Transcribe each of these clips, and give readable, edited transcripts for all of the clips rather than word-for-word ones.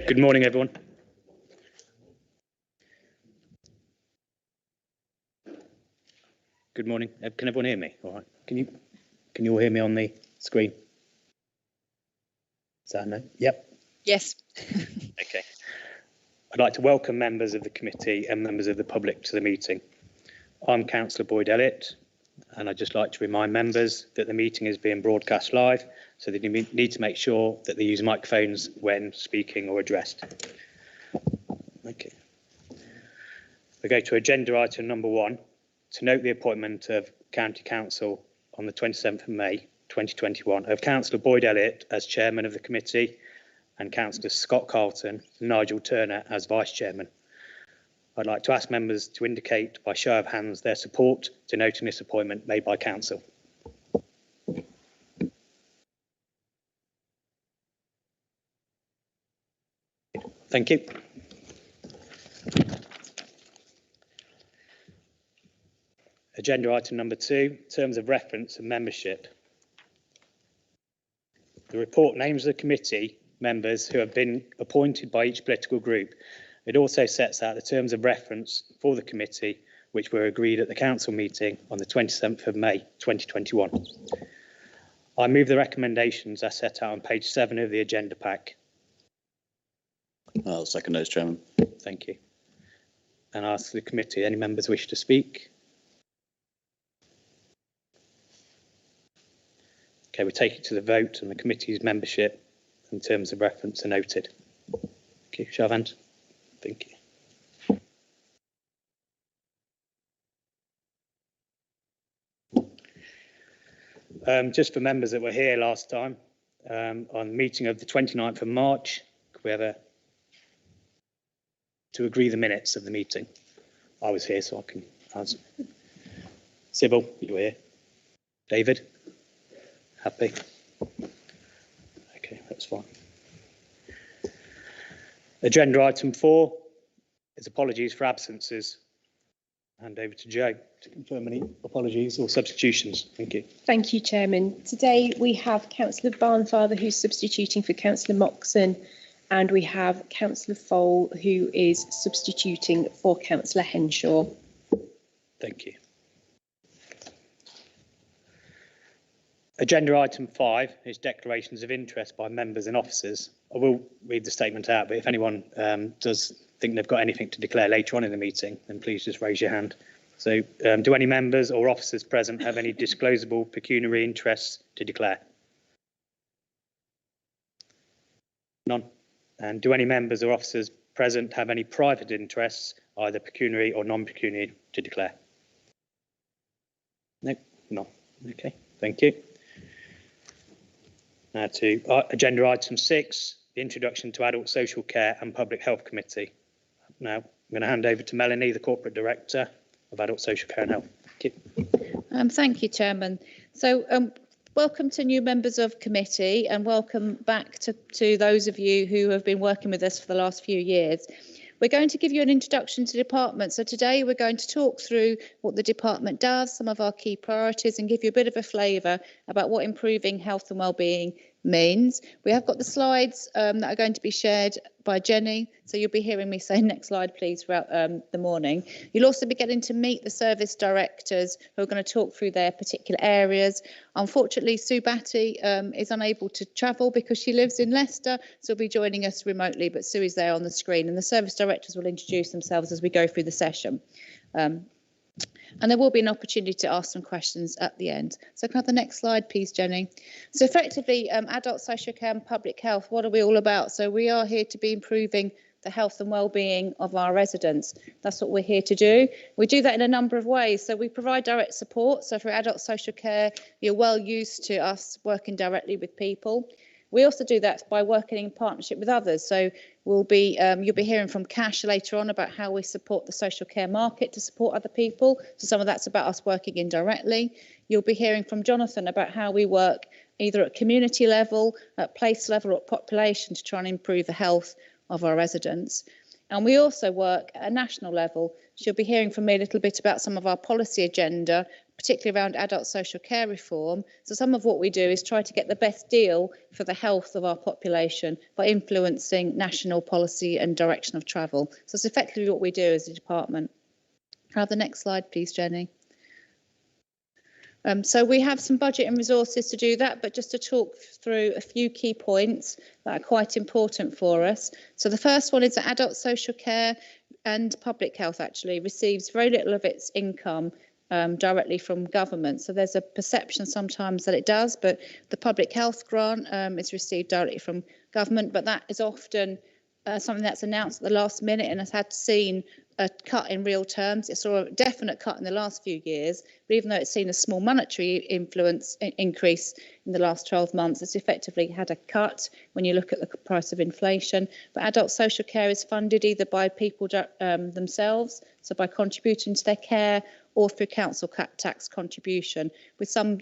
Good morning, everyone. Good morning. Can everyone hear me? All right. Can you all hear me on the screen? Is that no? Yep. Yes. Okay. I'd like to welcome members of the committee and members of the public to the meeting. I'm Councillor Boyd Elliott, and I'd just like to remind members that the meeting is being broadcast live, so that you need to make sure that they use microphones when speaking or addressed. Okay. We go to agenda item number 1, to note the appointment of County Council on the 27th of May 2021 of Councillor Boyd Elliott as Chairman of the committee and Councillor Scott Carlton and Nigel Turner as Vice Chairman. I'd like to ask members to indicate by show of hands their support to noting this appointment made by Council. Thank you. Agenda item number 2, terms of reference and membership. The report names the committee members who have been appointed by each political group. It also sets out the terms of reference for the committee, which were agreed at the council meeting on the 27th of May 2021. I move the recommendations as set out on page 7 of the agenda pack. I'll second those, Chairman. Thank you. And I ask the committee, any members wish to speak? Okay, we take it to the vote and the committee's membership in terms of reference are noted. Okay, show of hands. Thank you. Just for members that were here last time, on the meeting of the 29th of March, could we have to agree the minutes of the meeting? I was here, so I can answer. Sybil, you were here. David? Happy? Okay, that's fine. Agenda item 4 is apologies for absences. Hand over to Jo to confirm any apologies or substitutions. Thank you. Thank you, Chairman. Today we have Councillor Barnfather, who's substituting for Councillor Moxon, and we have Councillor Fole, who is substituting for Councillor Henshaw. Thank you. Agenda item 5 is declarations of interest by members and officers. I will read the statement out, but if anyone does think they've got anything to declare later on in the meeting, then please just raise your hand. So do any members or officers present have any disclosable pecuniary interests to declare? None. And do any members or officers present have any private interests, either pecuniary or non-pecuniary, to declare? No, none. Okay, thank you. Now to agenda item 6, the introduction to Adult Social Care and Public Health Committee. Now I'm going to hand over to Melanie, the Corporate Director of Adult Social Care and Health. Thank you. Thank you, Chairman. So welcome to new members of committee and welcome back to those of you who have been working with us for the last few years. We're going to give you an introduction to the department. So today we're going to talk through what the department does, some of our key priorities, and give you a bit of a flavour about what improving health and wellbeing means. We have got the slides that are going to be shared by Jenny, so you'll be hearing me say next slide please throughout the morning. You'll also be getting to meet the service directors who are going to talk through their particular areas. Unfortunately, Sue Batty is unable to travel because she lives in Leicester, so will be joining us remotely, but Sue is there on the screen and the service directors will introduce themselves as we go through the session. And there will be an opportunity to ask some questions at the end. So can I have the next slide, please, Jenny? So effectively, adult social care and public health, what are we all about? So we are here to be improving the health and well-being of our residents. That's what we're here to do. We do that in a number of ways. So we provide direct support. So for adult social care, you're well used to us working directly with people. We also do that by working in partnership with others. So you'll be hearing from Cash later on about how we support the social care market to support other people. So some of that's about us working indirectly. You'll be hearing from Jonathan about how we work either at community level, at place level, or at population to try and improve the health of our residents. And we also work at a national level. So you'll be hearing from me a little bit about some of our policy agenda, particularly around adult social care reform. So some of what we do is try to get the best deal for the health of our population by influencing national policy and direction of travel. So it's effectively what we do as a department. Can I have the next slide, please, Jenny? So we have some budget and resources to do that, but just to talk through a few key points that are quite important for us. So the first one is that adult social care and public health actually receives very little of its income directly from government. So there's a perception sometimes that it does, but the public health grant is received directly from government, but that is often something that's announced at the last minute and has had seen a cut in real terms. It's sort of a definite cut in the last few years, but even though it's seen a small monetary increase in the last 12 months, it's effectively had a cut when you look at the price of inflation. But adult social care is funded either by people themselves, so by contributing to their care, or through council tax contribution, with some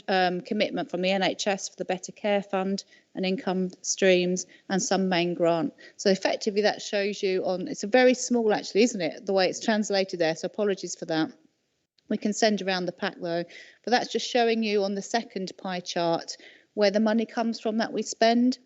commitment from the NHS for the Better Care Fund and income streams, and some main grant. So effectively that shows you on, it's a very small actually, isn't it, the way it's translated there, so apologies for that. We can send around the pack though, but that's just showing you on the second pie chart where the money comes from that we spend.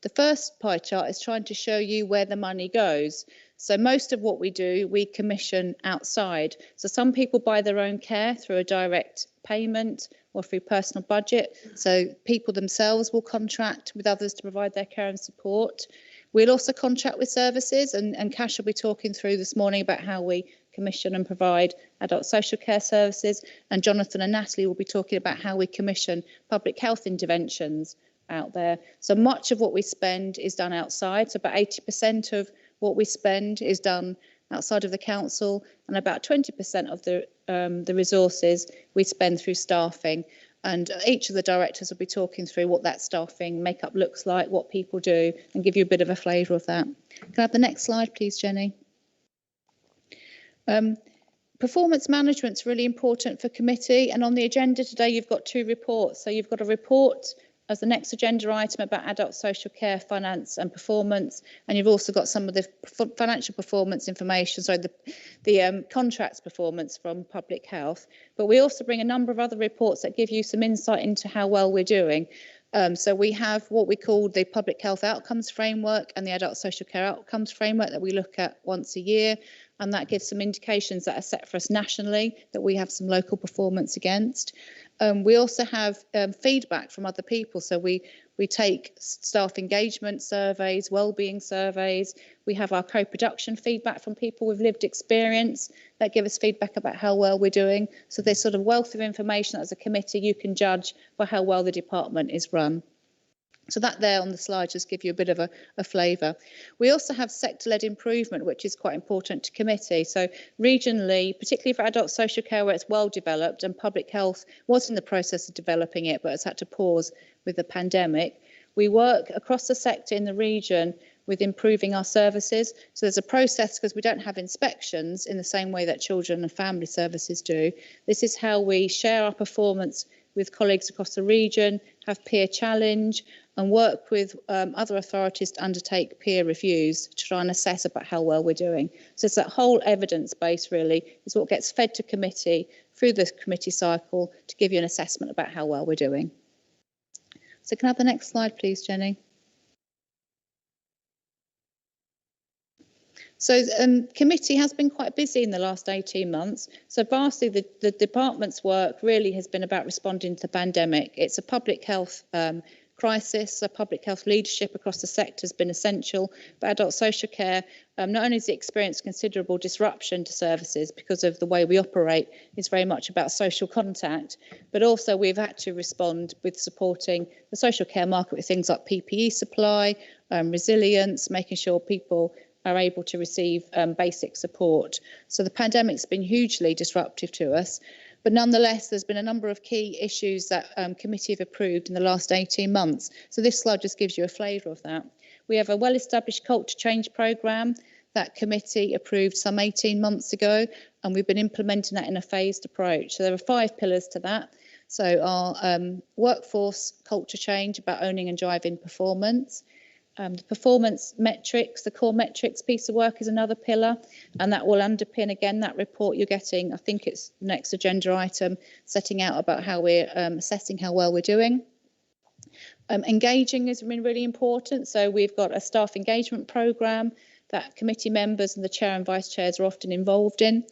The first pie chart is trying to show you where the money goes. So most of what we do, we commission outside. So some people buy their own care through a direct payment or through personal budget. So people themselves will contract with others to provide their care and support. We'll also contract with services, and Cash will be talking through this morning about how we commission and provide adult social care services. And Jonathan and Natalie will be talking about how we commission public health interventions out there. So much of what we spend is done outside. So about 80% of what we spend is done outside of the council, and about 20% of the resources we spend through staffing. And each of the directors will be talking through what that staffing makeup looks like, what people do, and give you a bit of a flavour of that. Can I have the next slide, please, Jenny? Performance management is really important for committee, and on the agenda today you've got two reports. So you've got a report as the next agenda item about adult social care finance and performance, and you've also got some of the financial performance information, so the contracts performance from public health. But we also bring a number of other reports that give you some insight into how well we're doing. So we have what we call the Public Health Outcomes Framework and the Adult Social Care Outcomes Framework that we look at once a year, and that gives some indications that are set for us nationally that we have some local performance against. We also have feedback from other people, so we take staff engagement surveys, wellbeing surveys. We have our co-production feedback from people with lived experience that give us feedback about how well we're doing. So there's sort of wealth of information that as a committee you can judge by how well the department is run. So that there on the slide just give you a bit of a flavour. We also have sector-led improvement, which is quite important to committee. So regionally, particularly for adult social care where it's well developed, and public health was in the process of developing it but has had to pause with the pandemic, we work across the sector in the region with improving our services. So there's a process, because we don't have inspections in the same way that children and family services do. This is how we share our performance with colleagues across the region, have peer challenge, and work with other authorities to undertake peer reviews to try and assess about how well we're doing. So it's that whole evidence base really is what gets fed to committee through the committee cycle to give you an assessment about how well we're doing. So can I have the next slide, please, Jenny? So committee has been quite busy in the last 18 months. So vastly, the department's work really has been about responding to the pandemic. It's a public health crisis. So public health leadership across the sector has been essential. But adult social care, not only has it experienced considerable disruption to services because of the way we operate, it's very much about social contact, but also we've had to respond with supporting the social care market with things like PPE supply, resilience, making sure people are able to receive basic support. So the pandemic's been hugely disruptive to us, but nonetheless, there's been a number of key issues that committee have approved in the last 18 months. So this slide just gives you a flavour of that. We have a well-established culture change programme that committee approved some 18 months ago, and we've been implementing that in a phased approach. So there are 5 pillars to that. So our workforce culture change about owning and driving performance, The performance metrics, the core metrics piece of work is another pillar, and that will underpin again that report you're getting. I think it's next agenda item, setting out about how we're assessing how well we're doing. Engaging has been really important. So we've got a staff engagement programme that committee members and the chair and vice chairs are often involved in.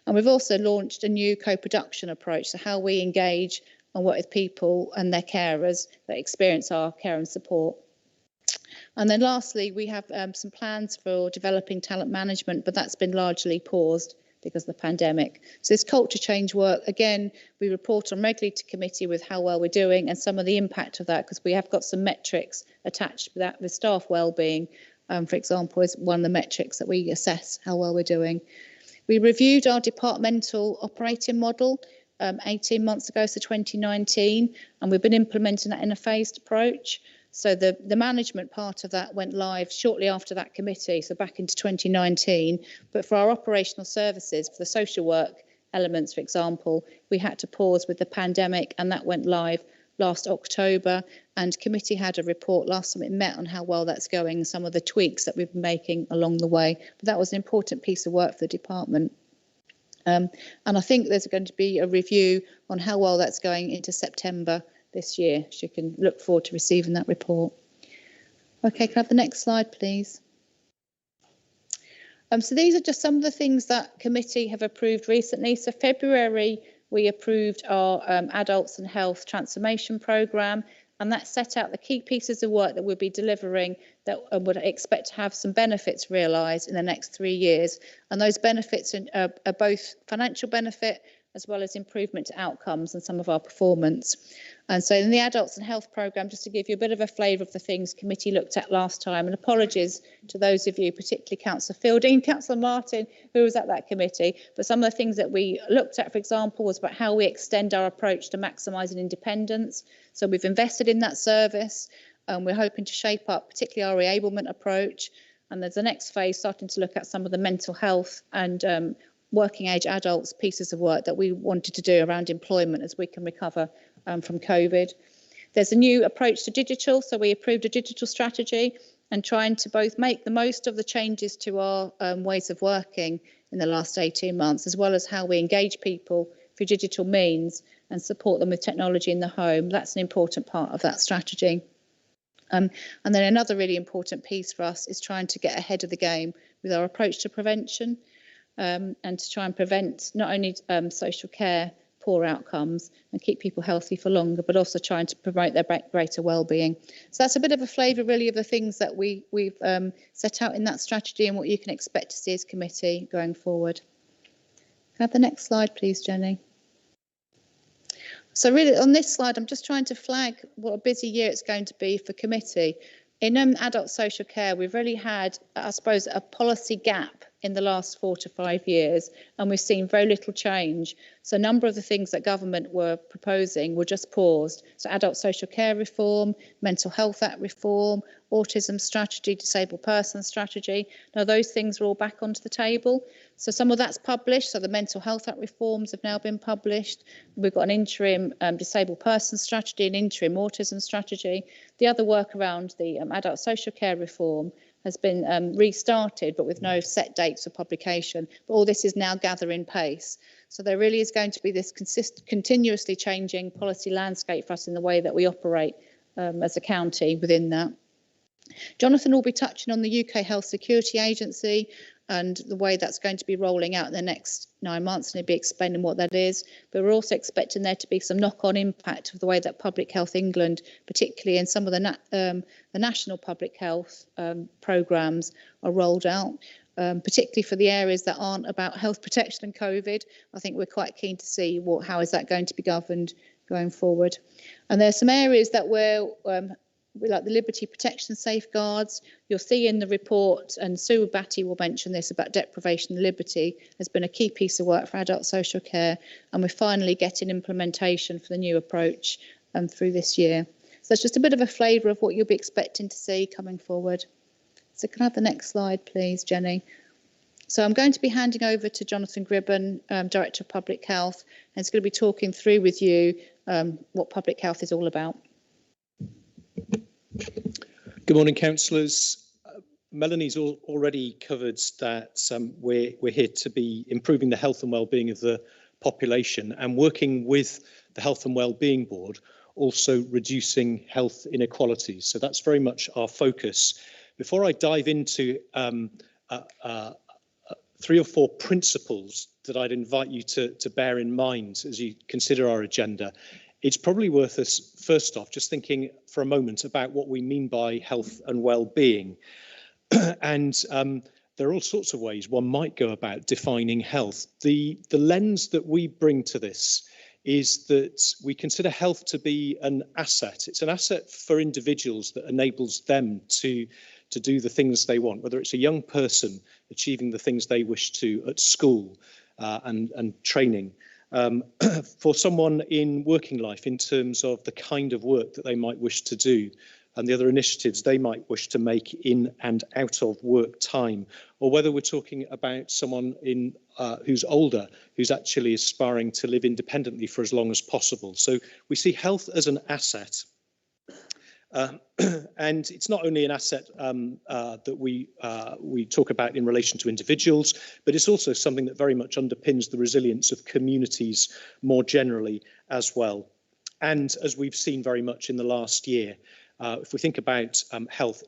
And we've also launched a new co-production approach, so how we engage and work with people and their carers that experience our care and support. And then lastly, we have some plans for developing talent management, but that's been largely paused because of the pandemic. So this culture change work, again, we report on regularly to committee with how well we're doing and some of the impact of that, because we have got some metrics attached to that. The staff wellbeing, for example, is one of the metrics that we assess how well we're doing. We reviewed our departmental operating model 18 months ago, so 2019, and we've been implementing that in a phased approach. So the management part of that went live shortly after that committee, so back into 2019. But for our operational services, for the social work elements, for example, we had to pause with the pandemic, and that went live last October. And committee had a report last time it met on how well that's going, and some of the tweaks that we've been making along the way. But that was an important piece of work for the department. And I think there's going to be a review on how well that's going into September this year, so you can look forward to receiving that report. Okay, can I have the next slide, please? So these are just some of the things that committee have approved recently. So February, we approved our Adults and Health Transformation Programme, and that set out the key pieces of work that we'll be delivering that would expect to have some benefits realised in the next 3 years. And those benefits are both financial benefit as well as improvement to outcomes and some of our performance. And so in the Adults and Health Programme, just to give you a bit of a flavour of the things committee looked at last time, and apologies to those of you, particularly Councillor Fielding, Councillor Martin, who was at that committee, but some of the things that we looked at, for example, was about how we extend our approach to maximising independence. So we've invested in that service, and we're hoping to shape up particularly our reablement approach. And there's the next phase starting to look at some of the mental health and working age adults pieces of work that we wanted to do around employment as we can recover from COVID. There's a new approach to digital, so we approved a digital strategy and trying to both make the most of the changes to our ways of working in the last 18 months, as well as how we engage people through digital means and support them with technology in the home. That's an important part of that strategy. And then another really important piece for us is trying to get ahead of the game with our approach to prevention. And to try and prevent not only social care poor outcomes and keep people healthy for longer, but also trying to promote their greater well-being. So that's a bit of a flavour really of the things that we've set out in that strategy and what you can expect to see as committee going forward. Can I have the next slide, please, Jenny? So really on this slide, I'm just trying to flag what a busy year it's going to be for committee. In adult social care, we've really had, I suppose, a policy gap in the last 4 to 5 years, and we've seen very little change. So a number of the things that government were proposing were just paused. So adult social care reform, mental health act reform, autism strategy, disabled person strategy. Now those things are all back onto the table. So some of that's published. So the mental health act reforms have now been published. We've got an interim disabled person strategy, an interim autism strategy. The other work around the adult social care reform has been restarted, but with no set dates for publication. But all this is now gathering pace. So there really is going to be this continuously changing policy landscape for us in the way that we operate as a county within that. Jonathan will be touching on the UK Health Security Agency and the way that's going to be rolling out in the next 9 months, and he'll be explaining what that is. But we're also expecting there to be some knock-on impact of the way that Public Health England, particularly in some of the national public health programmes, are rolled out, particularly for the areas that aren't about health protection and COVID. I think we're quite keen to see how is that going to be governed going forward. And there's some areas that we're like the liberty protection safeguards. You'll see in the report, and Sue Batty will mention this about deprivation of liberty, has been a key piece of work for adult social care, and we're finally getting implementation for the new approach through this year. So it's just a bit of a flavour of what you'll be expecting to see coming forward. So can I have the next slide, please, Jenny? So I'm going to be handing over to Jonathan Gribben, Director of Public Health, and he's going to be talking through with you what public health is all about. Good morning, councillors. Melanie's already covered that we're here to be improving the health and well-being of the population and working with the Health and Wellbeing Board, also reducing health inequalities. So that's very much our focus. Before I dive into 3 or 4 principles that I'd invite you to bear in mind as you consider our agenda, it's probably worth us, first off, just thinking for a moment about what we mean by health and well-being. And there are all sorts of ways one might go about defining health. The lens that we bring to this is that we consider health to be an asset. It's an asset for individuals that enables them to do the things they want, whether it's a young person achieving the things they wish to at school and training, for someone in working life in terms of the kind of work that they might wish to do and the other initiatives they might wish to make in and out of work time, or whether we're talking about someone who's older, who's actually aspiring to live independently for as long as possible. So we see health as an asset. And it's not only an asset that we talk about in relation to individuals, but it's also something that very much underpins the resilience of communities more generally as well. And as we've seen very much in the last year, if we think about health,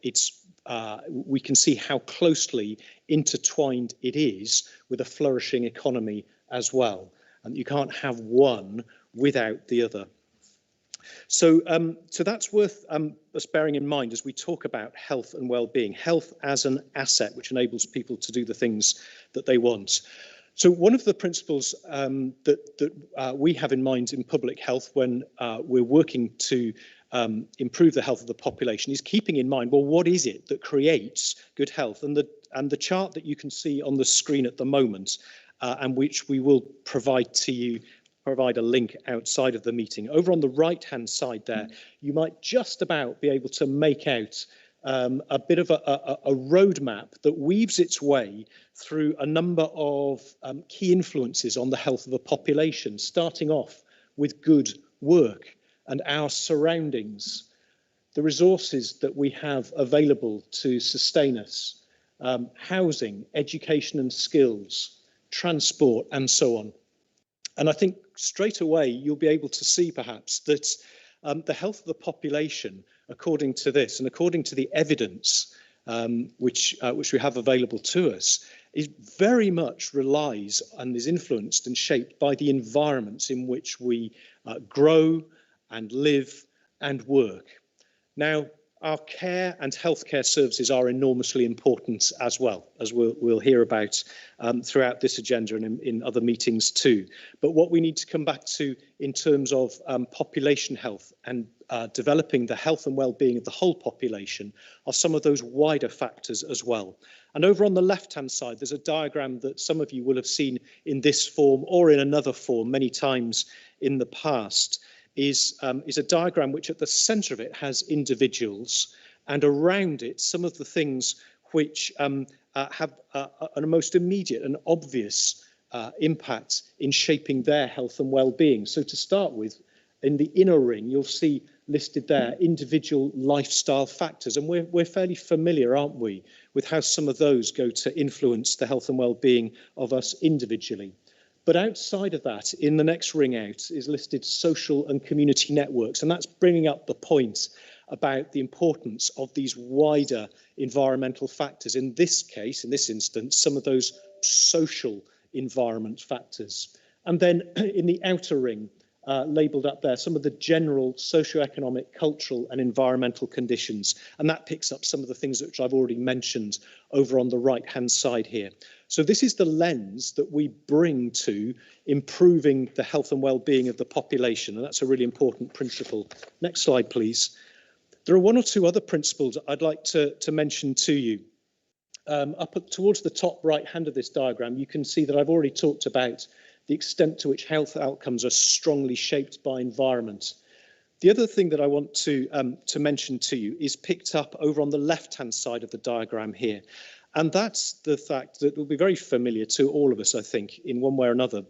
we can see how closely intertwined it is with a flourishing economy as well. And you can't have one without the other. So that's worth us bearing in mind as we talk about health and well-being, health as an asset which enables people to do the things that they want. So one of the principles that we have in mind in public health when we're working to improve the health of the population is keeping in mind, well, what is it that creates good health? And the chart that you can see on the screen at the moment, and which we will provide to you, provide a link outside of the meeting. Over on the right-hand side there, you might just about be able to make out a bit of a roadmap that weaves its way through a number of key influences on the health of the population, starting off with good work and our surroundings, the resources that we have available to sustain us, housing, education and skills, transport, and so on. And I think straight away you'll be able to see perhaps that the health of the population, according to this and according to the evidence which we have available to us, is very much relies and is influenced and shaped by the environments in which we grow and live and work. Now, our care and healthcare services are enormously important as well, as we'll hear about throughout this agenda and in other meetings too. But what we need to come back to in terms of population health and developing the health and well-being of the whole population are some of those wider factors as well. And over on the left-hand side, there's a diagram that some of you will have seen in this form or in another form many times in the past. Is a diagram which at the centre of it has individuals, and around it some of the things which have a most immediate and obvious impact in shaping their health and well-being. So to start with, in the inner ring, you'll see listed there individual lifestyle factors, and we're fairly familiar, aren't we, with how some of those go to influence the health and well-being of us individually. But outside of that, in the next ring out, is listed social and community networks. And that's bringing up the point about the importance of these wider environmental factors. In this case, in this instance, some of those social environment factors. And then in the outer ring, labelled up there, some of the general socioeconomic, cultural and environmental conditions. And that picks up some of the things which I've already mentioned over on the right-hand side here. So this is the lens that we bring to improving the health and well-being of the population, and that's a really important principle. Next slide, please. There are 1 or 2 other principles I'd like to mention to you. Towards the top right hand of this diagram, you can see that I've already talked about the extent to which health outcomes are strongly shaped by environment. The other thing that I want to mention to you is picked up over on the left-hand side of the diagram here. And that's the fact that will be very familiar to all of us, I think, in one way or another.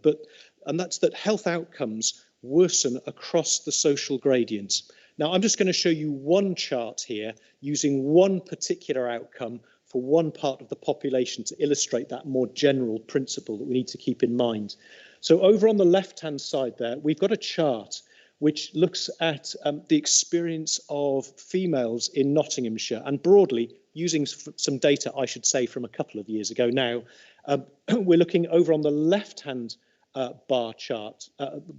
And that's that health outcomes worsen across the social gradient. Now, I'm just going to show you one chart here using one particular outcome for one part of the population to illustrate that more general principle that we need to keep in mind. So over on the left-hand side there, we've got a chart which looks at the experience of females in Nottinghamshire, and broadly, using some data, I should say, from a couple of years ago now, we're looking over on the left-hand bar chart,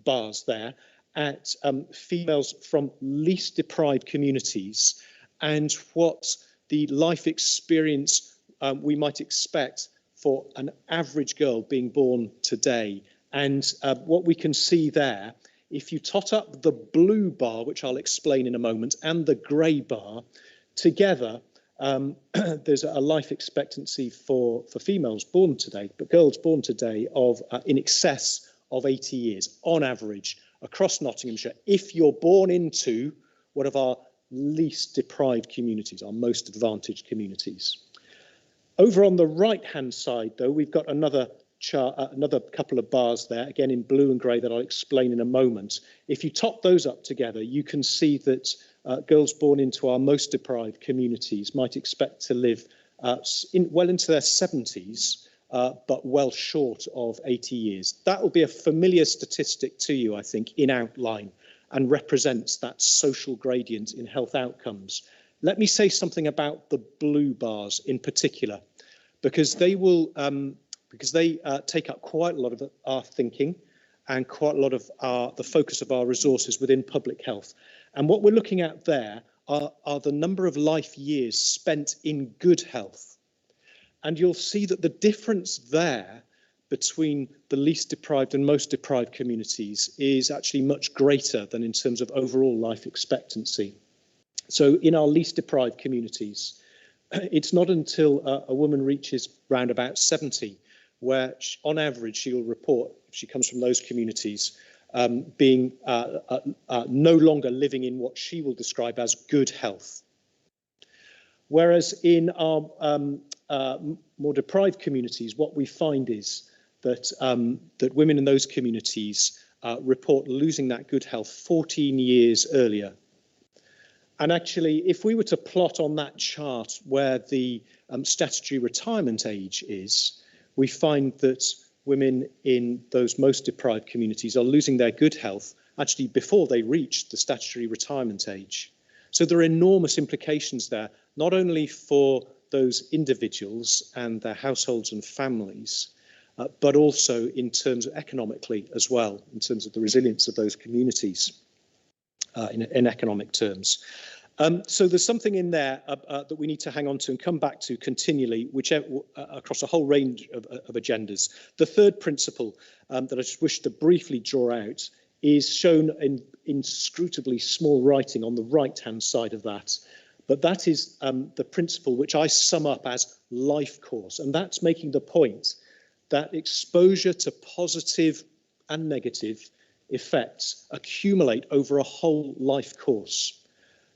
bars there, at females from least deprived communities and what the life experience we might expect for an average girl being born today. And what we can see there, if you tot up the blue bar, which I'll explain in a moment, and the grey bar, together, there's a life expectancy for females born today, but girls born today, of in excess of 80 years on average across Nottinghamshire, if you're born into one of our least deprived communities, our most advantaged communities. Over on the right-hand side, though, we've got another chart, another couple of bars there, again in blue and grey, that I'll explain in a moment. If you top those up together, you can see that girls born into our most deprived communities might expect to live well into their 70s, but well short of 80 years. That will be a familiar statistic to you, I think, in outline, and represents that social gradient in health outcomes. Let me say something about the blue bars in particular, because they will take up quite a lot of our thinking and quite a lot of the focus of our resources within public health. And what we're looking at there are the number of life years spent in good health. And you'll see that the difference there between the least deprived and most deprived communities is actually much greater than in terms of overall life expectancy. So in our least deprived communities, it's not until a woman reaches round about 70 where on average she'll report, if she comes from those communities, being no longer living in what she will describe as good health. Whereas in our more deprived communities, what we find is that that women in those communities report losing that good health 14 years earlier. And actually, if we were to plot on that chart where the statutory retirement age is, we find that women in those most deprived communities are losing their good health actually before they reach the statutory retirement age. So there are enormous implications there, not only for those individuals and their households and families, but also in terms of economically as well, in terms of the resilience of those communities in economic terms. So there's something in there that we need to hang on to and come back to continually, across a whole range of agendas. The third principle that I just wish to briefly draw out is shown in inscrutably small writing on the right-hand side of that. But that is the principle which I sum up as life course. And that's making the point that exposure to positive and negative effects accumulate over a whole life course.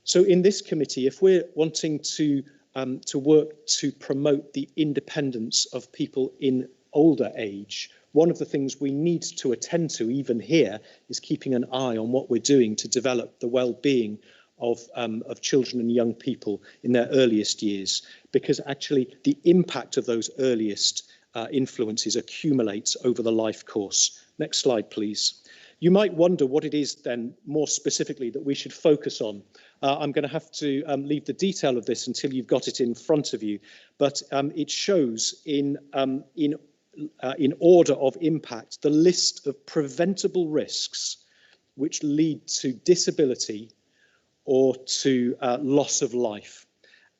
So in this committee, if we're wanting to work to promote the independence of people in older age, one of the things we need to attend to even here is keeping an eye on what we're doing to develop the well-being of children and young people in their earliest years, because actually the impact of those earliest influences accumulates over the life course. Next slide, please. You might wonder what it is then more specifically that we should focus on. I'm going to have to leave the detail of this until you've got it in front of you, but it shows in order of impact the list of preventable risks which lead to disability or to loss of life.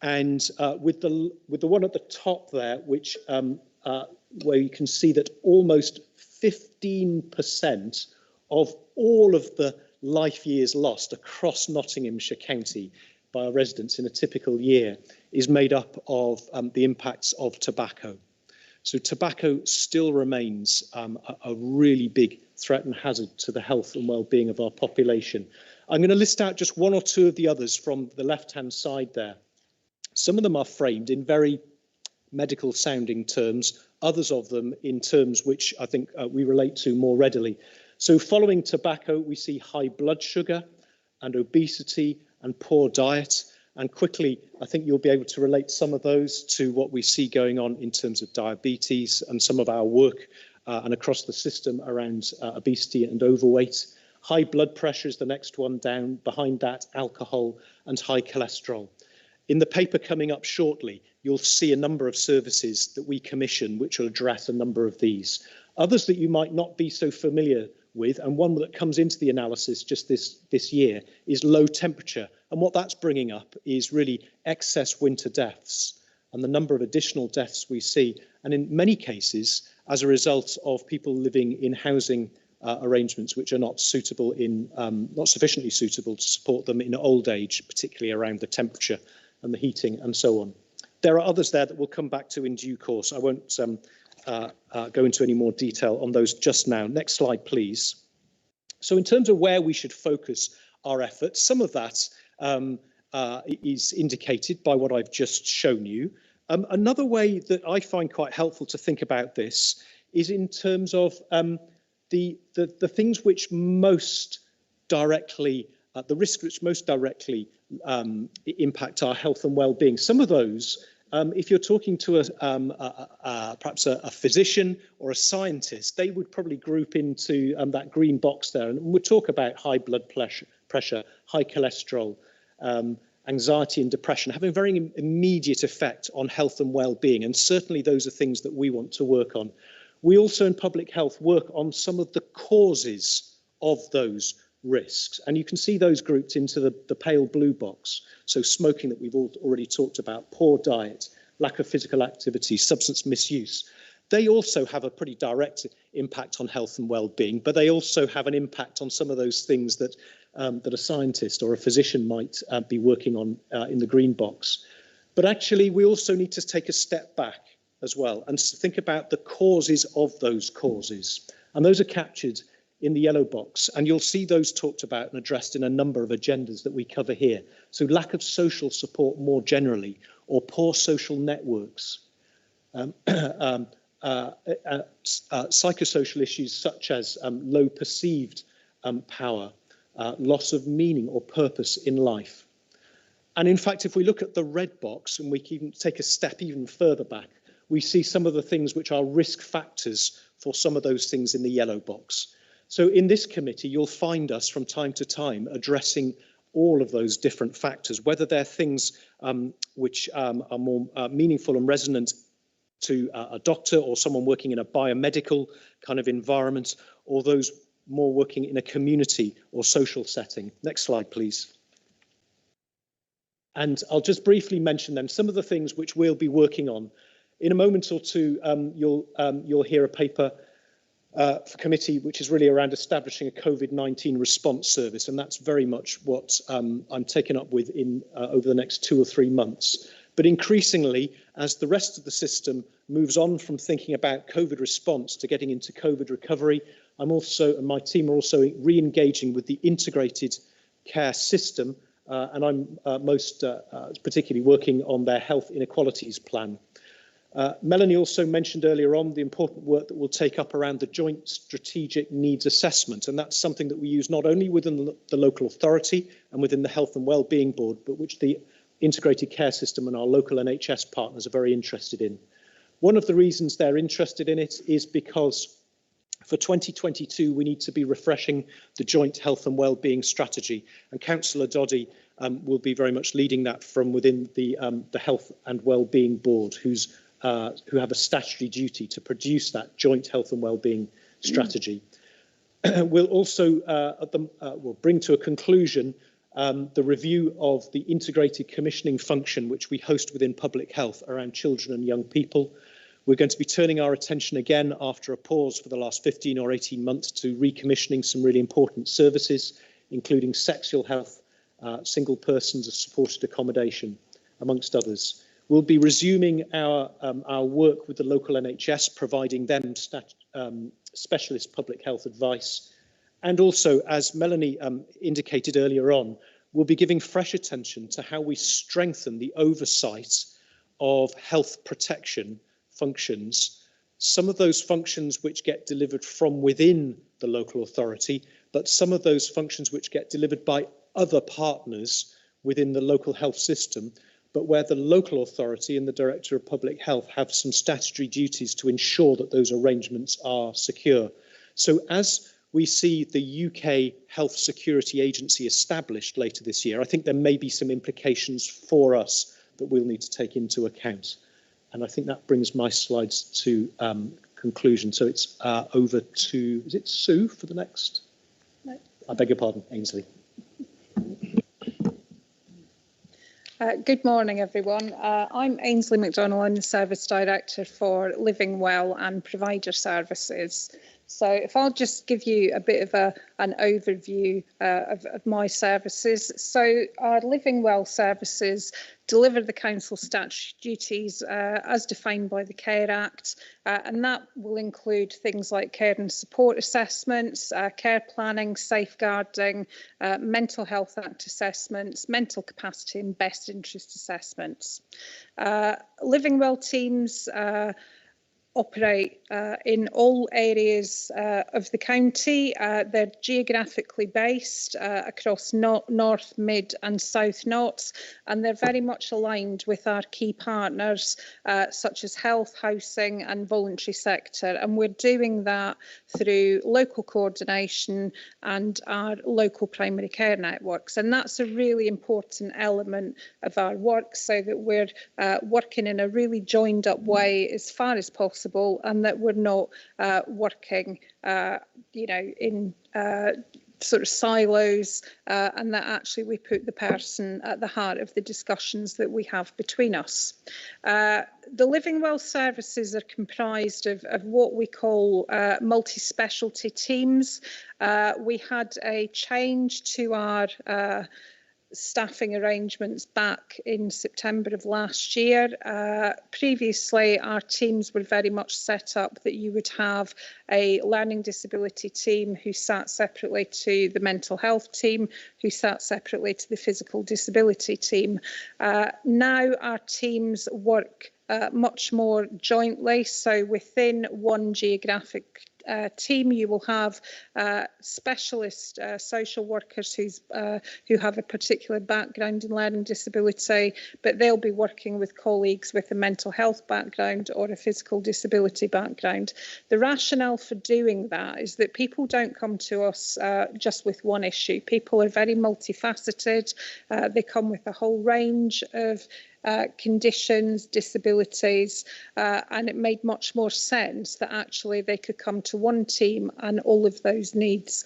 And with the one at the top there, which where you can see that almost 15% of all of the life years lost across Nottinghamshire County by our residents in a typical year is made up of the impacts of tobacco. So tobacco still remains a really big threat and hazard to the health and well-being of our population. I'm going to list out just one or two of the others from the left-hand side there. Some of them are framed in very medical sounding terms, others of them in terms which I think we relate to more readily. So following tobacco, we see high blood sugar, and obesity and poor diet. And quickly, I think you'll be able to relate some of those to what we see going on in terms of diabetes and some of our work and across the system around obesity and overweight. High blood pressure is the next one down. Behind that, alcohol and high cholesterol. In the paper coming up shortly, you'll see a number of services that we commission which will address a number of these. Others that you might not be so familiar with, and one that comes into the analysis just this year, is low temperature. And what that's bringing up is really excess winter deaths and the number of additional deaths we see. And in many cases, as a result of people living in housing arrangements which are not suitable not sufficiently suitable to support them in old age, particularly around the temperature and the heating and so on. There are others there that we'll come back to in due course. I won't go into any more detail on those just now. Next slide, please. So in terms of where we should focus our efforts, some of that is indicated by what I've just shown you. Another way that I find quite helpful to think about this is in terms of the things which most directly, the risks which most directly impact our health and well-being. Some of those, if you're talking to perhaps a physician or a scientist, they would probably group into that green box there, and we'll talk about high blood pressure, high cholesterol, anxiety and depression having a very immediate effect on health and well-being, and certainly those are things that we want to work on. We also in public health work on some of the causes of those risks, and you can see those grouped into the pale blue box. So smoking that we've already talked about, poor diet, lack of physical activity, substance misuse. They also have a pretty direct impact on health and well-being, but they also have an impact on some of those things that that a scientist or a physician might be working on in the green box. But actually, we also need to take a step back as well and think about the causes of those causes. And those are captured in the yellow box, and you'll see those talked about and addressed in a number of agendas that we cover here. So lack of social support more generally, or poor social networks, psychosocial issues such as low perceived power, loss of meaning or purpose in life. And in fact, if we look at the red box and we can take a step even further back, we see some of the things which are risk factors for some of those things in the yellow box. So in this committee, you'll find us from time to time addressing all of those different factors, whether they're things which are more meaningful and resonant to a doctor or someone working in a biomedical kind of environment, or those more working in a community or social setting. Next slide, please. And I'll just briefly mention then some of the things which we'll be working on. In a moment or two, you'll hear a paper for committee, which is really around establishing a COVID-19 response service, and that's very much what I'm taken up with in over the next 2 or 3 months. But increasingly, as the rest of the system moves on from thinking about COVID response to getting into COVID recovery, I'm also, and my team are also re-engaging with the integrated care system, and I'm most particularly working on their health inequalities plan. Melanie also mentioned earlier on the important work that we'll take up around the joint strategic needs assessment, and that's something that we use not only within the local authority and within the Health and Wellbeing Board, but which the integrated care system and our local NHS partners are very interested in. One of the reasons they're interested in it is because for 2022, we need to be refreshing the joint health and wellbeing strategy, and Councillor Doddy will be very much leading that from within the Health and Wellbeing Board, who have a statutory duty to produce that joint health and wellbeing strategy. We'll also we'll bring to a conclusion the review of the integrated commissioning function, which we host within public health around children and young people. We're going to be turning our attention again after a pause for the last 15 or 18 months to recommissioning some really important services, including sexual health, single persons, supported accommodation, amongst others. We'll be resuming our work with the local NHS, providing them specialist public health advice. And also, as Melanie indicated earlier on, we'll be giving fresh attention to how we strengthen the oversight of health protection functions, some of those functions which get delivered from within the local authority, but some of those functions which get delivered by other partners within the local health system, but where the local authority and the Director of Public Health have some statutory duties to ensure that those arrangements are secure. So as we see the UK Health Security Agency established later this year, I think there may be some implications for us that we'll need to take into account. And I think that brings my slides to conclusion. So it's over to, is it Sue for the next? No. I beg your pardon, Ainsley. Good morning, everyone. I'm Ainsley McDonnell. I'm the Service Director for Living Well and Provider Services. So if I'll just give you a bit of an overview of my services. So our Living Well services deliver the council statutory duties as defined by the Care Act, and that will include things like care and support assessments, care planning, safeguarding, mental health act assessments, mental capacity and best interest assessments. Living Well teams operate in all areas of the county. They're geographically based across North, Mid and South Notts, and they're very much aligned with our key partners such as health, housing and voluntary sector. And we're doing that through local coordination and our local primary care networks. And that's a really important element of our work, so that we're working in a really joined up way as far as possible, and that we're not working, in sort of silos, and that actually we put the person at the heart of the discussions that we have between us. The Living Well services are comprised of what we call multi-specialty teams. We had a change to our staffing arrangements back in September of last year. Previously, our teams were very much set up that you would have a learning disability team who sat separately to the mental health team, who sat separately to the physical disability team. Now our teams work much more jointly, so within one geographic team you will have specialist social workers who have a particular background in learning disability, but they'll be working with colleagues with a mental health background or a physical disability background. The rationale for doing that is that people don't come to us just with one issue. People are very multifaceted. They come with a whole range of conditions, disabilities, and it made much more sense that actually they could come to one team and all of those needs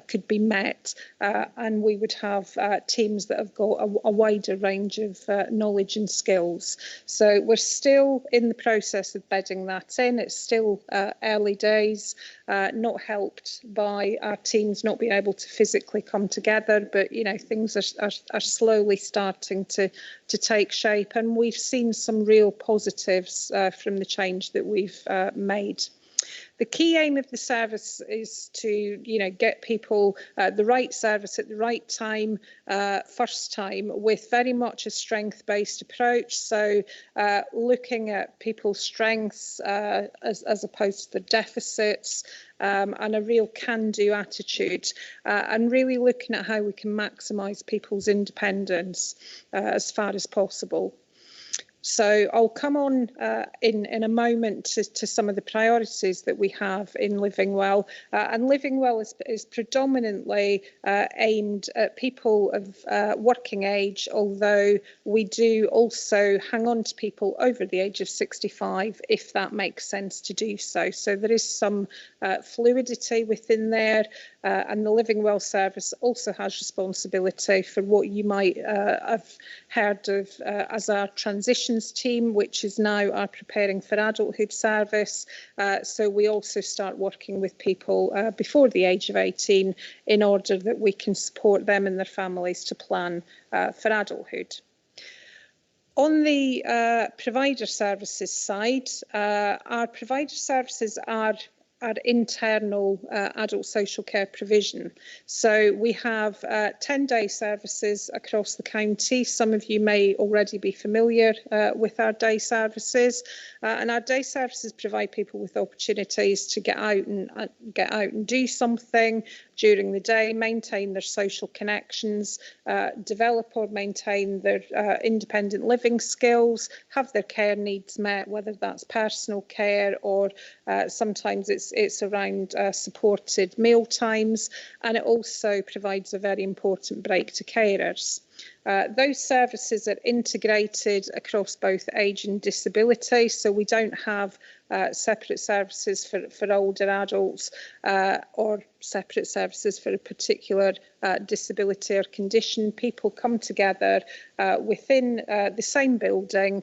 could be met, and we would have teams that have got a wider range of knowledge and skills. So we're still in the process of bedding that in. It's still early days, not helped by our teams not being able to physically come together, but things are slowly starting to take shape, and we've seen some real positives from the change that we've made. The key aim of the service is to, get people the right service at the right time, first time, with very much a strength-based approach. So looking at people's strengths as opposed to their deficits, and a real can-do attitude, and really looking at how we can maximise people's independence as far as possible. So I'll come on in a moment to some of the priorities that we have in Living Well. And Living Well is predominantly aimed at people of working age, although we do also hang on to people over the age of 65, if that makes sense to do so. So there is some fluidity within there. And the Living Well service also has responsibility for what you might have heard of as our transitions team, which is now our Preparing for Adulthood service. So we also start working with people before the age of 18 in order that we can support them and their families to plan for adulthood. On the provider services side, our provider services are our internal adult social care provision. So we have 10-day services across the county. Some of you may already be familiar with our day services, and our day services provide people with opportunities to get out and do something during the day, maintain their social connections, develop or maintain their independent living skills, have their care needs met, whether that's personal care or sometimes it's around supported meal times, and it also provides a very important break to carers. Those services are integrated across both age and disability, so we don't have separate services for older adults or separate services for a particular disability or condition. People come together within the same building,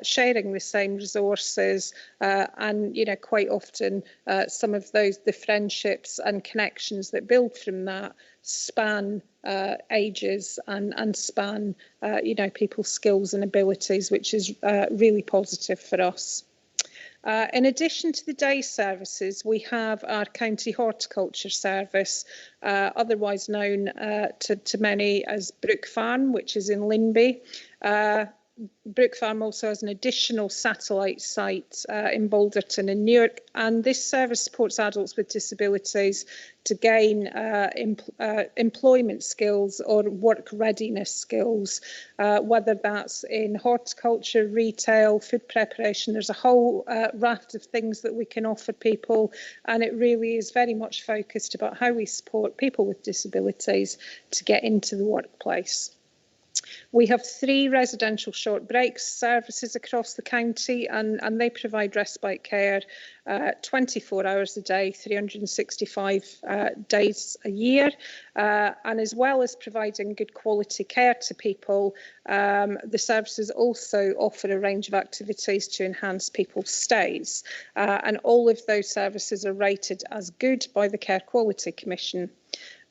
sharing the same resources, and quite often some of the friendships and connections that build from that span ages and span people's skills and abilities, which is really positive for us. In addition to the day services, we have our county horticulture service, otherwise known to many as Brook Farm, which is in Linby. Brook Farm also has an additional satellite site in Balderton in Newark, and this service supports adults with disabilities to gain employment skills or work readiness skills, whether that's in horticulture, retail, food preparation. There's a whole raft of things that we can offer people, and it really is very much focused about how we support people with disabilities to get into the workplace. We have 3 residential short breaks services across the county, and they provide respite care 24 hours a day, 365 days a year. And as well as providing good quality care to people, the services also offer a range of activities to enhance people's stays. And all of those services are rated as good by the Care Quality Commission.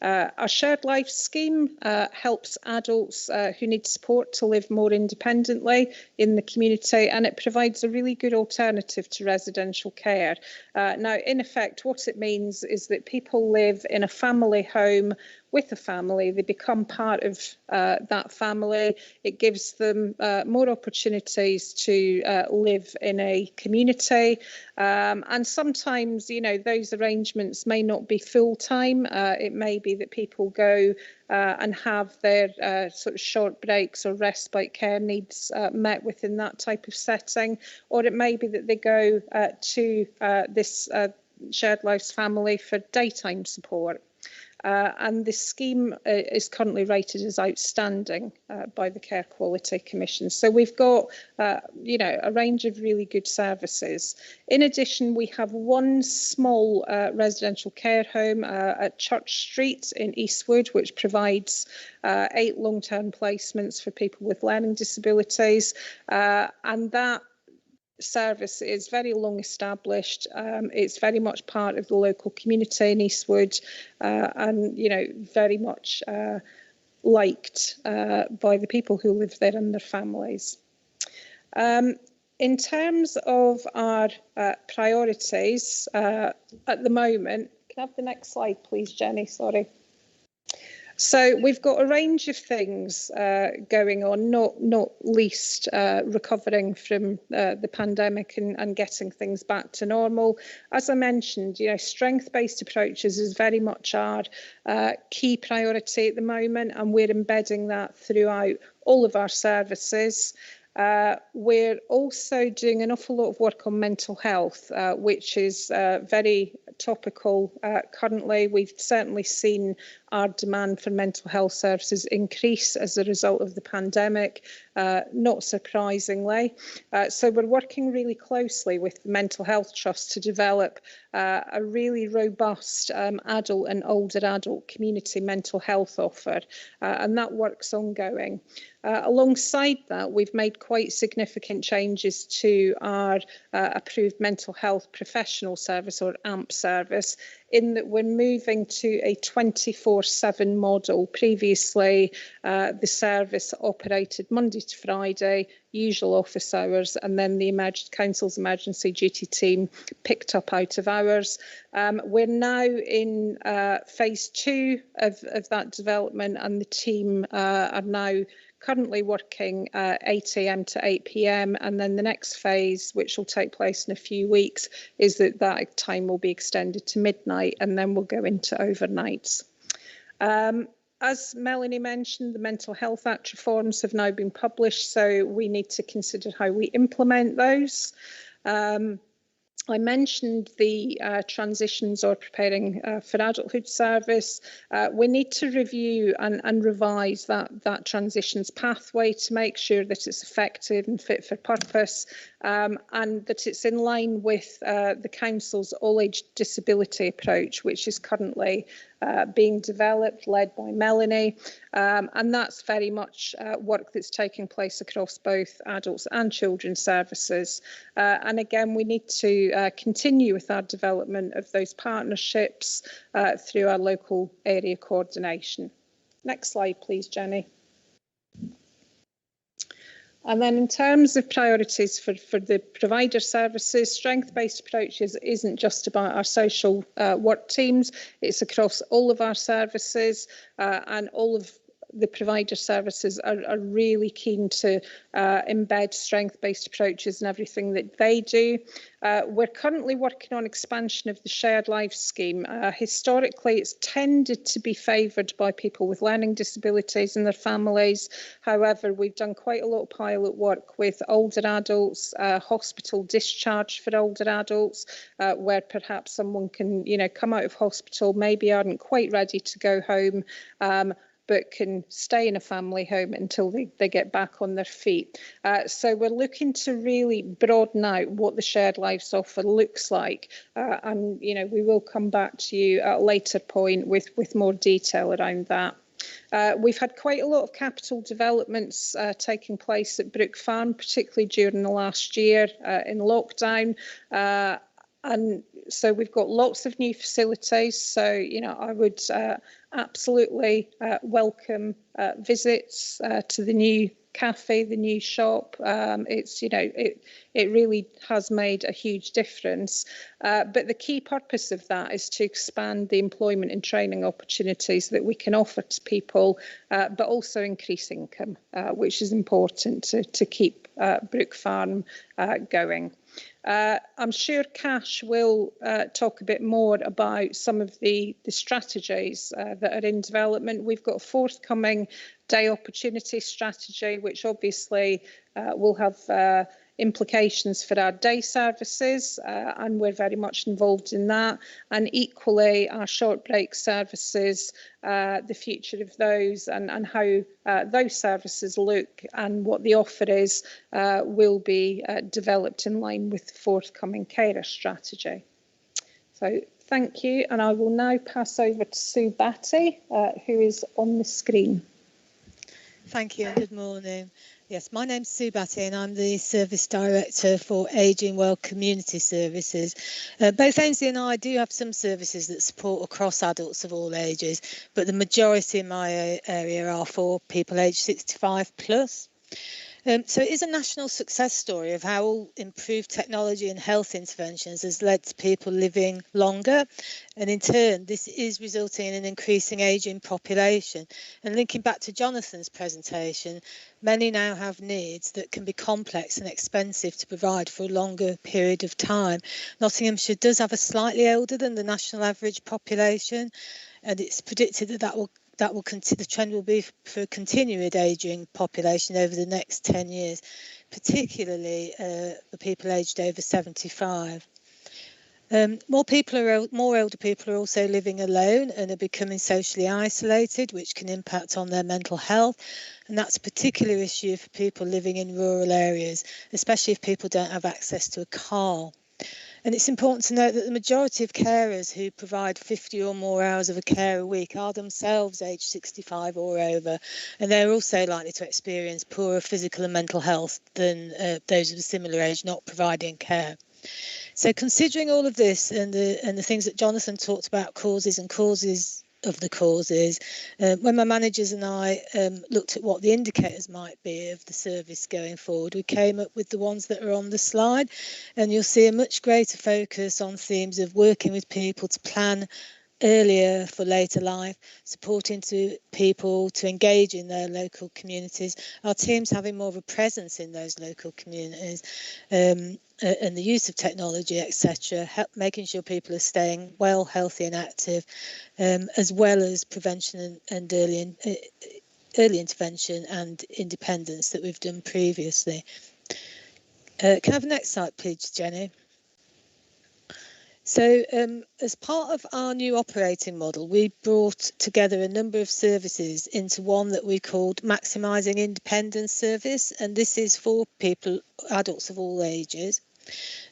Our Shared Life scheme helps adults who need support to live more independently in the community, and it provides a really good alternative to residential care. Now, in effect, what it means is that people live in a family home with a family. They become part of that family. It gives them more opportunities to live in a community. And sometimes, those arrangements may not be full time. It may be that people go and have their sort of short breaks or respite care needs met within that type of setting. Or it may be that they go to this Shared Lives family for daytime support. And this scheme is currently rated as outstanding by the Care Quality Commission. So we've got, a range of really good services. In addition, we have one small residential care home at Church Street in Eastwood, which provides 8 long-term placements for people with learning disabilities, and that service is very long established. It's very much part of the local community in Eastwood, and very much liked by the people who live there and their families. In terms of our priorities at the moment, can I have the next slide, please, Jenny? Sorry. So we've got a range of things going on, not least recovering from the pandemic and getting things back to normal. As I mentioned, strength-based approaches is very much our key priority at the moment, and we're embedding that throughout all of our services. We're also doing an awful lot of work on mental health, which is very topical currently. We've certainly seen our demand for mental health services increase as a result of the pandemic, not surprisingly. So we're working really closely with the Mental Health Trust to develop a really robust adult and older adult community mental health offer, and that work's ongoing. Alongside that, we've made quite significant changes to our approved mental health professional service, or AMP service, in that we're moving to a 24/7 model. Previously, the service operated Monday to Friday, usual office hours, and then the council's emergency duty team picked up out of hours. We're now in phase 2 of that development, and the team are now currently working 8 a.m. to 8 p.m. and then the next phase, which will take place in a few weeks, is that time will be extended to midnight, and then we'll go into overnights. As Melanie mentioned, the Mental Health Act reforms have now been published, so we need to consider how we implement those. I mentioned the transitions or preparing for adulthood service. We need to review and revise that transitions pathway to make sure that it's effective and fit for purpose, and that it's in line with the Council's all-age disability approach, which is currently being developed, led by Melanie, and that's very much work that's taking place across both adults and children's services. And again, we need to continue with our development of those partnerships through our local area coordination. Next slide, please, Jenny. And then in terms of priorities for the provider services, strength-based approaches isn't just about our social work teams, it's across all of our services, and all of the provider services are really keen to embed strength-based approaches in everything that they do. We're currently working on expansion of the shared life scheme. Historically, it's tended to be favoured by people with learning disabilities and their families. However, we've done quite a lot of pilot work with older adults, hospital discharge for older adults, where perhaps someone can, come out of hospital, maybe aren't quite ready to go home, but can stay in a family home until they get back on their feet. So we're looking to really broaden out what the shared lives offer looks like. And, we will come back to you at a later point with more detail around that. We've had quite a lot of capital developments taking place at Brook Farm, particularly during the last year in lockdown. And so we've got lots of new facilities. So, I would absolutely welcome visits to the new cafe, the new shop. It's, it really has made a huge difference. But the key purpose of that is to expand the employment and training opportunities that we can offer to people, but also increase income, which is important to keep Brook Farm going. I'm sure Cash will talk a bit more about some of the strategies that are in development. We've got a forthcoming day opportunity strategy, which obviously will have implications for our day services, and we're very much involved in that. And equally, our short break services, the future of those and how those services look and what the offer is will be developed in line with the forthcoming carer strategy. So thank you, and I will now pass over to Sue Batty, who is on the screen. Thank you and good morning. Yes, my name's Sue Batty and I'm the Service Director for Ageing Well Community Services. Both Ainsley and I do have some services that support across adults of all ages, but the majority in my area are for people aged 65 plus. So it is a national success story of how improved technology and health interventions has led to people living longer. And in turn, this is resulting in an increasing ageing population. And linking back to Jonathan's presentation, many now have needs that can be complex and expensive to provide for a longer period of time. Nottinghamshire does have a slightly older than the national average population, and it's predicted the trend will be for a continued ageing population over the next 10 years, particularly the people aged over 75. More older people are also living alone and are becoming socially isolated, which can impact on their mental health. And that's a particular issue for people living in rural areas, especially if people don't have access to a car. And it's important to note that the majority of carers who provide 50 or more hours of a care a week are themselves aged 65 or over, and they're also likely to experience poorer physical and mental health than those of a similar age not providing care. So considering all of this and the things that Jonathan talked about, causes of the causes, when my managers and I looked at what the indicators might be of the service going forward, we came up with the ones that are on the slide, and you'll see a much greater focus on themes of working with people to plan earlier for later life, supporting to people to engage in their local communities, our teams having more of a presence in those local communities, and the use of technology, etc., making sure people are staying well, healthy and active, as well as prevention and early intervention and independence that we've done previously. Can I have the next slide, please, Jenny? So as part of our new operating model, we brought together a number of services into one that we called Maximising Independence Service, and this is for people, adults of all ages.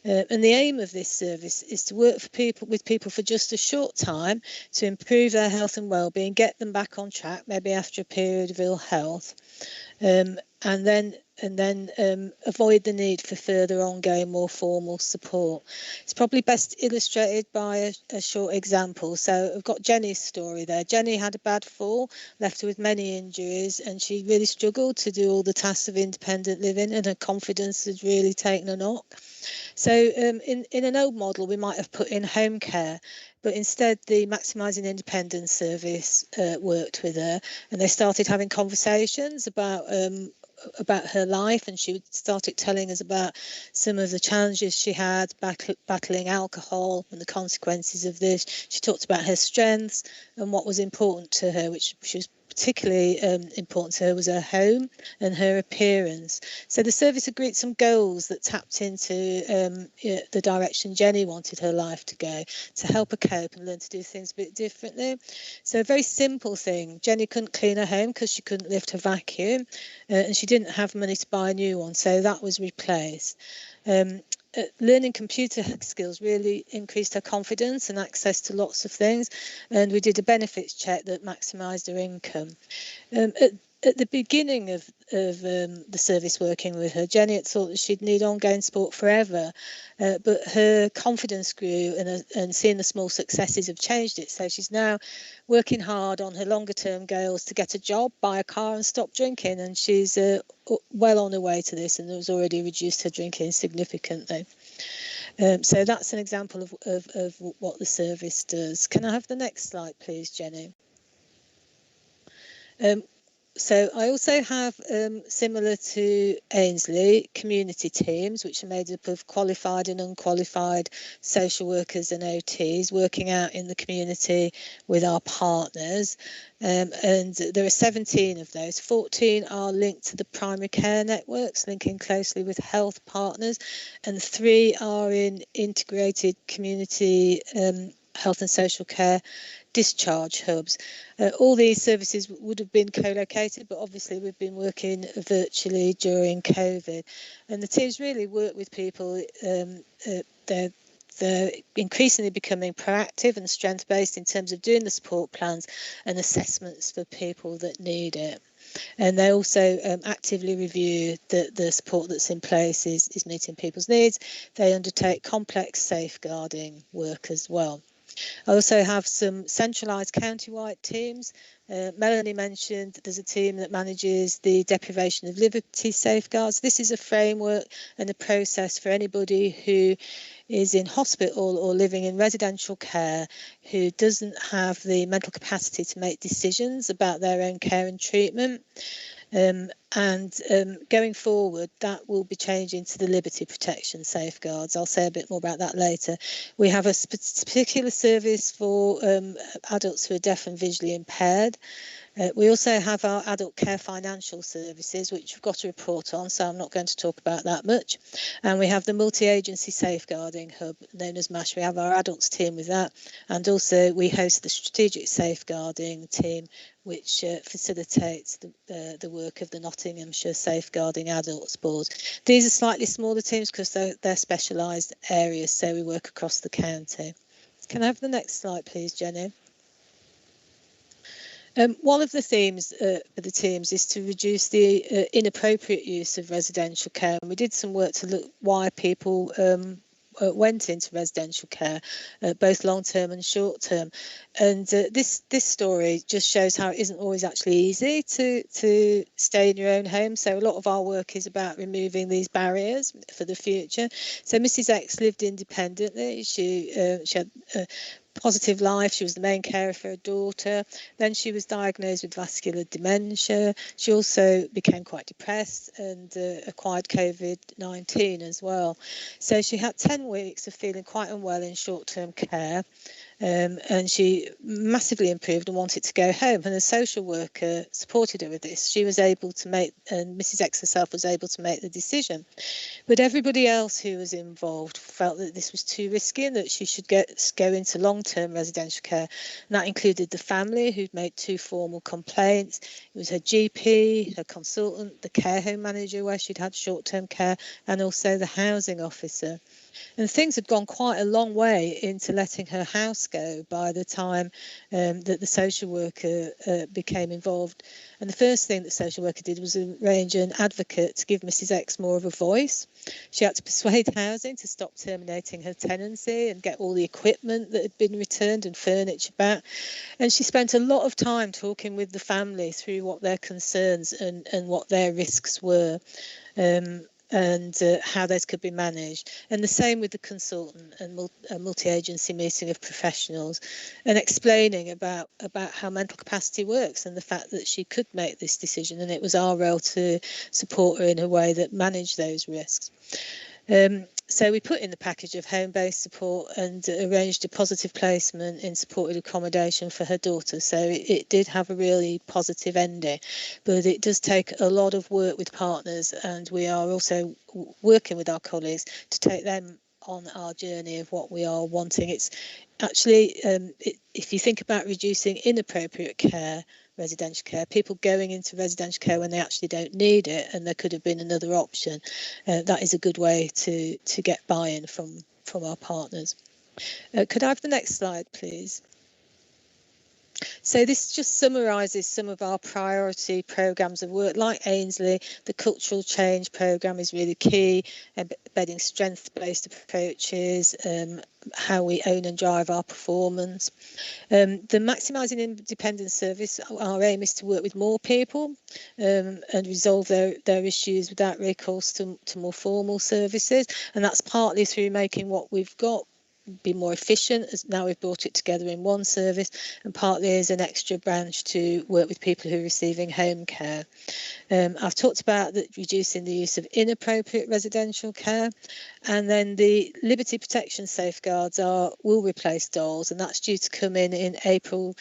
And the aim of this service is to work with people for just a short time to improve their health and well-being, get them back on track, maybe after a period of ill health, and then avoid the need for further ongoing, more formal support. It's probably best illustrated by a short example. So I've got Jenny's story there. Jenny had a bad fall, left her with many injuries, and she really struggled to do all the tasks of independent living, and her confidence had really taken a knock. So in an old model, we might have put in home care, but instead the Maximising Independence Service worked with her, and they started having conversations about her life, and she started telling us about some of the challenges she had battling alcohol and the consequences of this. She talked about her strengths and what was important to her, which she was particularly important to her was her home and her appearance. So the service agreed some goals that tapped into the direction Jenny wanted her life to go, to help her cope and learn to do things a bit differently. So a very simple thing. Jenny couldn't clean her home because she couldn't lift her vacuum, and she didn't have money to buy a new one, so that was replaced. Learning computer skills really increased her confidence and access to lots of things, and we did a benefits check that maximised her income. At the beginning of the service working with her, Jenny had thought that she'd need ongoing support forever, but her confidence grew, and seeing the small successes have changed it. So she's now working hard on her longer term goals to get a job, buy a car and stop drinking, and she's well on her way to this, and has already reduced her drinking significantly. So that's an example of what the service does. Can I have the next slide, please, Jenny? So I also have, similar to Ainsley, community teams, which are made up of qualified and unqualified social workers and OTs working out in the community with our partners. And there are 17 of those. 14 are linked to the primary care networks, linking closely with health partners, and 3 are in integrated community health and social care discharge hubs. All these services would have been co-located, but obviously we've been working virtually during COVID, and the teams really work with people. They're increasingly becoming proactive and strength-based in terms of doing the support plans and assessments for people that need it. And they also actively review the support that's in place is meeting people's needs. They undertake complex safeguarding work as well. I also have some centralised county-wide teams. Melanie mentioned that there's a team that manages the deprivation of liberty safeguards. This is a framework and a process for anybody who is in hospital or living in residential care who doesn't have the mental capacity to make decisions about their own care and treatment. Going forward, that will be changing to the liberty protection safeguards. I'll say a bit more about that later. We have a particular service for adults who are deaf and visually impaired. We also have our adult care financial services, which we've got a report on, so I'm not going to talk about that much. And we have the multi-agency safeguarding hub, known as MASH. We have our adults team with that. And also we host the strategic safeguarding team, which facilitates the work of the Nottinghamshire Safeguarding Adults Board. These are slightly smaller teams because they're specialised areas, so we work across the county. Can I have the next slide, please, Jenny? One of the themes for the teams is to reduce the inappropriate use of residential care, and we did some work to look why people went into residential care, both long-term and short-term. And this story just shows how it isn't always actually easy to stay in your own home. So a lot of our work is about removing these barriers for the future. So Mrs. X lived independently. She had a positive life. She was the main carer for her daughter. Then she was diagnosed with vascular dementia. She also became quite depressed and acquired COVID-19 as well. So she had 10 weeks of feeling quite unwell in short-term care. And she massively improved and wanted to go home, and a social worker supported her with this. She was able to make, and Mrs. X herself was able to make the decision. But everybody else who was involved felt that this was too risky and that she should go into long-term residential care. And that included the family, who'd made 2 formal complaints. It was her GP, her consultant, the care home manager where she'd had short-term care, and also the housing officer. And things had gone quite a long way into letting her house go by the time that the social worker became involved. And the first thing the social worker did was arrange an advocate to give Mrs. X more of a voice. She had to persuade housing to stop terminating her tenancy and get all the equipment that had been returned and furniture back. And she spent a lot of time talking with the family through what their concerns and what their risks were. And how those could be managed. And the same with the consultant and a multi-agency meeting of professionals, and explaining about how mental capacity works and the fact that she could make this decision, and it was our role to support her in a way that managed those risks. So we put in the package of home-based support and arranged a positive placement in supported accommodation for her daughter. So it did have a really positive ending, but it does take a lot of work with partners, and we are also working with our colleagues to take them on our journey of what we are wanting. It's actually, if you think about reducing inappropriate care, residential care, people going into residential care when they actually don't need it and there could have been another option, that is a good way to get buy-in from our partners. Could I have the next slide, please? So this just summarises some of our priority programmes of work. Like Ainsley, the cultural change programme is really key, embedding strength-based approaches, how we own and drive our performance. The Maximising Independent Service, our aim is to work with more people and resolve their issues without recourse to more formal services. And that's partly through making what we've got be more efficient, as now we've brought it together in one service, and partly as an extra branch to work with people who are receiving home care. I've talked about reducing the use of inappropriate residential care, and then the liberty protection safeguards will replace DOLS, and that's due to come in April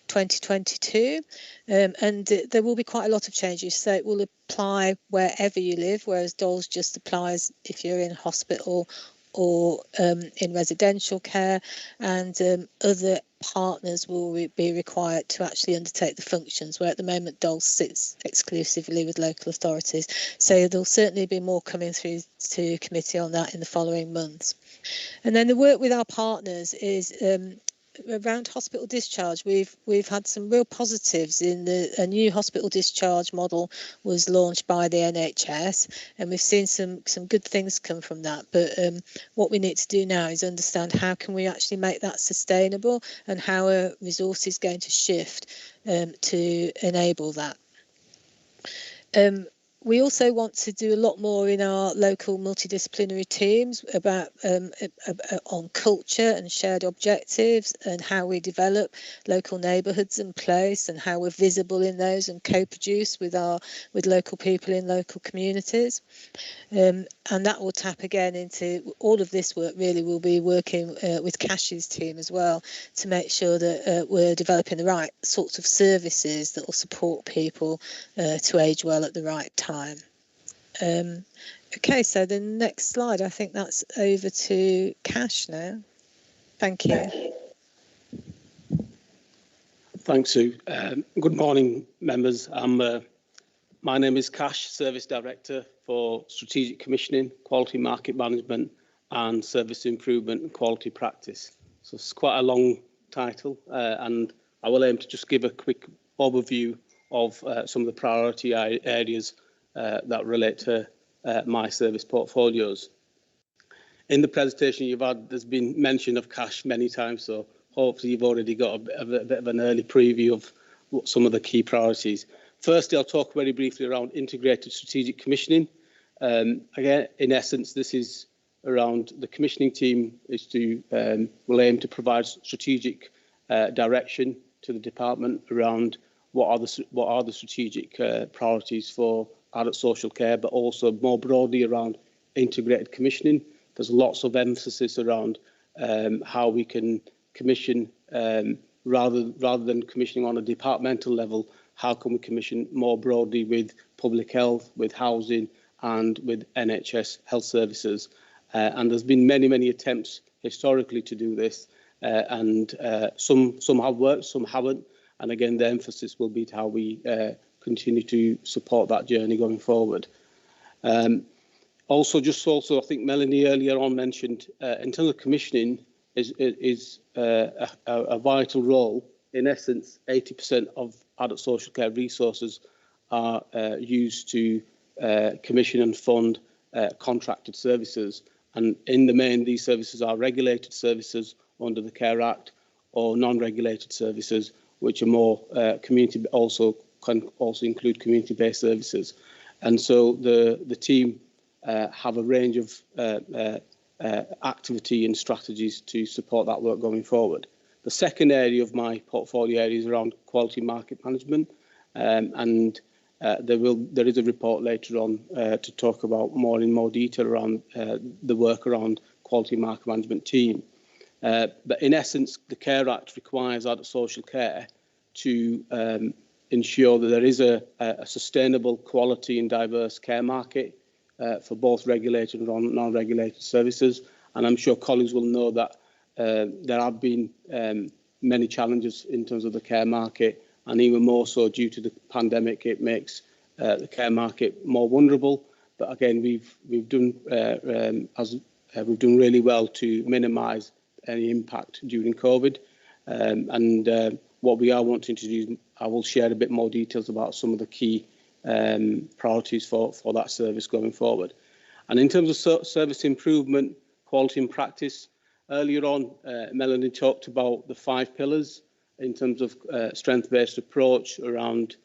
2022, and there will be quite a lot of changes. So it will apply wherever you live, whereas DOLS just applies if you're in hospital or in residential care, and other partners will be required to actually undertake the functions, where at the moment DOLS sits exclusively with local authorities. So there'll certainly be more coming through to committee on that in the following months. And then the work with our partners is around hospital discharge. We've had some real positives in a new hospital discharge model was launched by the NHS, and we've seen some good things come from that. But what we need to do now is understand how can we actually make that sustainable, and how are resources going to shift to enable that. We also want to do a lot more in our local multidisciplinary teams about on culture and shared objectives, and how we develop local neighbourhoods and place, and how we're visible in those and co-produce with local people in local communities. And that will tap again into all of this work. Really, we'll be working with Cash's team as well to make sure that we're developing the right sorts of services that will support people to age well at the right time. Okay, so the next slide, I think that's over to Cash now. Thank you. Thanks, Sue. Good morning, members. My name is Cash, Service Director for Strategic Commissioning, Quality Market Management and Service Improvement and Quality Practice. So it's quite a long title, and I will aim to just give a quick overview of some of the priority areas that relate to my service portfolios. In the presentation you've had, there's been mention of cash many times, so hopefully you've already got a bit of an early preview of what some of the key priorities. Firstly, I'll talk very briefly around integrated strategic commissioning. Again, in essence, this is around the commissioning team is to will aim to provide strategic direction to the department around what are the strategic priorities for adult social care, but also more broadly around integrated commissioning. There's lots of emphasis around how we can commission rather than commissioning on a departmental level. How can we commission more broadly with public health, with housing, and with NHS health services? And there's been many attempts historically to do this, and some have worked, some haven't. And again, the emphasis will be to how we continue to support that journey going forward. Also, I think Melanie earlier on mentioned, in terms of commissioning, is a vital role. In essence, 80% of adult social care resources are used to commission and fund contracted services. And in the main, these services are regulated services under the Care Act or non-regulated services, which are more community, can also include community-based services. And so the team have a range of activity and strategies to support that work going forward. The second area of my portfolio area is around quality market management, and there is a report later on to talk about in more detail around the work around quality market management team. But in essence, the Care Act requires adult social care to ensure that there is a sustainable, quality and diverse care market for both regulated and non-regulated services. And I'm sure colleagues will know that there have been many challenges in terms of the care market, and even more so due to the pandemic, it makes the care market more vulnerable. But again, we've done really well to minimise any impact during COVID. What we are wanting to do, I will share a bit more details about some of the key priorities for that service going forward. And in terms of service improvement, quality and practice, earlier on, Melanie talked about the 5 pillars in terms of strength-based approach around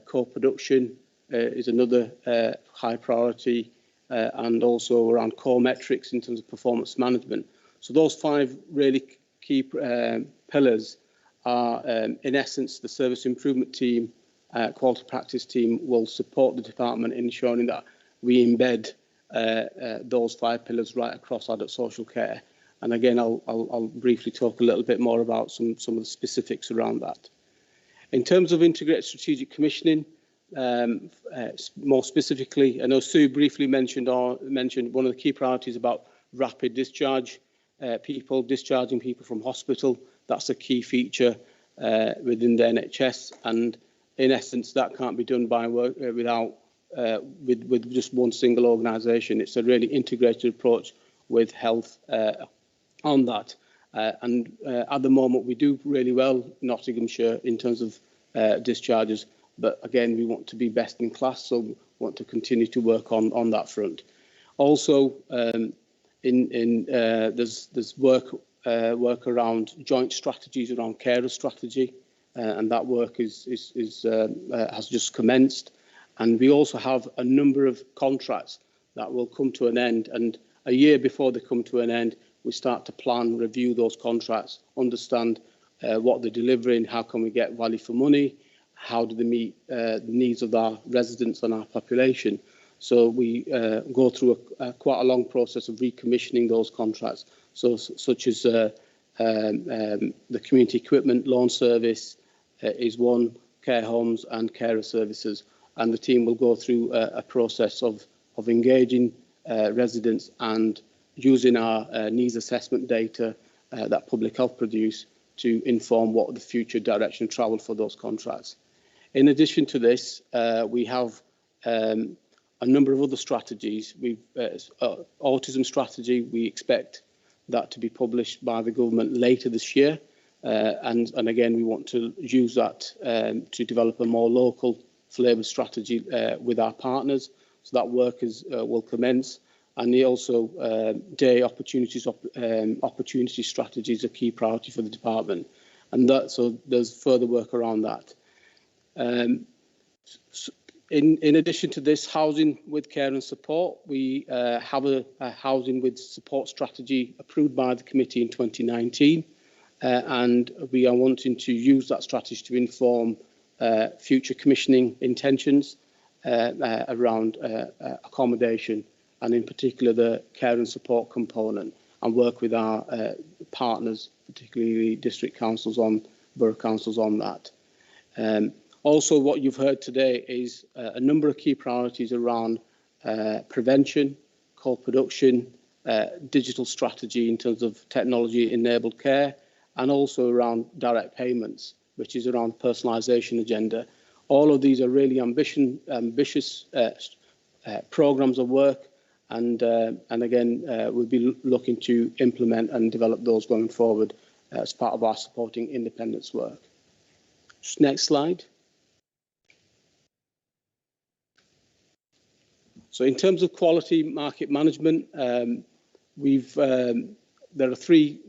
co-production is another high priority, and also around core metrics in terms of performance management. So those 5 really key pillars are, in essence, the service improvement team, quality practice team will support the department in ensuring that we embed those 5 pillars right across adult social care. And again, I'll briefly talk a little bit more about some of the specifics around that. In terms of integrated strategic commissioning, more specifically, I know Sue briefly mentioned one of the key priorities about rapid discharge, discharging people from hospital. That's a key feature within the NHS, and in essence, that can't be done by work with just one single organisation. It's a really integrated approach with health on that. And at the moment, we do really well in Nottinghamshire in terms of discharges. But again, we want to be best in class, so we want to continue to work on that front. Also, there's work around joint strategies around carer strategy, and that work has just commenced. And we also have a number of contracts that will come to an end, and a year before they come to an end, we start to plan, review those contracts, understand what they're delivering, how can we get value for money, how do they meet the needs of our residents and our population. So we go through quite a long process of recommissioning those contracts, such as the community equipment loan service is one, care homes and carer services. And the team will go through a process of engaging residents and using our needs assessment data that Public Health produce to inform what the future direction of travel for those contracts. In addition to this, we have a number of other strategies. We've autism strategy. We expect that to be published by the government later this year, and again, we want to use that to develop a more local flavour strategy with our partners. So that work will commence. and also day opportunity strategies are a key priority for the department, and so there's further work around that. In addition to this, housing with care and support, we have a housing with support strategy approved by the committee in 2019, and we are wanting to use that strategy to inform future commissioning intentions around accommodation, and in particular the care and support component, and work with our partners, particularly district councils, borough councils on that. Also, what you've heard today is a number of key priorities around prevention, co-production, digital strategy in terms of technology-enabled care, and also around direct payments, which is around personalisation agenda. All of these are really ambitious programmes of work, and again, we'll be looking to implement and develop those going forward as part of our supporting independence work. Just next slide. So in terms of quality market management, there are three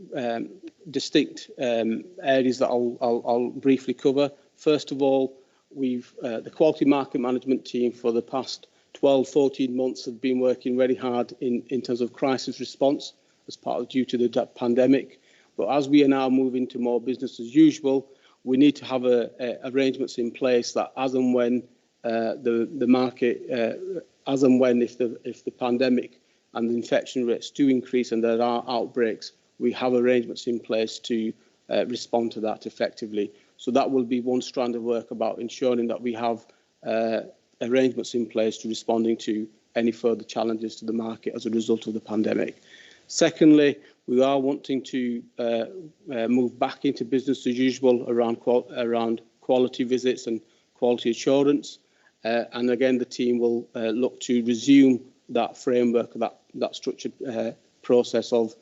distinct areas that I'll briefly cover. First of all, the quality market management team for the past 12-14 months have been working very hard in terms of crisis response as due to the pandemic. But as we are now moving to more business as usual, we need to have arrangements in place that as and when the market, if the pandemic and the infection rates do increase and there are outbreaks, we have arrangements in place to respond to that effectively. So that will be one strand of work about ensuring that we have arrangements in place to responding to any further challenges to the market as a result of the pandemic. Secondly, we are wanting to move back into business as usual around quality visits and quality assurance. And again, the team will look to resume that framework, that structured process of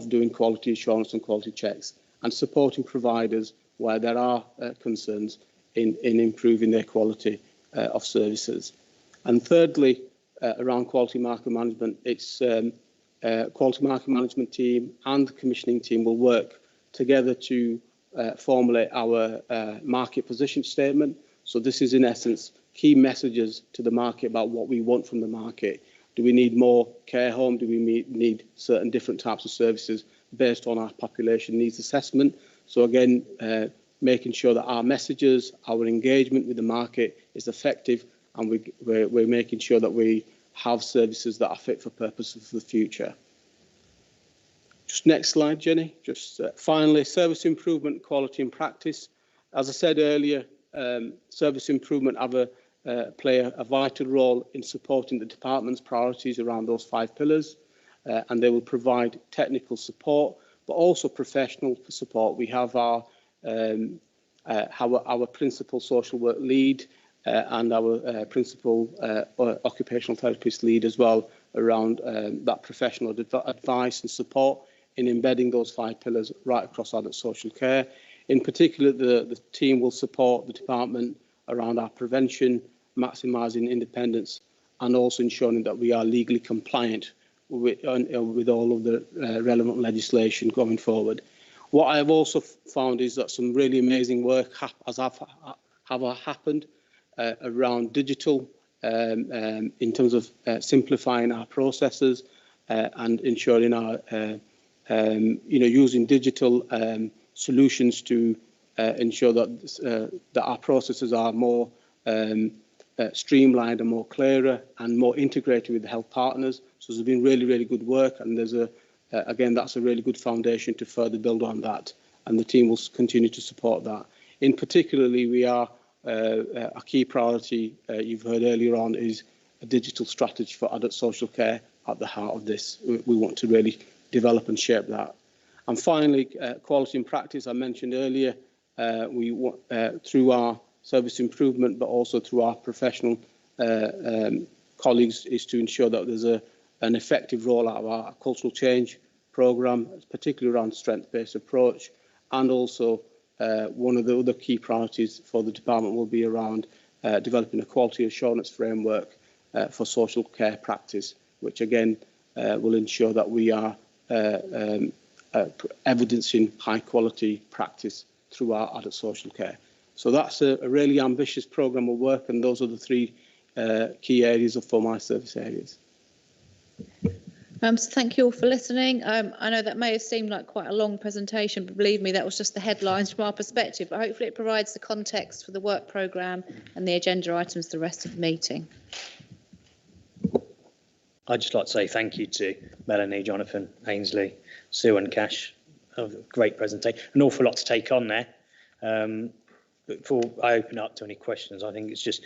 doing quality assurance and quality checks, and supporting providers where there are concerns in improving their quality of services. And thirdly, around quality market management, it's quality market management team and the commissioning team will work together to formulate our market position statement. So this is in essence key messages to the market about what we want from the market. Do we need more care home? Do we need certain different types of services based on our population needs assessment? So again, making sure that our messages, our engagement with the market is effective, and we're making sure that we have services that are fit for purpose for the future. Just next slide, Jenny. Just finally, service improvement, quality and practice. As I said earlier, service improvement play a vital role in supporting the department's priorities around those 5 pillars, and they will provide technical support, but also professional support. We have our principal social work lead and our principal occupational therapist lead as well around that professional advice and support in embedding those 5 pillars right across adult social care. In particular, the team will support the department around our prevention, maximising independence, and also ensuring that we are legally compliant with all of the relevant legislation going forward. What I have also found is that some really amazing work has happened around digital in terms of simplifying our processes and ensuring our using digital solutions to ensure that our processes are more streamlined and more clearer and more integrated with the health partners. So there's been really, really good work, and there's again, that's a really good foundation to further build on that, and the team will continue to support that. In particularly, we are a key priority you've heard earlier on is a digital strategy for adult social care at the heart of this. We want to really develop and shape that. And finally, quality and practice. I mentioned earlier, we want through our service improvement, but also through our professional colleagues, is to ensure that there's an effective rollout of our cultural change programme, particularly around strength-based approach. And also one of the other key priorities for the department will be around developing a quality assurance framework for social care practice, which again will ensure that we are evidencing high quality practice through our adult social care. So that's a really ambitious programme of work, and those are the three key areas for my service areas. So thank you all for listening. I know that may have seemed like quite a long presentation, but believe me, that was just the headlines from our perspective, but hopefully it provides the context for the work programme and the agenda items for the rest of the meeting. I'd just like to say thank you to Melanie, Jonathan, Ainsley, Sue and Cash. A great presentation. An awful lot to take on there. But before I open up to any questions, I think it's just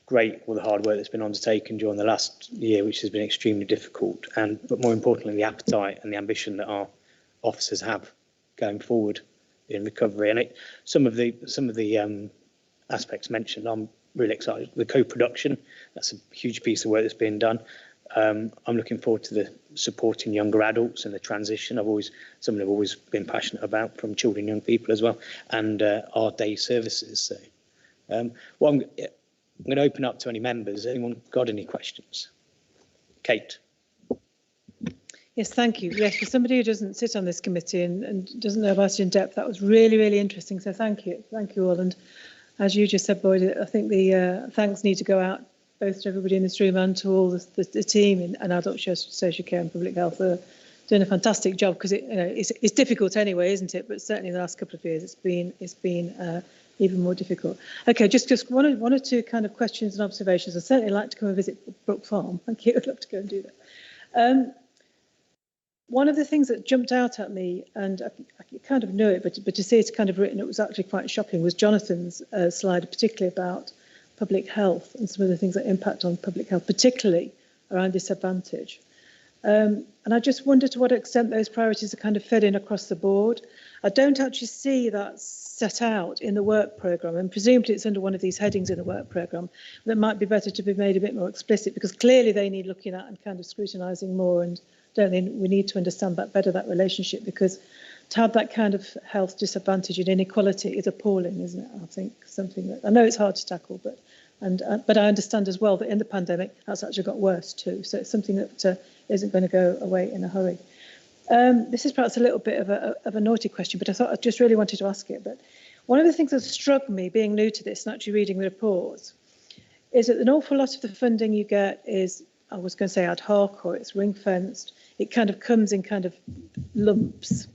great all the hard work that's been undertaken during the last year, which has been extremely difficult, but more importantly, the appetite and the ambition that our officers have going forward in recovery. And some of the aspects mentioned, I'm really excited. The co-production, that's a huge piece of work that's being done. I'm looking forward to the supporting younger adults and the transition. Something I've always been passionate about, from children and young people as well, and our day services. So, I'm going to open up to any members. Anyone got any questions? Kate. Yes, thank you. Yes, for somebody who doesn't sit on this committee and doesn't know about it in depth, that was really, really interesting. So thank you. Thank you all. And as you just said, Boyd, I think the thanks need to go out both to everybody in this room and to all the team in adult social care and public health. They're doing a fantastic job, because it's difficult anyway, isn't it? But certainly in the last couple of years, it's been even more difficult. Okay, just one or two kind of questions and observations. I'd certainly like to come and visit Brook Farm. Thank you. I'd love to go and do that. One of the things that jumped out at me, and I kind of knew it, but to see it kind of written, it was actually quite shocking, was Jonathan's slide, particularly about public health and some of the things that impact on public health, particularly around disadvantage. And I just wonder to what extent those priorities are kind of fed in across the board. I don't actually see that set out in the work programme, and presumably it's under one of these headings in the work programme. That might be better to be made a bit more explicit, because clearly they need looking at and kind of scrutinising more, and don't they, we need to understand that better, that relationship, because to have that kind of health disadvantage and inequality is appalling, isn't it? I think something that, I know it's hard to tackle, but I understand as well that in the pandemic that's actually got worse too. So it's something that isn't going to go away in a hurry. This is perhaps a little bit of a naughty question, but I thought I just really wanted to ask it. But one of the things that struck me, being new to this and actually reading the reports, is that an awful lot of the funding you get is, I was going to say ad hoc, or it's ring fenced. It kind of comes in kind of lumps.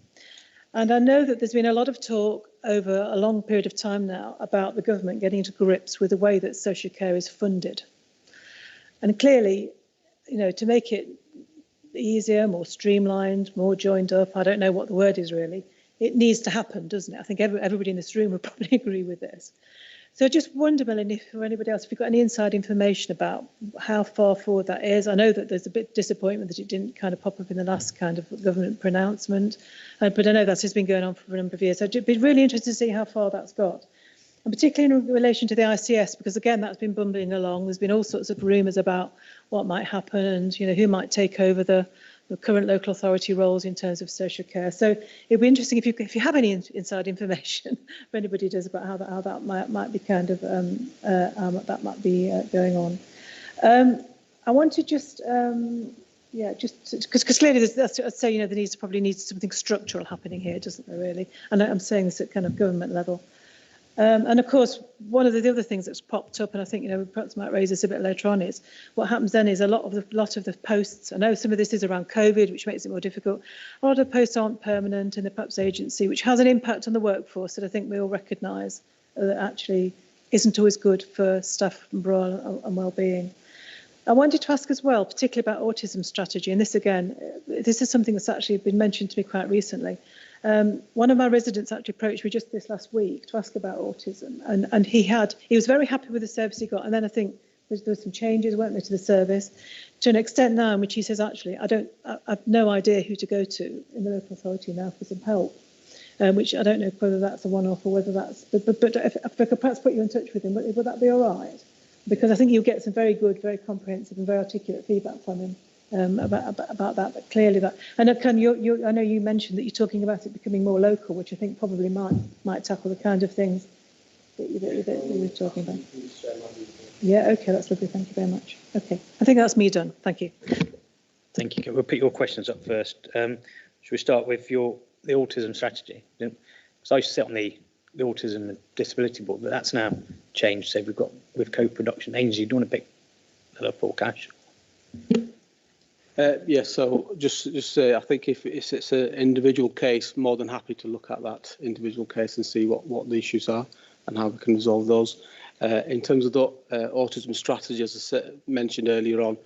And I know that there's been a lot of talk over a long period of time now about the government getting to grips with the way that social care is funded. And clearly, to make it easier, more streamlined, more joined up, I don't know what the word is really, it needs to happen, doesn't it? I think everybody in this room would probably agree with this. So I just wonder, Melanie, for anybody else, if you've got any inside information about how far forward that is. I know that there's a bit of disappointment that it didn't kind of pop up in the last kind of government pronouncement, but I know that's just been going on for a number of years. So I'd be really interested to see how far that's got. And particularly in relation to the ICS, because again, that's been bumbling along. There's been all sorts of rumours about what might happen and, who might take over the current local authority roles in terms of social care. So it'd be interesting if you have any inside information, if anybody does, about how that might be kind of that might be going on. I want to just because clearly I'd say there probably needs something structural happening here, doesn't there really? And I'm saying this at kind of government level. And of course, one of the other things that's popped up, and I think we perhaps might raise this a bit later on, is what happens then is a lot of the posts. I know some of this is around COVID, which makes it more difficult. A lot of the posts aren't permanent in the perhaps agency, which has an impact on the workforce that I think we all recognise that actually isn't always good for staff morale and well-being. I wanted to ask as well, particularly about autism strategy, and this is something that's actually been mentioned to me quite recently. One of my residents actually approached me just this last week to ask about autism, and he was very happy with the service he got, and then I think there were some changes, weren't there, to the service, to an extent now in which he says, actually, I've no idea who to go to in the local authority now for some help, which I don't know whether that's a one-off or whether that's, but if I could perhaps put you in touch with him, would that be all right? Because I think you'll get some very good, very comprehensive and very articulate feedback from him. About that, but clearly that, and I know you mentioned that you're talking about it becoming more local, which I think probably might tackle the kind of things that you were talking about. Yeah, okay, that's lovely. Thank you very much. Okay, I think that's me done. Thank you. Thank you. We'll put your questions up first. Should we start with the autism strategy? Because I used to sit on the autism and disability board, but that's now changed. So we've got with co-production. Ainsley, do you want to pick that up, or Cash? Yes, so just say, I think if it's an individual case, more than happy to look at that individual case and see what the issues are and how we can resolve those. In terms of the autism strategy, as I mentioned earlier on,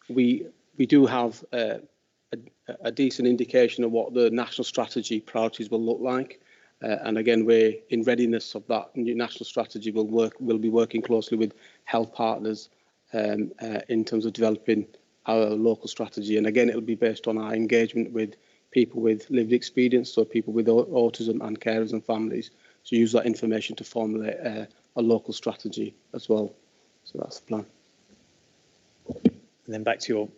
we do have a decent indication of what the national strategy priorities will look like. And again, we're in readiness of that new national strategy. We'll be working closely with health partners in terms of developing our local strategy. And again, it'll be based on our engagement with people with lived experience, so people with autism and carers and families, to use that information to formulate a local strategy as well. So that's the plan. And then back to your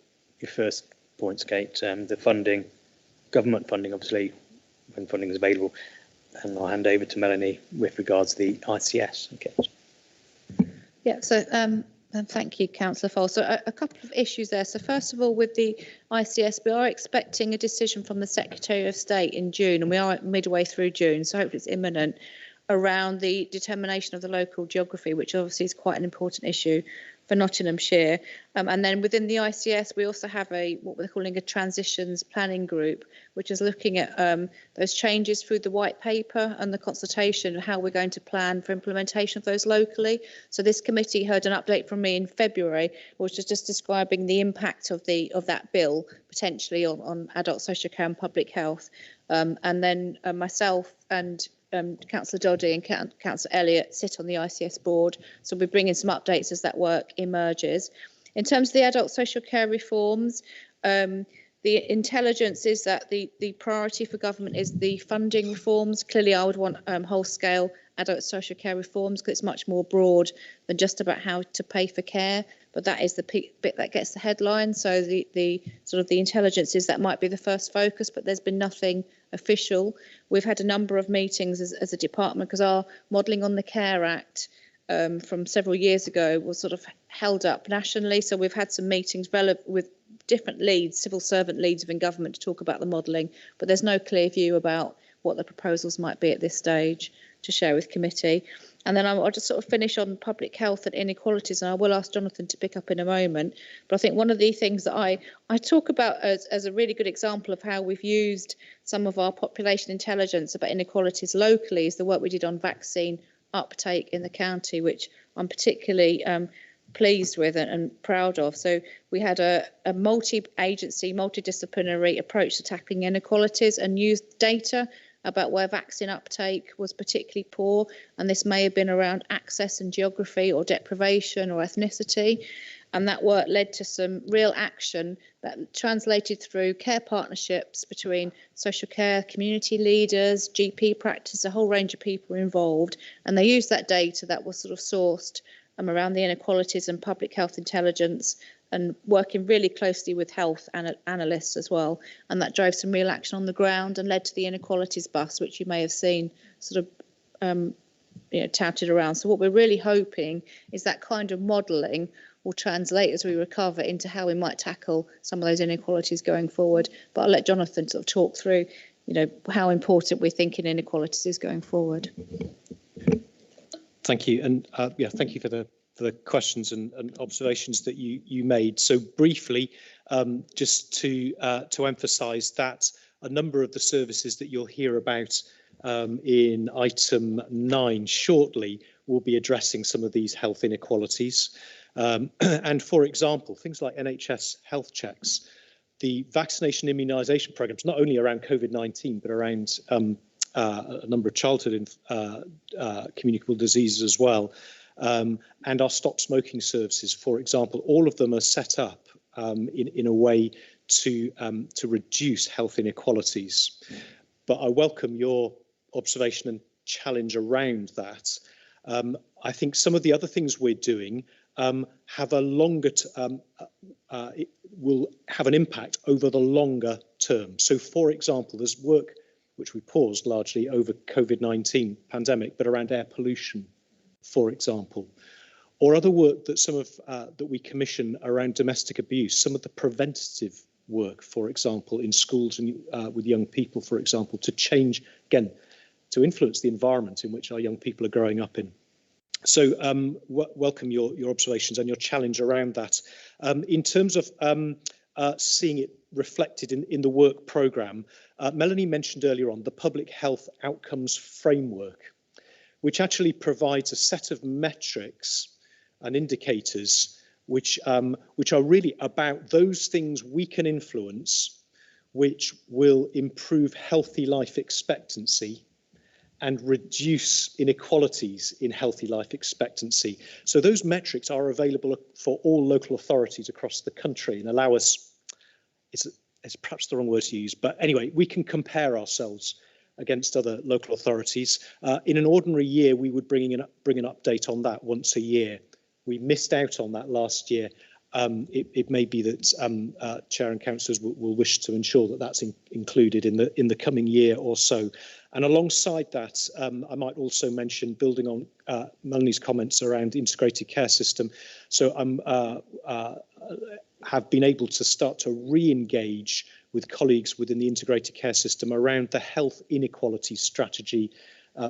first points, Kate, the funding, government funding, obviously, when funding is available. And I'll hand over to Melanie with regards to the ICS. Okay. Yeah, so and thank you, Councillor Fole. So a couple of issues there. So first of all, with the ICS, we are expecting a decision from the Secretary of State in June, and we are midway through June, so hopefully it's imminent, around the determination of the local geography, which obviously is quite an important issue for Nottinghamshire. And then within the ICS, we also have what we're calling a transitions planning group, which is looking at those changes through the white paper and the consultation and how we're going to plan for implementation of those locally. So this committee heard an update from me in February, which was just describing the impact of that bill potentially on adult social care and public health. And then myself and Councillor Doddy and Councillor Elliott sit on the ICS board, so we're bringing some updates as that work emerges. In terms of the adult social care reforms, the intelligence is that the priority for government is the funding reforms. Clearly, I would want whole-scale adult social care reforms because it's much more broad than just about how to pay for care. But that is the bit that gets the headline. So the sort of the intelligence is that might be the first focus, but there's been nothing official. We've had a number of meetings as a department because our modelling on the Care Act from several years ago was sort of held up nationally. So we've had some meetings with different leads, civil servant leads within government to talk about the modelling, but there's no clear view about what the proposals might be at this stage to share with committee. And then I'll just sort of finish on public health and inequalities, and I will ask Jonathan to pick up in a moment. But I think one of the things that I talk about as a really good example of how we've used some of our population intelligence about inequalities locally is the work we did on vaccine uptake in the county, which I'm particularly pleased with and proud of. So we had a multi-agency, multidisciplinary approach to tackling inequalities and used data about where vaccine uptake was particularly poor, and this may have been around access and geography or deprivation or ethnicity. And that work led to some real action that translated through care partnerships between social care, community leaders, GP practice, a whole range of people involved. And they used that data that was sort of sourced around the inequalities and public health intelligence, and working really closely with health analysts as well. And that drove some real action on the ground and led to the inequalities bus, which you may have seen sort of touted around. So what we're really hoping is that kind of modelling will translate as we recover into how we might tackle some of those inequalities going forward. But I'll let Jonathan sort of talk through, how important we think in inequalities is going forward. Thank you, and thank you for the questions and observations that you made. So briefly, just to emphasise that a number of the services that you'll hear about in item 9 shortly will be addressing some of these health inequalities. And for example, things like NHS health checks, the vaccination immunisation programmes, not only around COVID-19, but around a number of childhood communicable diseases as well. And our stop smoking services, for example, all of them are set up in a way to reduce health inequalities. But I welcome your observation and challenge around that. I think some of the other things we're doing have a longer will have an impact over the longer term. So, for example, there's work which we paused largely over COVID-19 pandemic, but around air pollution, for example, or other work that that we commission around domestic abuse, some of the preventative work, for example, in schools and with young people, for example, to change, again, to influence the environment in which our young people are growing up in. So welcome your observations and your challenge around that. In terms of seeing it reflected in the work programme, Melanie mentioned earlier on the Public Health Outcomes Framework, which actually provides a set of metrics and indicators which are really about those things we can influence, which will improve healthy life expectancy and reduce inequalities in healthy life expectancy. So those metrics are available for all local authorities across the country and allow us, it's perhaps the wrong word to use, but anyway, we can compare ourselves against other local authorities. In an ordinary year, we would bring an update on that once a year. We missed out on that last year. It may be that Chair and councillors will wish to ensure that that's included in the coming year or so. And alongside that, I might also mention, building on Melanie's comments around the integrated care system. So I have been able to start to re-engage with colleagues within the integrated care system around the health inequality strategy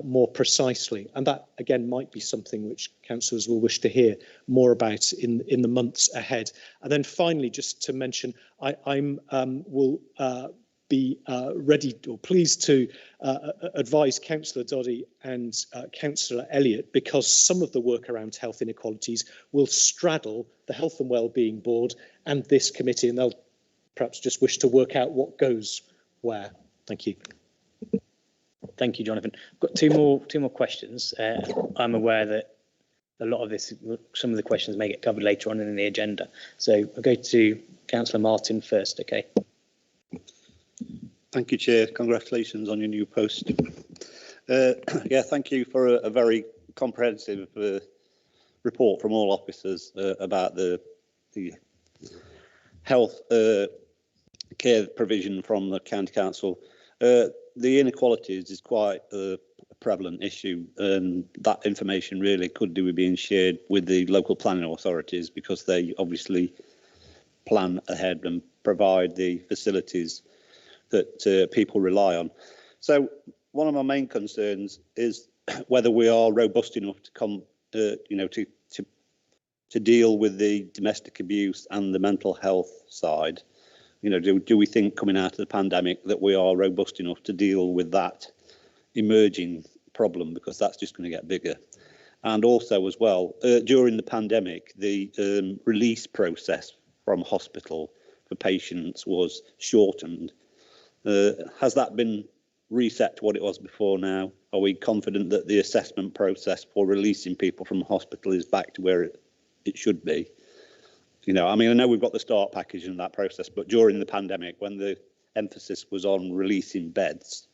more precisely, and that again might be something which councillors will wish to hear more about in the months ahead. And then finally, just to mention, I will be ready or pleased to advise Councillor Doddy and Councillor Elliott, because some of the work around health inequalities will straddle the Health and Wellbeing Board and this committee, and they'll perhaps just wish to work out what goes where. Thank you. Thank you, Jonathan. I've got two more questions. I'm aware that a lot of this, some of the questions may get covered later on in the agenda. So I'll go to Councillor Martin first, okay? Thank you, Chair. Congratulations on your new post. Yeah, thank you for a very comprehensive report from all officers about the health care provision from the County Council. The inequalities is quite a prevalent issue, and that information really could do with being shared with the local planning authorities, because they obviously plan ahead and provide the facilities that people rely on. So one of my main concerns is whether we are robust enough to to deal with the domestic abuse and the mental health side. You know, do we think coming out of the pandemic that we are robust enough to deal with that emerging problem, because that's just going to get bigger? And also as well, during the pandemic, the release process from hospital for patients was shortened. Has that been reset to what it was before now? Are we confident that the assessment process for releasing people from hospital is back to where it should be? You know, I mean, I know we've got the start package in that process, but during the pandemic, when the emphasis was on releasing beds,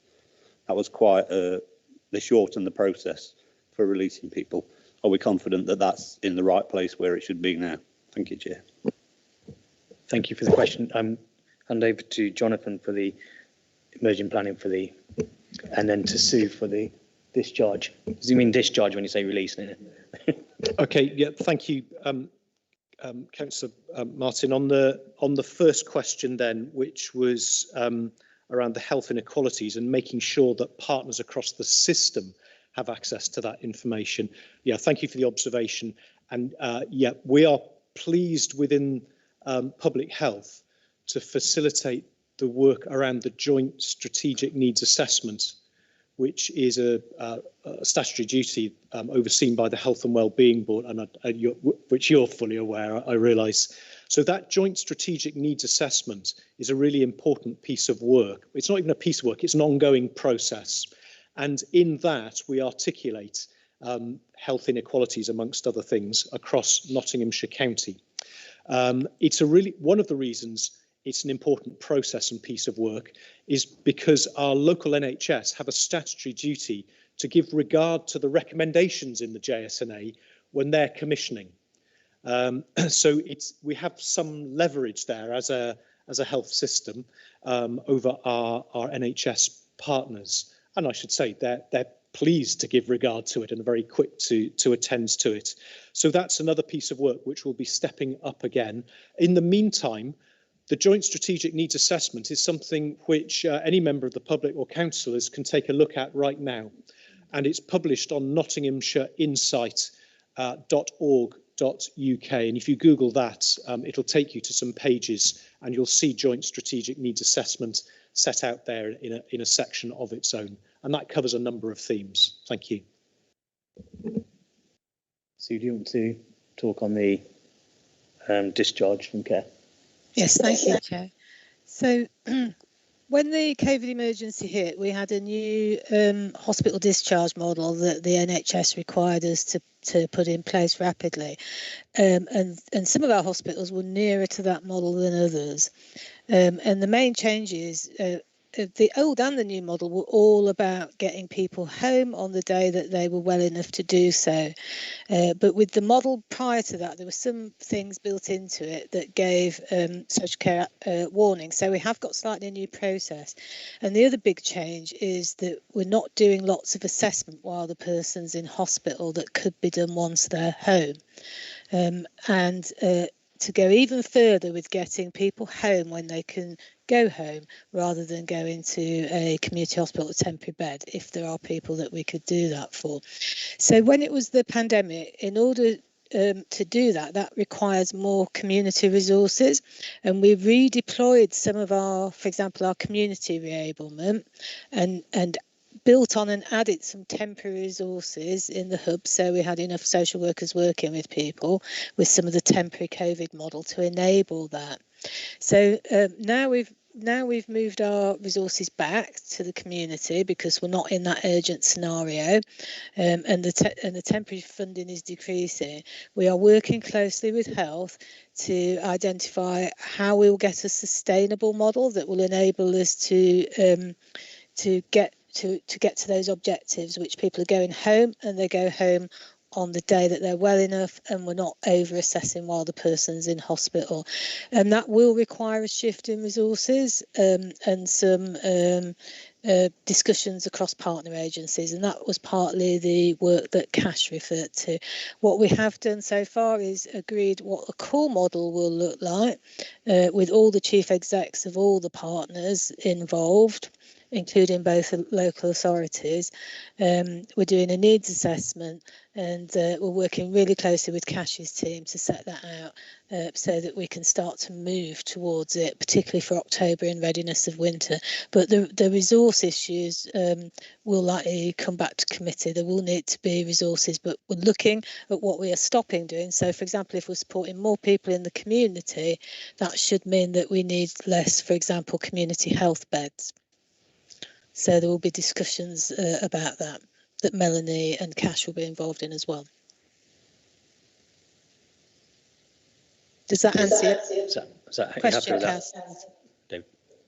that was quite they shortened the process for releasing people. Are we confident that that's in the right place where it should be now? Thank you, Chair. Thank you for the question. Hand over to Jonathan for the emerging planning and then to Sue for the discharge. Do you mean discharge when you say release? Okay, yeah, thank you. Councillor Martin, on the first question then, which was around the health inequalities and making sure that partners across the system have access to that information. Yeah, thank you for the observation. And yeah, we are pleased within public health to facilitate the work around the joint strategic needs assessment, which is a statutory duty overseen by the Health and Wellbeing Board, and which you're fully aware, I realise. So that joint strategic needs assessment is a really important piece of work. It's not even a piece of work, it's an ongoing process. And in that, we articulate health inequalities, amongst other things, across Nottinghamshire County. It's one of the reasons it's an important process and piece of work is because our local NHS have a statutory duty to give regard to the recommendations in the JSNA when they're commissioning. So we have some leverage there as a health system over our NHS partners, and I should say they're pleased to give regard to it and are very quick to attend to it. So that's another piece of work which will be stepping up again. In the meantime, the Joint Strategic Needs Assessment is something which any member of the public or councillors can take a look at right now. And it's published on nottinghamshireinsight.org.uk. And if you Google that, it'll take you to some pages and you'll see Joint Strategic Needs Assessment set out there in a section of its own. And that covers a number of themes. Thank you. Sue, do you want to talk on the discharge from care? Yes, thank you, Chair. So when the COVID emergency hit, we had a new hospital discharge model that the NHS required us to put in place rapidly. And some of our hospitals were nearer to that model than others. And the main changes, the old and the new model, were all about getting people home on the day that they were well enough to do so. But with the model prior to that, there were some things built into it that gave social care warning. So we have got slightly a new process. And the other big change is that we're not doing lots of assessment while the person's in hospital that could be done once they're home. To go even further with getting people home when they can go home rather than go into a community hospital or temporary bed, if there are people that we could do that for. So when it was the pandemic, in order to do that, that requires more community resources, and we redeployed some of our, for example, our community reablement and built on and added some temporary resources in the hub, so we had enough social workers working with people with some of the temporary COVID model to enable that. So now we've moved our resources back to the community because we're not in that urgent scenario, and the temporary funding is decreasing. We are working closely with health to identify how we will get a sustainable model that will enable us to get to those objectives, which people are going home and they go home on the day that they're well enough, and we're not over assessing while the person's in hospital. And that will require a shift in resources and some discussions across partner agencies, and that was partly the work that Cash referred to. What we have done so far is agreed what the core model will look like with all the chief execs of all the partners involved, including both local authorities. We're doing a needs assessment, and we're working really closely with Cash's team to set that out so that we can start to move towards it, particularly for October in readiness of winter. But the resource issues will likely come back to committee. There will need to be resources, but we're looking at what we are stopping doing. So, for example, if we're supporting more people in the community, that should mean that we need less, for example, community health beds. So there will be discussions about that Melanie and Cash will be involved in as well. Does that answer your question, Cash?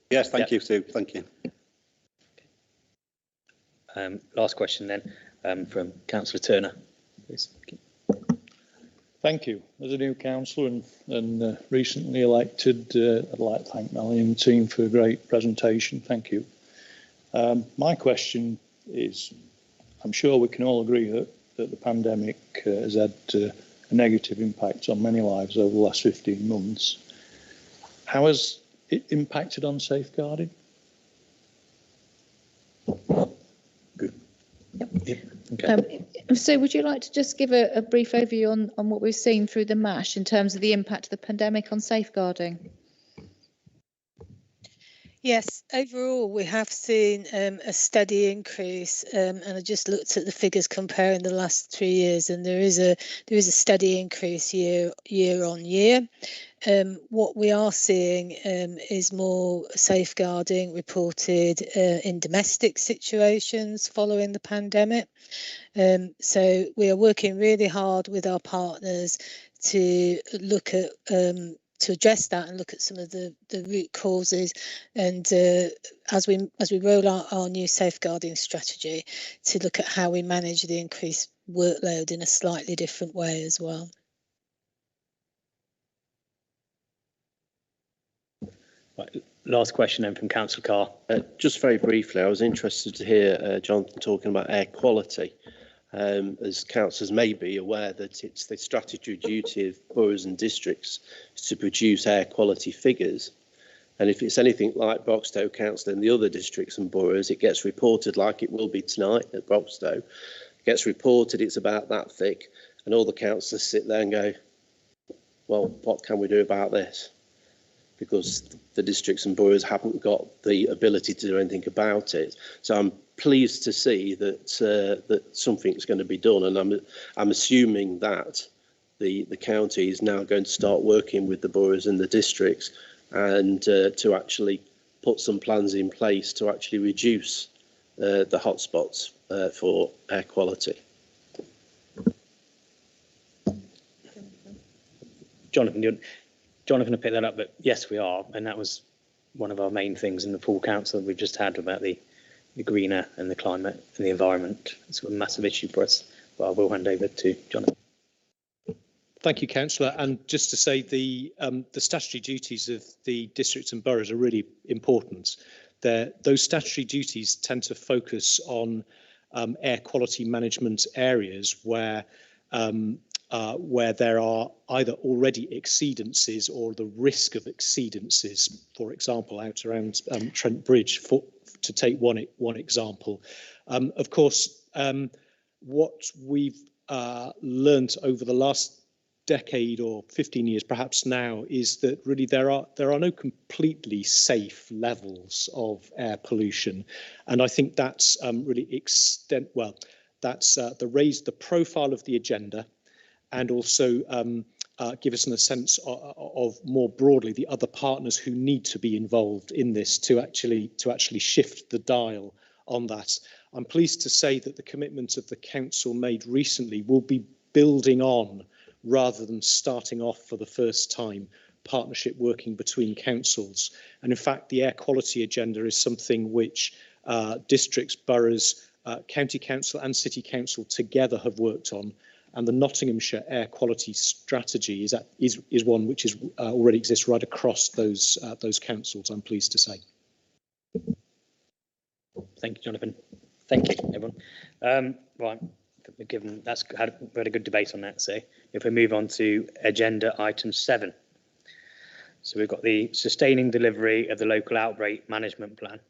Yes, thank you, Sue. Thank you. Last question then from Councillor Turner, please. Thank you. As a new councillor and recently elected, I'd like to thank Melanie and the team for a great presentation. Thank you. My question is, I'm sure we can all agree that the pandemic has had a negative impact on many lives over the last 15 months. How has it impacted on safeguarding? Good. Yep. Okay. So would you like to just give a brief overview on what we've seen through the MASH in terms of the impact of the pandemic on safeguarding? Yes, overall we have seen a steady increase, and I just looked at the figures comparing the last 3 years, and there is a steady increase year on year. What we are seeing is more safeguarding reported in domestic situations following the pandemic. So we are working really hard with our partners to look at to address that and look at some of the root causes, and as we roll out our new safeguarding strategy, to look at how we manage the increased workload in a slightly different way as well. Right. Last question then from Councillor Carr. Just very briefly, I was interested to hear Jonathan talking about air quality. As councillors may be aware that it's the statutory duty of boroughs and districts to produce air quality figures. And if it's anything like Broxtowe Council and the other districts and boroughs, it gets reported like it will be tonight at Broxtowe. It gets reported it's about that thick, and all the councillors sit there and go, well, what can we do about this? Because the districts and boroughs haven't got the ability to do anything about it. So I'm pleased to see that that something's going to be done, and I'm assuming that the county is now going to start working with the boroughs and the districts, and to actually put some plans in place to actually reduce the hotspots for air quality. Jonathan will pick that up, but yes, we are, and that was one of our main things in the full council we've just had about the greener and the climate and the environment. It's a massive issue for us. But I will hand over to Jonathan. Thank you, Councillor. And just to say, the statutory duties of the districts and boroughs are really important. Those statutory duties tend to focus on air quality management areas where there are either already exceedances or the risk of exceedances. For example, out around Trent Bridge, to take one example. Of course, what we've learnt over the last decade or 15 years perhaps now is that really there are no completely safe levels of air pollution, and I think that's really that's the profile of the agenda, and also give us a sense of more broadly the other partners who need to be involved in this to actually shift the dial on that. I'm pleased to say that the commitment of the council made recently will be building on rather than starting off for the first time partnership working between councils. And in fact, the air quality agenda is something which districts, boroughs, county council and city council together have worked on. And the Nottinghamshire air quality strategy is one which is already exists right across those councils, I'm pleased to say. Thank you, Jonathan. Thank you, everyone. Right, given that's had a good debate on that. So if we move on to agenda item 7. So we've got the sustaining delivery of the local outbreak management plan.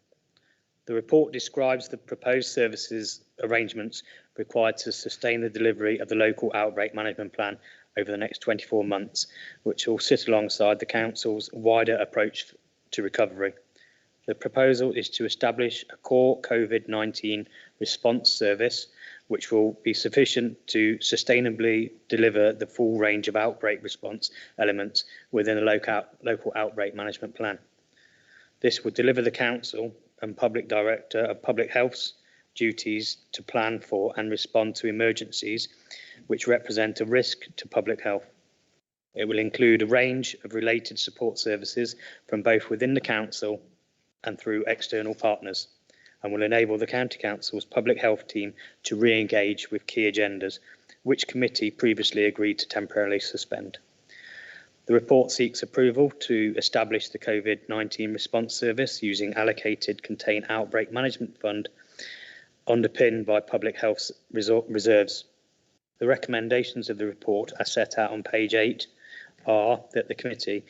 The report describes the proposed services arrangements required to sustain the delivery of the local outbreak management plan over the next 24 months, which will sit alongside the council's wider approach to recovery. The proposal is to establish a core COVID-19 response service, which will be sufficient to sustainably deliver the full range of outbreak response elements within a local outbreak management plan. This will deliver the council and Public Director of Public Health's duties to plan for and respond to emergencies which represent a risk to public health. It will include a range of related support services from both within the council and through external partners, and will enable the County Council's public health team to re-engage with key agendas, which committee previously agreed to temporarily suspend. The report seeks approval to establish the COVID-19 response service using allocated contained outbreak management fund underpinned by public health reserves. The recommendations of the report are set out on page 8 are that the committee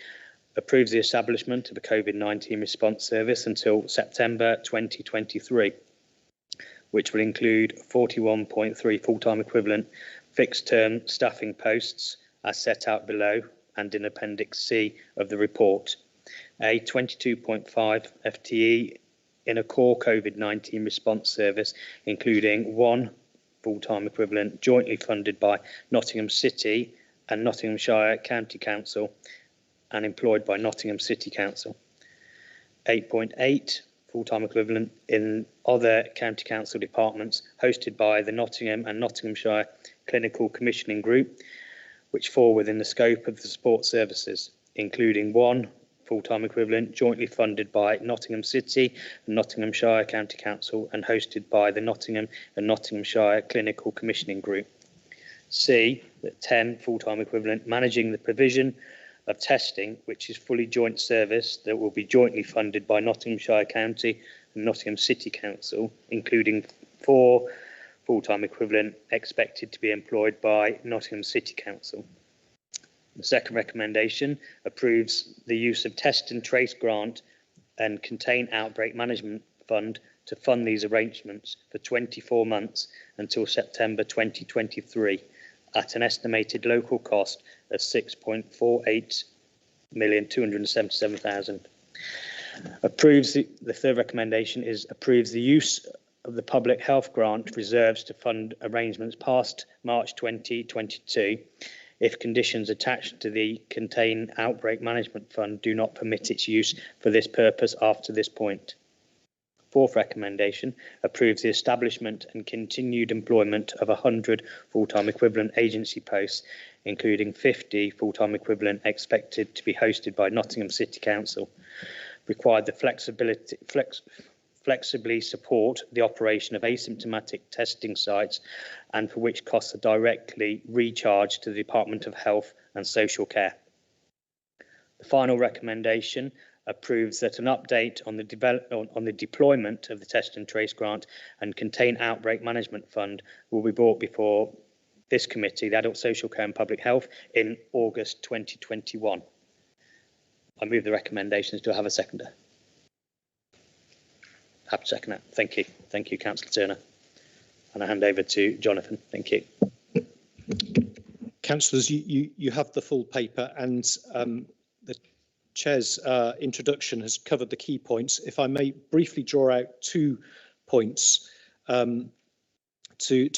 approves the establishment of a COVID-19 response service until September 2023, which will include 41.3 full-time equivalent fixed-term staffing posts as set out below and in Appendix C of the report, a 22.5 FTE in a core COVID-19 response service, including 1 full-time equivalent jointly funded by Nottingham City and Nottinghamshire County Council and employed by Nottingham City Council, 8.8 full-time equivalent in other county council departments hosted by the Nottingham and Nottinghamshire Clinical Commissioning Group, which fall within the scope of the support services, including 1 full-time equivalent jointly funded by Nottingham City and Nottinghamshire County Council and hosted by the Nottingham and Nottinghamshire Clinical Commissioning Group. C, that 10 full-time equivalent managing the provision of testing, which is fully joint service that will be jointly funded by Nottinghamshire County and Nottingham City Council, including 4 full-time equivalent expected to be employed by Nottingham City Council. The second recommendation approves the use of Test and Trace grant and Contain Outbreak Management Fund to fund these arrangements for 24 months until September 2023 at an estimated local cost of £6.48,277,000. Approves the third recommendation is approves the use of the public health grant reserves to fund arrangements past March 2022 if conditions attached to the Contain Outbreak Management Fund do not permit its use for this purpose after this point. Fourth recommendation approves the establishment and continued employment of 100 full-time equivalent agency posts, including 50 full-time equivalent expected to be hosted by Nottingham City Council. Required the flexibly support the operation of asymptomatic testing sites and for which costs are directly recharged to the Department of Health and Social Care. The final recommendation approves that an update on the deployment of the Test and Trace grant and Contain Outbreak Management Fund will be brought before this committee, the Adult Social Care and Public Health, in August 2021. I move the recommendations. Do I have a seconder? Happy to second that. Thank you. Thank you, Councillor Turner. And I hand over to Jonathan. Thank you. Councillors, you have the full paper, and the Chair's introduction has covered the key points. If I may briefly draw out 2 points to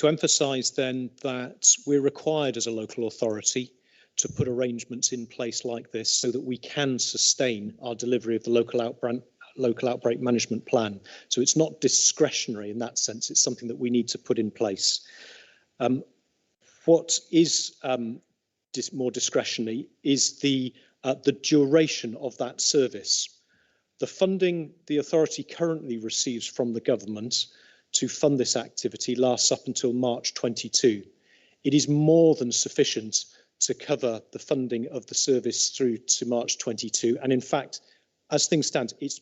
emphasise then that we're required as a local authority to put arrangements in place like this so that we can sustain our delivery of the local outbreak management plan. So it's not discretionary in that sense, it's something that we need to put in place. What is more discretionary is the duration of that service. The funding the authority currently receives from the government to fund this activity lasts up until March 22. It is more than sufficient to cover the funding of the service through to March 22. And in fact, as things stand, it's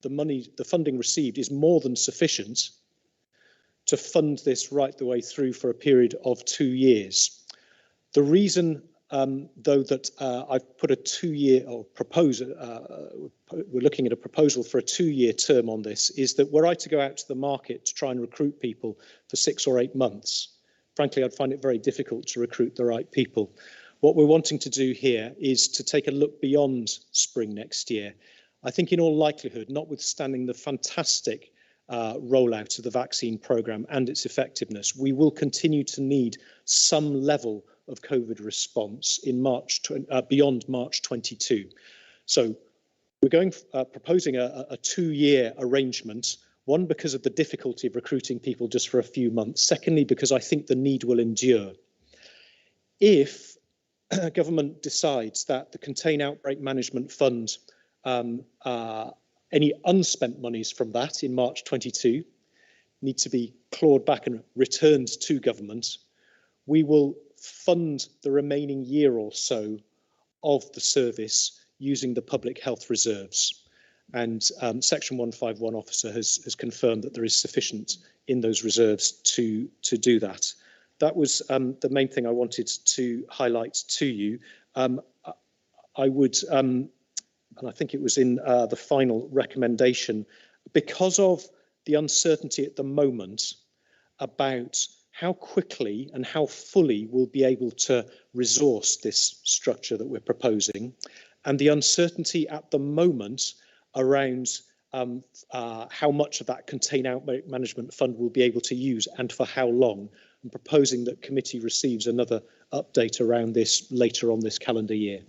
the funding received is more than sufficient to fund this right the way through for a period of 2 years. The reason, though, that I've put a 2-year or we're looking at a proposal for a 2-year term on this is that were I to go out to the market to try and recruit people for 6 or 8 months, frankly, I'd find it very difficult to recruit the right people. What we're wanting to do here is to take a look beyond spring next year. I think in all likelihood, notwithstanding the fantastic rollout of the vaccine programme and its effectiveness, we will continue to need some level of COVID response in beyond March 22. So we're proposing a 2-year arrangement, one because of the difficulty of recruiting people just for a few months, secondly because I think the need will endure. If government decides that the Contain Outbreak Management Fund, any unspent monies from that in March 22 need to be clawed back and returned to government, we will fund the remaining year or so of the service using the public health reserves. And Section 151 officer has confirmed that there is sufficient in those reserves to do that. That was the main thing I wanted to highlight to you. I would, and I think it was in the final recommendation, because of the uncertainty at the moment about how quickly and how fully we'll be able to resource this structure that we're proposing, and the uncertainty at the moment around how much of that Contain Outbreak Management Fund we'll be able to use and for how long. I'm proposing that committee receives another update around this later on this calendar year.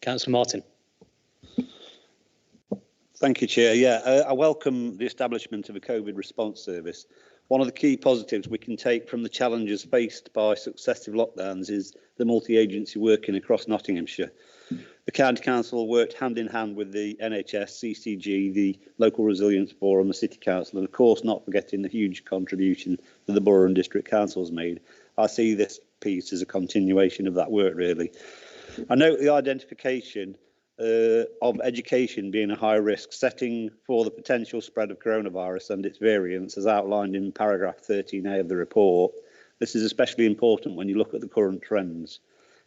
Councillor Martin. Thank you, Chair. Yeah, I welcome the establishment of a COVID response service. One of the key positives we can take from the challenges faced by successive lockdowns is the multi-agency working across Nottinghamshire. The County Council worked hand in hand with the NHS, CCG, the Local Resilience Forum, the City Council, and of course not forgetting the huge contribution that the Borough and District Councils made. I see this piece as a continuation of that work, really. I note the identification of education being a high risk setting for the potential spread of coronavirus and its variants as outlined in paragraph 13A of the report. This is especially important when you look at the current trends.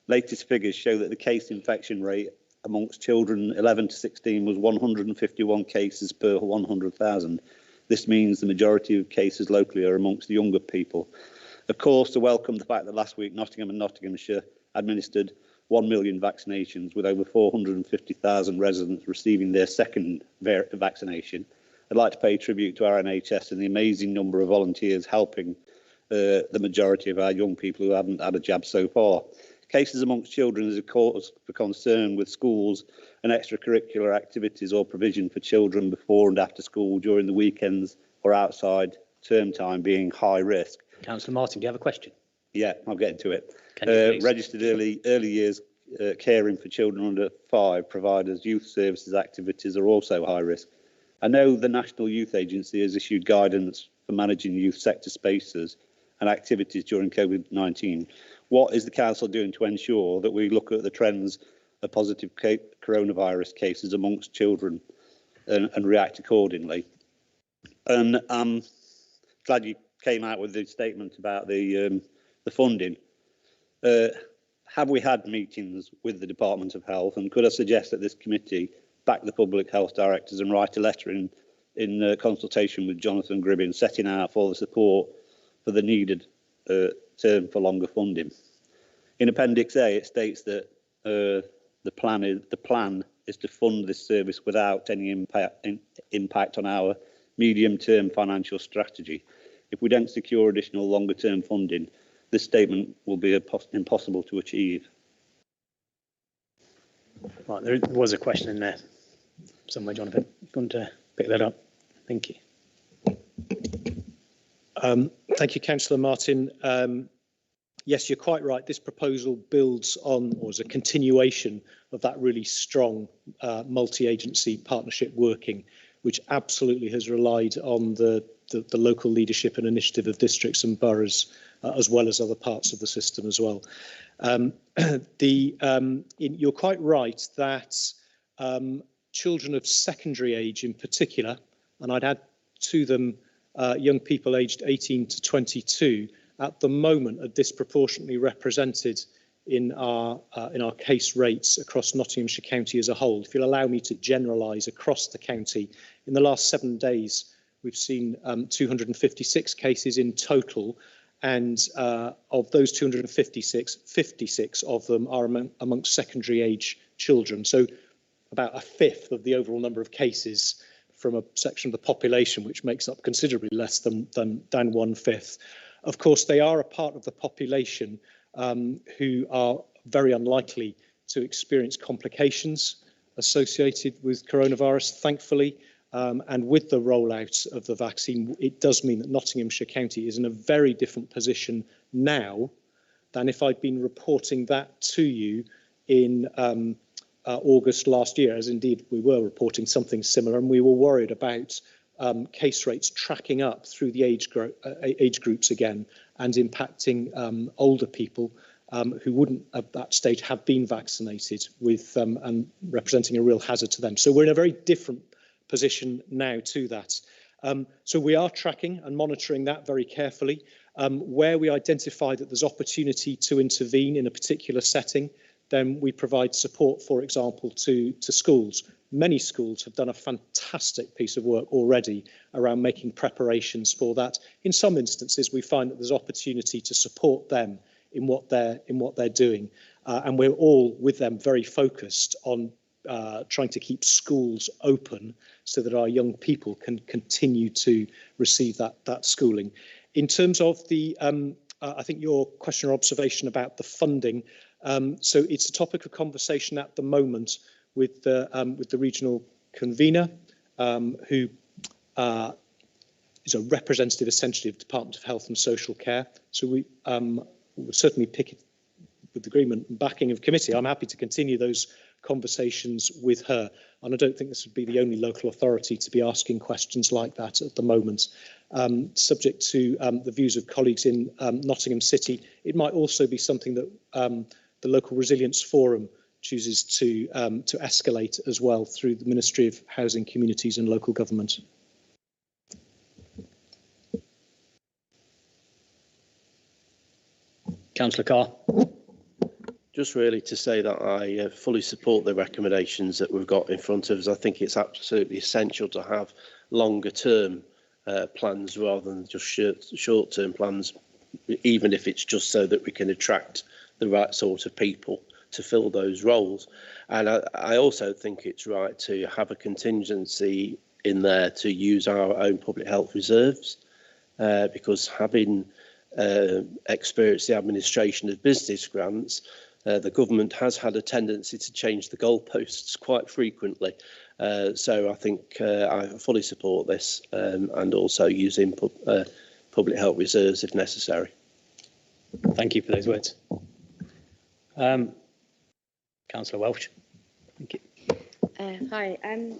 Latest figures show that the case infection rate amongst children 11 to 16 was 151 cases per 100,000. This means the majority of cases locally are amongst the younger people. Of course, to welcome the fact that last week Nottingham and Nottinghamshire administered 1 million vaccinations with over 450,000 residents receiving their second vaccination. I'd like to pay tribute to our NHS and the amazing number of volunteers helping the majority of our young people who haven't had a jab so far. Cases amongst children is a cause for concern with schools and extracurricular activities or provision for children before and after school during the weekends or outside term time being high risk. Councillor Martin, do you have a question? Yeah, I'll get into it. Can you please? Registered early years caring for children under 5 providers, youth services activities are also high risk. I know the National Youth Agency has issued guidance for managing youth sector spaces and activities during COVID-19. What is the council doing to ensure that we look at the trends of positive coronavirus cases amongst children and react accordingly? And I'm glad you came out with the statement about the funding. Have we had meetings with the Department of Health, and could I suggest that this committee back the public health directors and write a letter in consultation with Jonathan Gribbin setting out for the support for the needed term for longer funding? In Appendix A, it states that the plan is to fund this service without any impact on our medium-term financial strategy. If we don't secure additional longer-term funding, this statement will be impossible to achieve. Right, there was a question in there somewhere, Jonathan. You want to pick that up? Thank you. Thank you, Councillor Martin. Yes, you're quite right. This proposal builds on, or is a continuation of that really strong multi-agency partnership working, which absolutely has relied on the local leadership and initiative of districts and boroughs, as well as other parts of the system as well. You're quite right that children of secondary age in particular, and I'd add to them young people aged 18 to 22, at the moment are disproportionately represented in our case rates across Nottinghamshire County as a whole. If you'll allow me to generalise across the county, in the last 7 days we've seen 256 cases in total, and of those 256, 56 of them are amongst secondary age children. So about a fifth of the overall number of cases from a section of the population, which makes up considerably less than 1/5. Of course, they are a part of the population who are very unlikely to experience complications associated with coronavirus, thankfully. And with the rollout of the vaccine, it does mean that Nottinghamshire County is in a very different position now than if I'd been reporting that to you in August last year, as indeed we were reporting something similar, and we were worried about case rates tracking up through the age groups again and impacting older people who wouldn't at that stage have been vaccinated with and representing a real hazard to them. So we're in a very different position now to that. So we are tracking and monitoring that very carefully. Where we identify that there's opportunity to intervene in a particular setting, then we provide support, for example, to schools. Many schools have done a fantastic piece of work already around making preparations for that. In some instances, we find that there's opportunity to support them in what they're doing, and we're all with them very focused on trying to keep schools open so that our young people can continue to receive that schooling. In terms of the, I think your question or observation about the funding, so it's a topic of conversation at the moment with the regional convener, who is a representative essentially of the Department of Health and Social Care. So we will certainly pick it with agreement and backing of committee. I'm happy to continue those conversations with her. And I don't think this would be the only local authority to be asking questions like that at the moment. Subject to the views of colleagues in Nottingham City, it might also be something that the Local Resilience Forum chooses to escalate as well through the Ministry of Housing, Communities and Local Government. Councillor Carr. Just really to say that I fully support the recommendations that we've got in front of us. I think it's absolutely essential to have longer term plans rather than just short term plans, even if it's just so that we can attract the right sort of people to fill those roles. And I also think it's right to have a contingency in there to use our own public health reserves, because having experienced the administration of business grants, the government has had a tendency to change the goalposts quite frequently. So I think I fully support this, and also using public health reserves if necessary. Thank you for those words. Councillor Welsh. Thank you. Hi.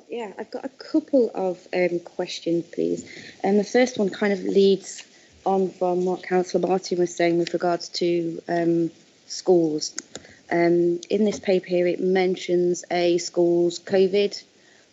Yeah, I've got a couple of questions, please. And the first one kind of leads on from what Councillor Martin was saying with regards to schools. In this paper here, it mentions a school's COVID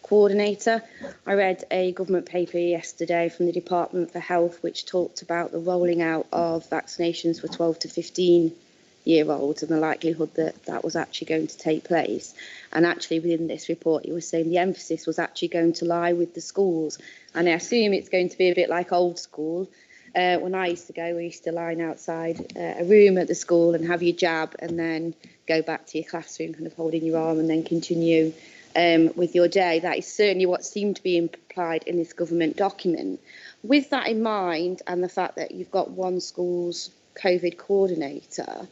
coordinator. I read a government paper yesterday from the Department for Health, which talked about the rolling out of vaccinations for 12 to 15-year-olds and the likelihood that that was actually going to take place. And actually within this report, it was saying the emphasis was actually going to lie with the schools. And I assume it's going to be a bit like old school. When I used to go, we used to line outside a room at the school and have your jab and then go back to your classroom, kind of holding your arm and then continue with your day. That is certainly what seemed to be implied in this government document. With that in mind, and the fact that you've got one school's COVID coordinator,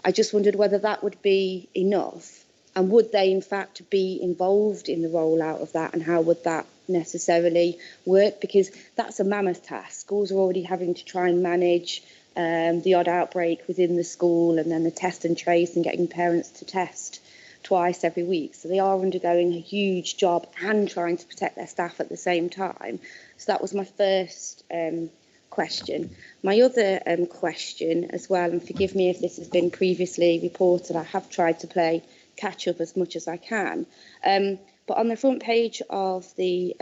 I just wondered whether that would be enough, and would they in fact be involved in the rollout of that, and how would that necessarily work? Because that's a mammoth task. Schools are already having to try and manage the odd outbreak within the school, and then the test and trace and getting parents to test twice every week. So they are undergoing a huge job and trying to protect their staff at the same time. So that was my first question. My other question as well, and forgive me if this has been previously reported, I have tried to play catch up as much as I can. But on the front page of the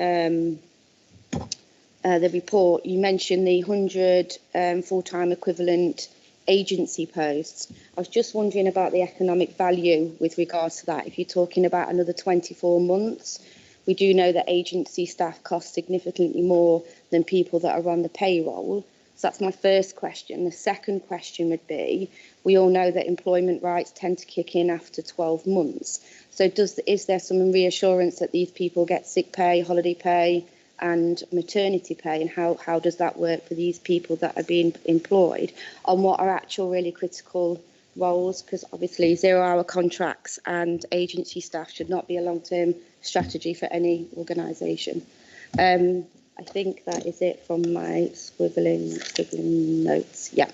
report, you mentioned the 100 full-time equivalent agency posts. I was just wondering about the economic value with regards to that. If you're talking about another 24 months, we do know that agency staff cost significantly more than people that are on the payroll. So that's my first question. The second question would be, we all know that employment rights tend to kick in after 12 months. So is there some reassurance that these people get sick pay, holiday pay and maternity pay, and how does that work for these people that are being employed on what are actual really critical roles? Because obviously 0-hour contracts and agency staff should not be a long-term strategy for any organisation. I think that is it from my scribbling notes. Yeah.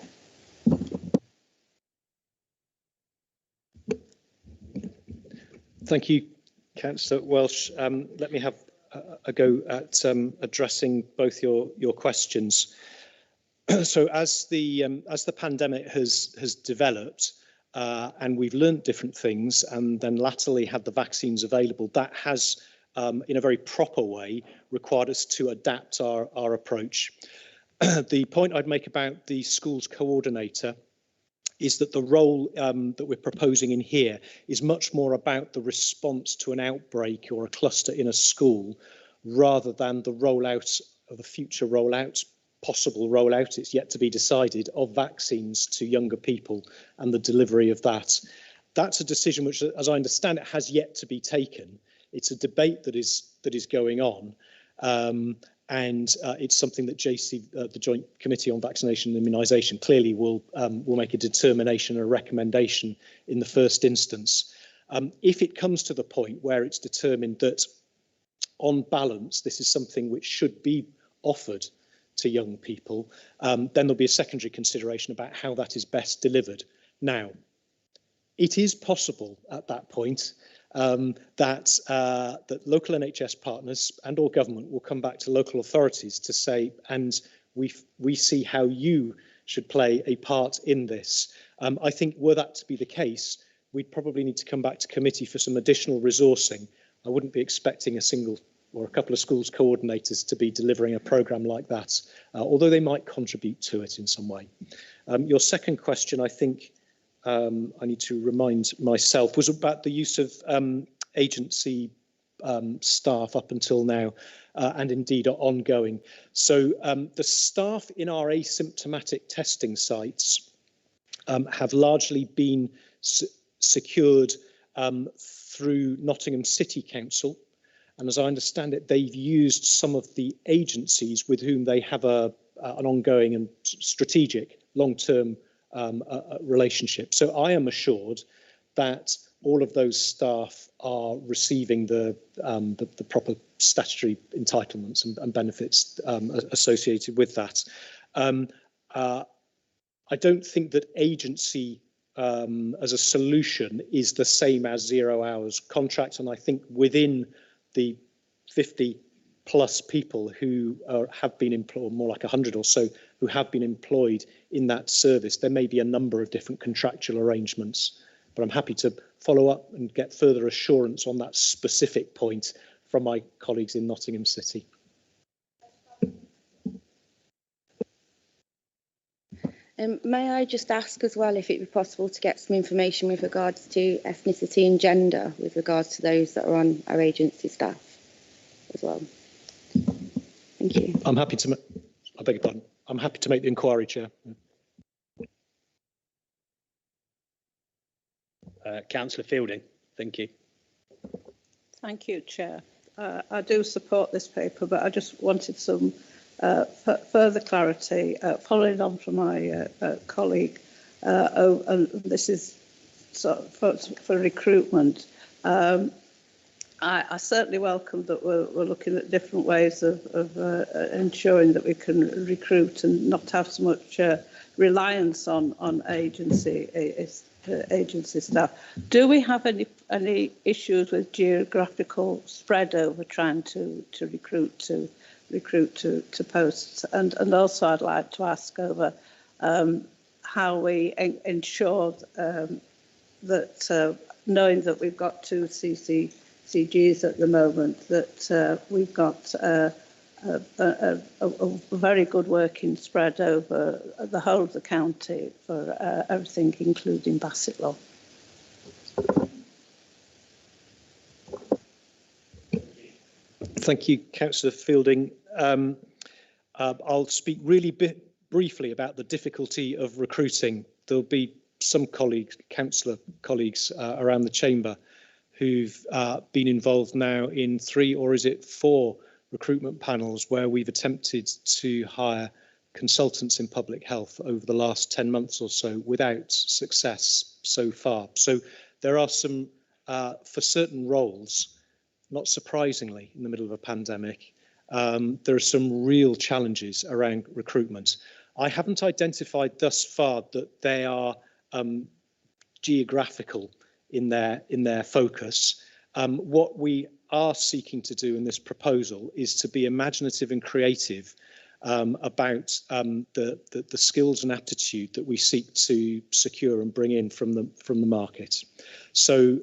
Thank you, Councillor Welsh. Let me have a go at addressing both your questions. So as the pandemic has developed and we've learned different things, and then latterly had the vaccines available, that has in a very proper way required us to adapt our approach. The point I'd make about the schools coordinator is that the role that we're proposing in here is much more about the response to an outbreak or a cluster in a school, rather than the rollout of the future rollout, possible rollout, it's yet to be decided, of vaccines to younger people and the delivery of that. That's a decision which, as I understand it, has yet to be taken. It's a debate that is going on. And it's something that the Joint Committee on Vaccination and Immunisation, clearly will make a determination or a recommendation in the first instance. If it comes to the point where it's determined that, on balance, this is something which should be offered to young people, then there'll be a secondary consideration about how that is best delivered. Now, it is possible at that point that local NHS partners and or government will come back to local authorities to say, and we see how you should play a part in this. I think were that to be the case, we'd probably need to come back to committee for some additional resourcing. I wouldn't be expecting a single or a couple of schools coordinators to be delivering a programme like that, although they might contribute to it in some way. Your second question, I think I need to remind myself, was about the use of agency staff up until now, and indeed are ongoing. So the staff in our asymptomatic testing sites have largely been secured through Nottingham City Council. And as I understand it, they've used some of the agencies with whom they have an ongoing and strategic long-term relationship. So I am assured that all of those staff are receiving the proper statutory entitlements and benefits associated with that. I don't think that agency as a solution is the same as 0 hours contract, and I think within the 50 plus people who have been employed, more like 100 or so, who have been employed in that service, there may be a number of different contractual arrangements, but I'm happy to follow up and get further assurance on that specific point from my colleagues in Nottingham City. May I just ask as well if it would be possible to get some information with regards to ethnicity and gender with regards to those that are on our agency staff as well? Thank you. I'm happy to, I beg your pardon, I'm happy to make the inquiry, Chair. Councillor Fielding, thank you. Thank you, Chair. I do support this paper, but I just wanted some further clarity, following on from my colleague. And this is for recruitment. I certainly welcome that we're looking at different ways of ensuring that we can recruit and not have so much reliance on agency staff. Do we have any issues with geographical spread over trying to recruit to posts? And also I'd like to ask over how we ensure that knowing that we've got 2 CCGs at the moment, that we've got a very good working spread over the whole of the county for everything, including Bassetlaw. Thank you, Councillor Fielding. I'll speak really briefly about the difficulty of recruiting. There'll be some colleagues, councillor colleagues around the chamber who've been involved now in 3 or is it 4 recruitment panels where we've attempted to hire consultants in public health over the last 10 months or so without success so far. So there are some, for certain roles, not surprisingly, in the middle of a pandemic, there are some real challenges around recruitment. I haven't identified thus far that they are geographical in their focus. What we are seeking to do in this proposal is to be imaginative and creative about the skills and aptitude that we seek to secure and bring in from the market. So,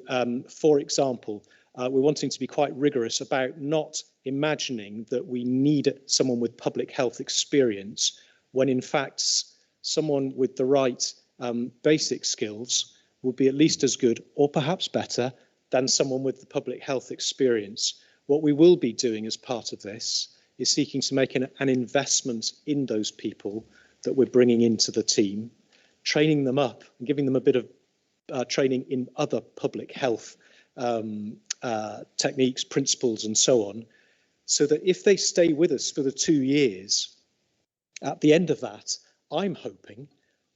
for example, we're wanting to be quite rigorous about not imagining that we need someone with public health experience when in fact someone with the right basic skills will be at least as good or perhaps better than someone with the public health experience. What we will be doing as part of this is seeking to make an investment in those people that we're bringing into the team, training them up and giving them a bit of training in other public health techniques, principles and so on, so that if they stay with us for the 2 years, at the end of that, I'm hoping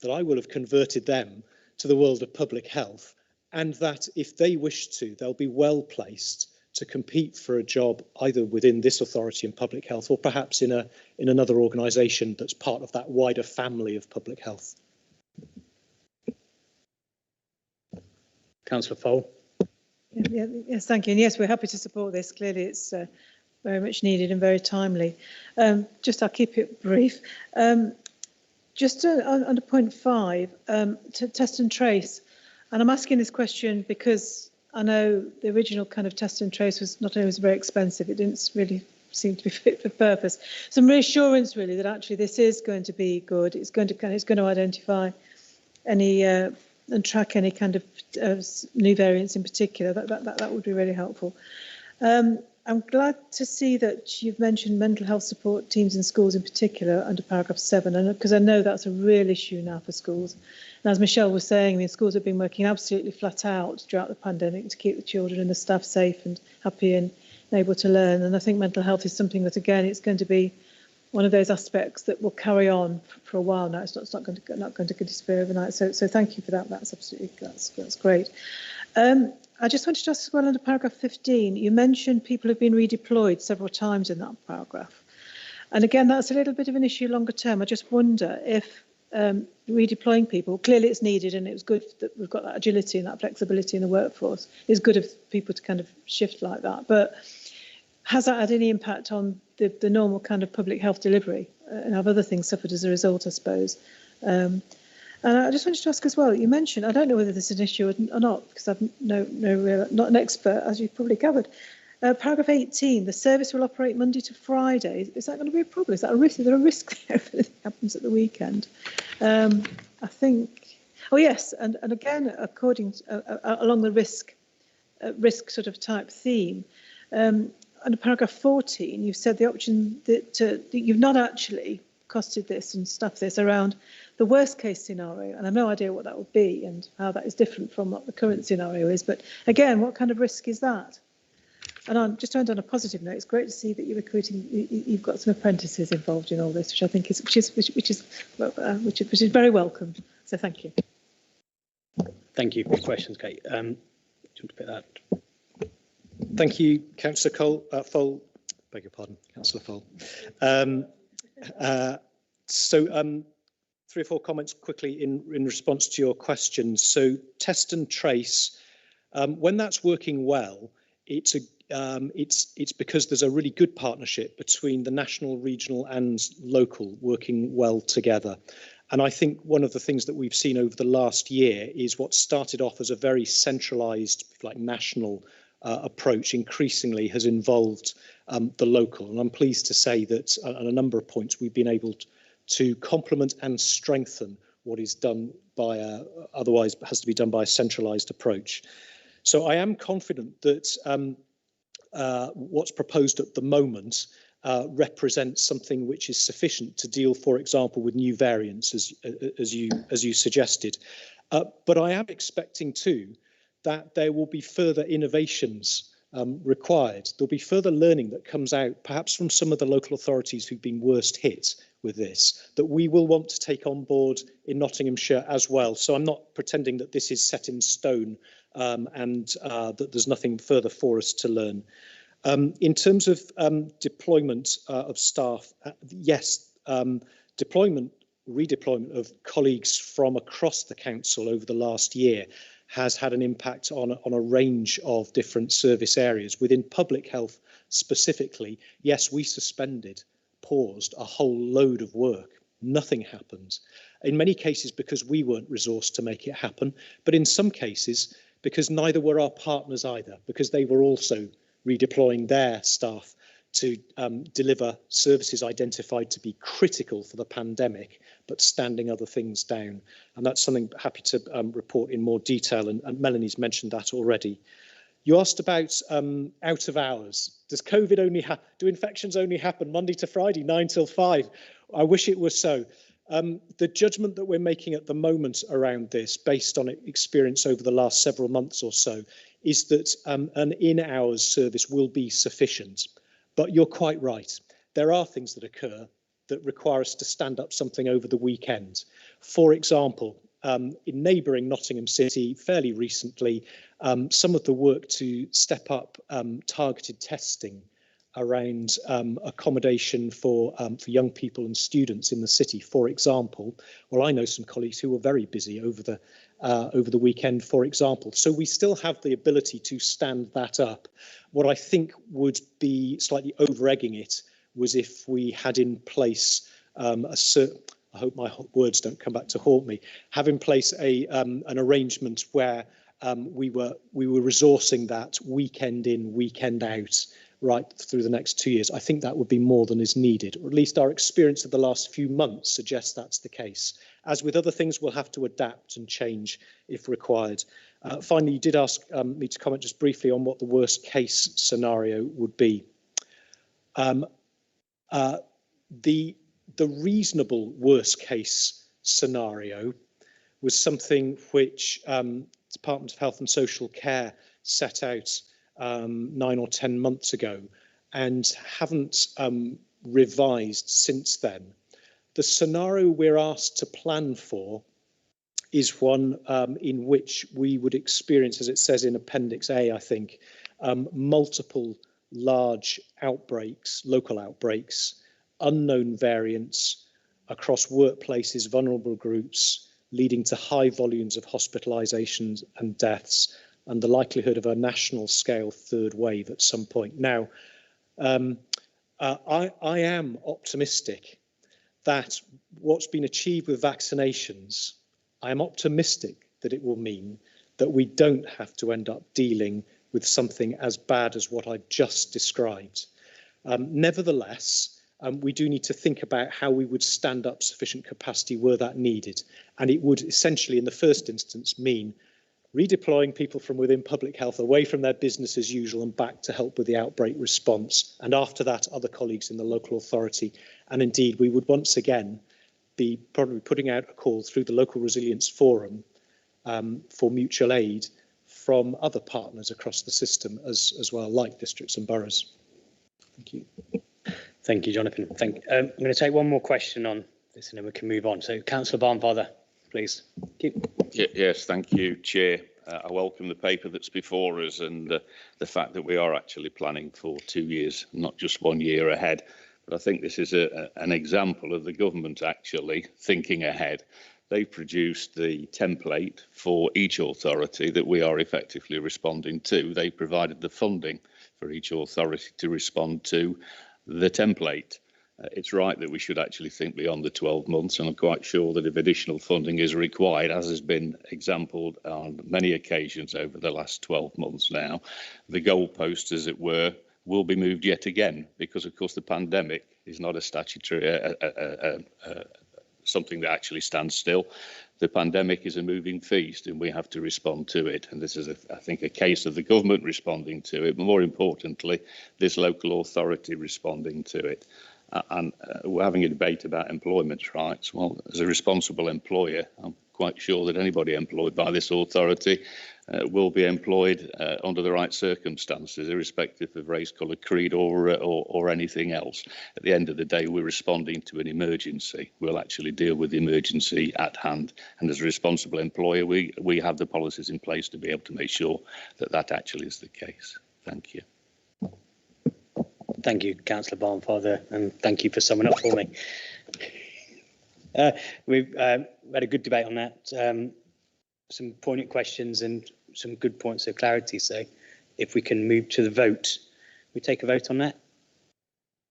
that I will have converted them to the world of public health, and that if they wish to, they'll be well placed to compete for a job either within this authority in public health or perhaps in another organisation that's part of that wider family of public health. Councillor Fole. Yes, thank you. And yes, we're happy to support this. Clearly, it's very much needed and very timely. I'll keep it brief. Under point 5, to test and trace. And I'm asking this question because I know the original kind of test and trace was not only was very expensive, it didn't really seem to be fit for purpose. Some reassurance really that actually this is going to be good. It's going to identify any and track any kind of new variants in particular. That would be really helpful. I'm glad to see that you've mentioned mental health support teams in schools in particular under paragraph 7, and because I know that's a real issue now for schools. And as Michelle was saying, I mean, schools have been working absolutely flat out throughout the pandemic to keep the children and the staff safe and happy and able to learn. And I think mental health is something that, again, it's going to be one of those aspects that will carry on for a while now. It's not going to disappear overnight. So thank you for that. That's great. I just wanted to ask as well under paragraph 15, you mentioned people have been redeployed several times in that paragraph. And again, that's a little bit of an issue longer term. I just wonder if redeploying people, clearly it's needed and it was good that we've got that agility and that flexibility in the workforce. It's good of people to kind of shift like that. But has that had any impact on the normal kind of public health delivery? And have other things suffered as a result, I suppose? And I just wanted to ask as well, you mentioned, I don't know whether this is an issue or not, because I'm not an expert, as you've probably gathered. Paragraph 18, the service will operate Monday to Friday. Is that going to be a problem? Is that a risk? Is there a risk there if anything happens at the weekend? I think, oh yes, and again, according to, along the risk sort of type theme, under paragraph 14, you've said the option that you've not actually costed this and stuffed this around the worst case scenario, and I've no idea what that would be and how that is different from what the current scenario is. But again, what kind of risk is that? And I'm just trying to, on a positive note, it's great to see that you're recruiting. You've got some apprentices involved in all this, which I think is which is very welcome. So thank you. Thank you for your questions, Kate. Do you want to pick that? Thank you, Councillor Fole. Beg your pardon, Councillor Fole. So 3 or 4 comments quickly in response to your questions. So test and trace, when that's working well, it's because there's a really good partnership between the national, regional and local working well together. And I think one of the things that we've seen over the last year is what started off as a very centralised, like national approach increasingly has involved the local. And I'm pleased to say that on a number of points we've been able to complement and strengthen what is done by otherwise has to be done by a centralised approach. So I am confident that what's proposed at the moment represents something which is sufficient to deal, for example, with new variants, as you suggested. But I am expecting too that there will be further innovations required. There'll be further learning that comes out, perhaps from some of the local authorities who've been worst hit with this, that we will want to take on board in Nottinghamshire as well. So I'm not pretending that this is set in stone and that there's nothing further for us to learn. In terms of deployment of staff, yes, redeployment of colleagues from across the council over the last year has had an impact on a range of different service areas. Within public health specifically, yes, we paused a whole load of work. Nothing happened. In many cases because we weren't resourced to make it happen, but in some cases because neither were our partners either, because they were also redeploying their staff to deliver services identified to be critical for the pandemic, but standing other things down. And that's something I'm happy to report in more detail, and Melanie's mentioned that already. You asked about out of hours. Does COVID do infections only happen Monday to Friday, 9 till 5? I wish it was so. The judgment that we're making at the moment around this, based on experience over the last several months or so, is that an in-hours service will be sufficient. But you're quite right. There are things that occur that require us to stand up something over the weekend. For example, in neighbouring Nottingham City, fairly recently, some of the work to step up targeted testing around accommodation for young people and students in the city, for example. Well, I know some colleagues who were very busy over over the weekend, for example. So we still have the ability to stand that up. What I think would be slightly over-egging it was if we had in place a certain, I hope my words don't come back to haunt me, have in place an arrangement where we were resourcing that weekend in, weekend out, right through the next 2 years. I think that would be more than is needed, or at least our experience of the last few months suggests that's the case. As with other things, we'll have to adapt and change if required. Finally, you did ask me to comment just briefly on what the worst case scenario would be. The reasonable worst case scenario was something which Department of Health and Social Care set out 9 or 10 months ago and haven't revised since then. The scenario we're asked to plan for is one in which we would experience, as it says in Appendix A, I think, multiple large outbreaks, local outbreaks, unknown variants across workplaces, vulnerable groups, leading to high volumes of hospitalisations and deaths, and the likelihood of a national scale third wave at some point. Now, I am optimistic that what's been achieved with vaccinations, I am optimistic that it will mean that we don't have to end up dealing with something as bad as what I've just described. Nevertheless, we do need to think about how we would stand up sufficient capacity were that needed. And it would essentially, in the first instance, mean redeploying people from within public health away from their business as usual and back to help with the outbreak response. And after that, other colleagues in the local authority. And indeed, we would once again be probably putting out a call through the Local Resilience Forum for mutual aid from other partners across the system as well, like districts and boroughs. Thank you. Thank you, Jonathan. I'm going to take one more question on this and then we can move on. So, Councillor Barnfather, please. Thank you. Yes, thank you, Chair. I welcome the paper that's before us and the fact that we are actually planning for 2 years, not just 1 year ahead. But I think this is an example of the government actually thinking ahead. They've produced the template for each authority that we are effectively responding to. They provided the funding for each authority to respond to the template. It's right that we should actually think beyond the 12 months, and I'm quite sure that if additional funding is required, as has been exampled on many occasions over the last 12 months now, the goalpost, as it were, will be moved yet again, because of course the pandemic is not a statutory something that actually stands still. The pandemic is a moving feast and we have to respond to it. And this is, I think, a case of the government responding to it, but more importantly, this local authority responding to it. And we're having a debate about employment rights. Well, as a responsible employer, I'm quite sure that anybody employed by this authority will be employed under the right circumstances, irrespective of race, colour, creed or anything else. At the end of the day, we're responding to an emergency. We'll actually deal with the emergency at hand. And as a responsible employer, we have the policies in place to be able to make sure that that actually is the case. Thank you. Thank you, Councillor Barnfather, and thank you for summing up for me. We've had a good debate on that. Some poignant questions and some good points of clarity. So if we can move to the vote, we take a vote on that.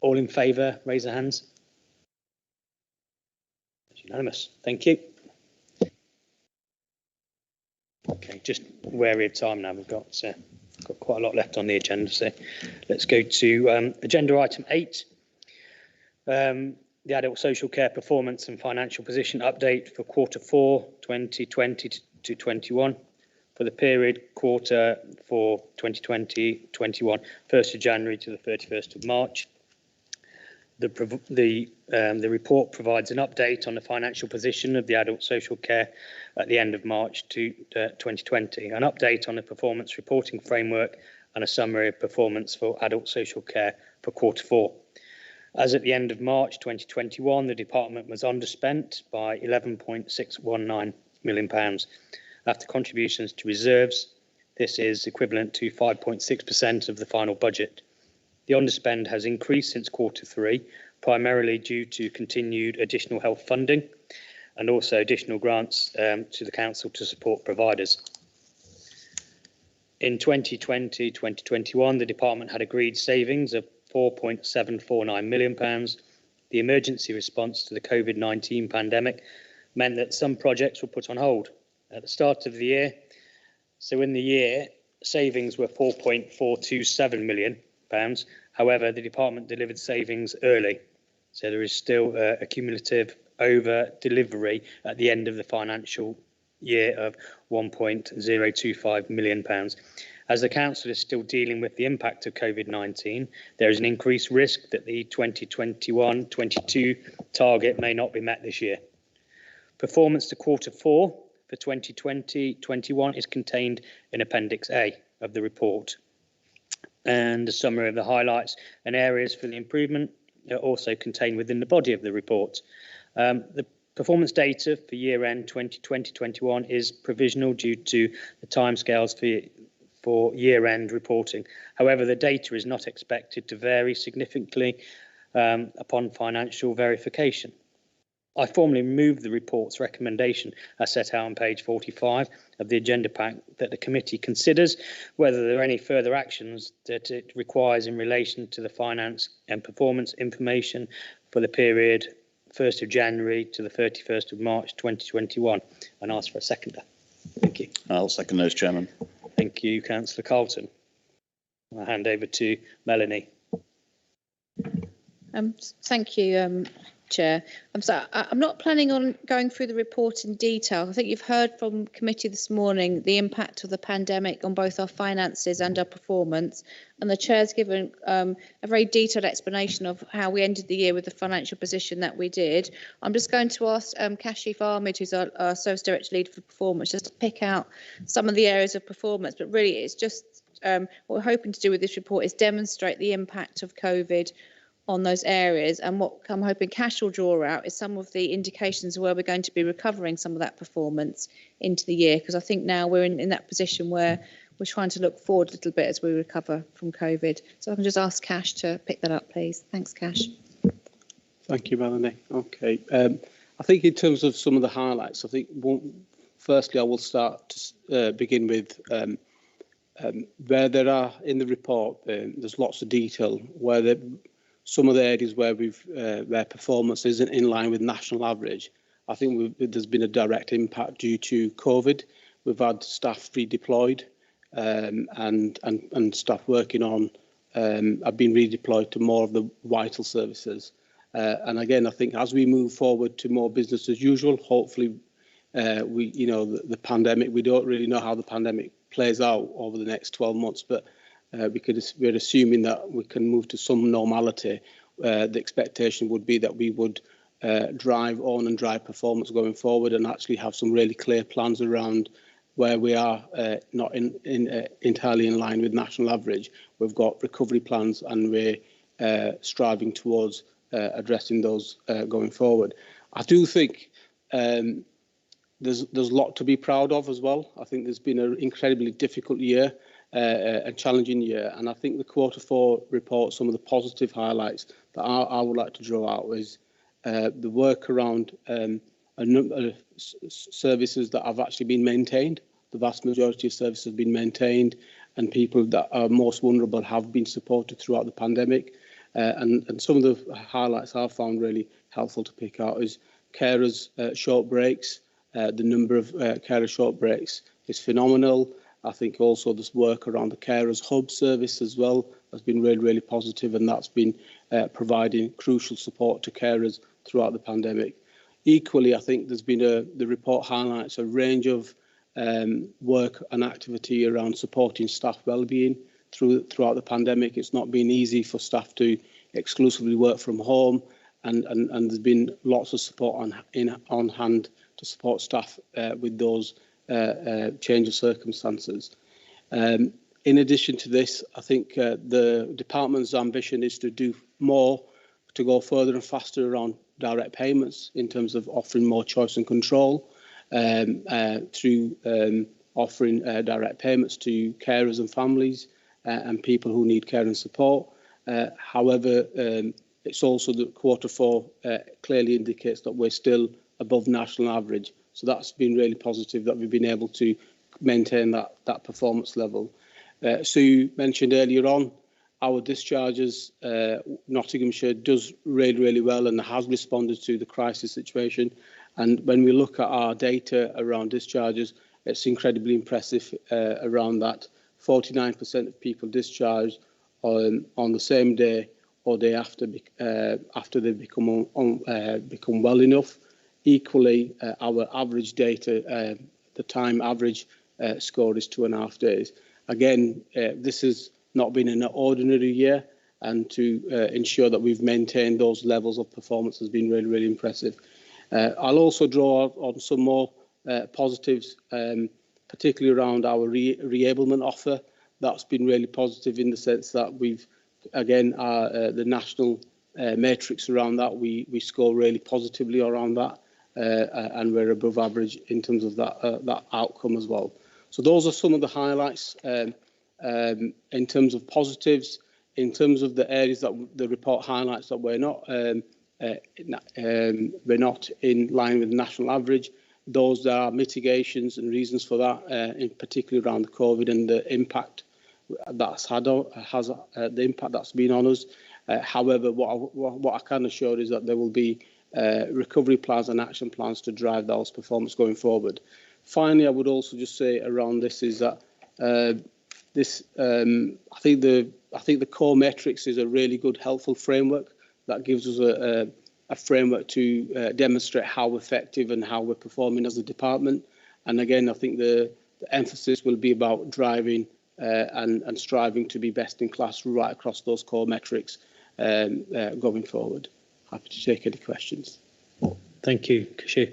All in favour, raise their hands. It's unanimous. Thank you. Okay, just wary of time now. We've got quite a lot left on the agenda. So let's go to agenda item 8. The Adult Social Care Performance and Financial Position Update for Q4 2020 to 21 for the period Q4 2020-21, 1st of January to the 31st of March. The report provides an update on the financial position of the adult social care at the end of March 2020, an update on the performance reporting framework and a summary of performance for adult social care for Q4. As at the end of March 2021, the department was underspent by £11.619 million. After contributions to reserves, this is equivalent to 5.6% of the final budget. The underspend has increased since Q3, primarily due to continued additional health funding and also additional grants to the council to support providers. In 2020-2021, the department had agreed savings of £4.749 million. The emergency response to the COVID-19 pandemic meant that some projects were put on hold at the start of the year. So in the year, savings were £4.427 million. However, the department delivered savings early. So there is still a cumulative over delivery at the end of the financial year of £1.025 million. As the council is still dealing with the impact of COVID-19, there is an increased risk that the 2021-22 target may not be met this year. Performance to quarter 4 for 2020-21 is contained in Appendix A of the report, and a summary of the highlights and areas for the improvement are also contained within the body of the report. The performance data for year-end 2020-21 is provisional due to the timescales for year-end reporting. However, the data is not expected to vary significantly upon financial verification. I formally move the report's recommendation as set out on page 45 of the agenda pack, that the committee considers whether there are any further actions that it requires in relation to the finance and performance information for the period 1st of January to the 31st of March 2021, and ask for a seconder. Thank you. I'll second those, Chairman. Thank you, Councillor Carlton. I'll hand over to Melanie. Thank you, Chair. I'm not planning on going through the report in detail. I think you've heard from committee this morning the impact of the pandemic on both our finances and our performance, and the Chair's given a very detailed explanation of how we ended the year with the financial position that we did. I'm just going to ask Kashif Ahmed, who's our Service Director Lead for Performance, just to pick out some of the areas of performance, but really it's just what we're hoping to do with this report is demonstrate the impact of COVID on those areas, and what I'm hoping Cash will draw out is some of the indications where we're going to be recovering some of that performance into the year, because I think now we're in that position where we're trying to look forward a little bit as we recover from COVID. So I can just ask Cash to pick that up, please. Thanks, Cash. Thank you, Melanie. Okay. I think in terms of some of the highlights, I think firstly I will start to begin with where there are in the report. There's lots of detail where some of the areas where where performance isn't in line with national average. I think there's been a direct impact due to COVID. We've had staff redeployed and staff working on have been redeployed to more of the vital services. And again, I think as we move forward to more business as usual, hopefully the pandemic, we don't really know how the pandemic plays out over the next 12 months, but we're assuming that we can move to some normality. The expectation would be that we would drive performance going forward and actually have some really clear plans around where we are not entirely in line with national average. We've got recovery plans and we're striving towards addressing those going forward. I do think there's a lot to be proud of as well. I think there's been an incredibly difficult year. A challenging year, and I think the Q4 report, some of the positive highlights that I would like to draw out is the work around a number of services that have actually been maintained. The vast majority of services have been maintained, and people that are most vulnerable have been supported throughout the pandemic. And some of the highlights I've found really helpful to pick out is carers short breaks. The number of carer short breaks is phenomenal. I think also this work around the Carers Hub service as well has been really, really positive, and that's been providing crucial support to carers throughout the pandemic. Equally, I think there's been the report highlights a range of work and activity around supporting staff wellbeing throughout the pandemic. It's not been easy for staff to exclusively work from home, and there's been lots of support on hand to support staff with those change of circumstances. In addition to this, I think the department's ambition is to do more, to go further and faster around direct payments in terms of offering more choice and control through offering direct payments to carers and families and people who need care and support. However, it's also that Q4 clearly indicates that we're still above national average. So that's been really positive that we've been able to maintain that performance level. Sue mentioned earlier on, our discharges, Nottinghamshire does really well and has responded to the crisis situation. And when we look at our data around discharges, it's incredibly impressive around that. 49% of people discharged on the same day or day after they become well enough. Equally, our average data, the time average score is 2.5 days. Again, this has not been an ordinary year, and to ensure that we've maintained those levels of performance has been really impressive. I'll also draw on some more positives, particularly around our reablement offer. That's been really positive in the sense that we've, again, the national matrix around that, we score really positively around that, and we're above average in terms of that outcome as well. So those are some of the highlights in terms of positives. In terms of the areas that the report highlights that we're not in line with the national average, those are mitigations and reasons for that, in particular around the COVID and the impact that's had the impact that's been on us. However, what I can assure is that there will be recovery plans and action plans to drive those performance going forward. Finally, I would also just say around this is that I think the core metrics is a really good, helpful framework that gives us a framework to demonstrate how effective and how we're performing as a department. And again, I think the emphasis will be about driving and striving to be best in class right across those core metrics going forward. Happy to take any questions. Thank you, Kashu.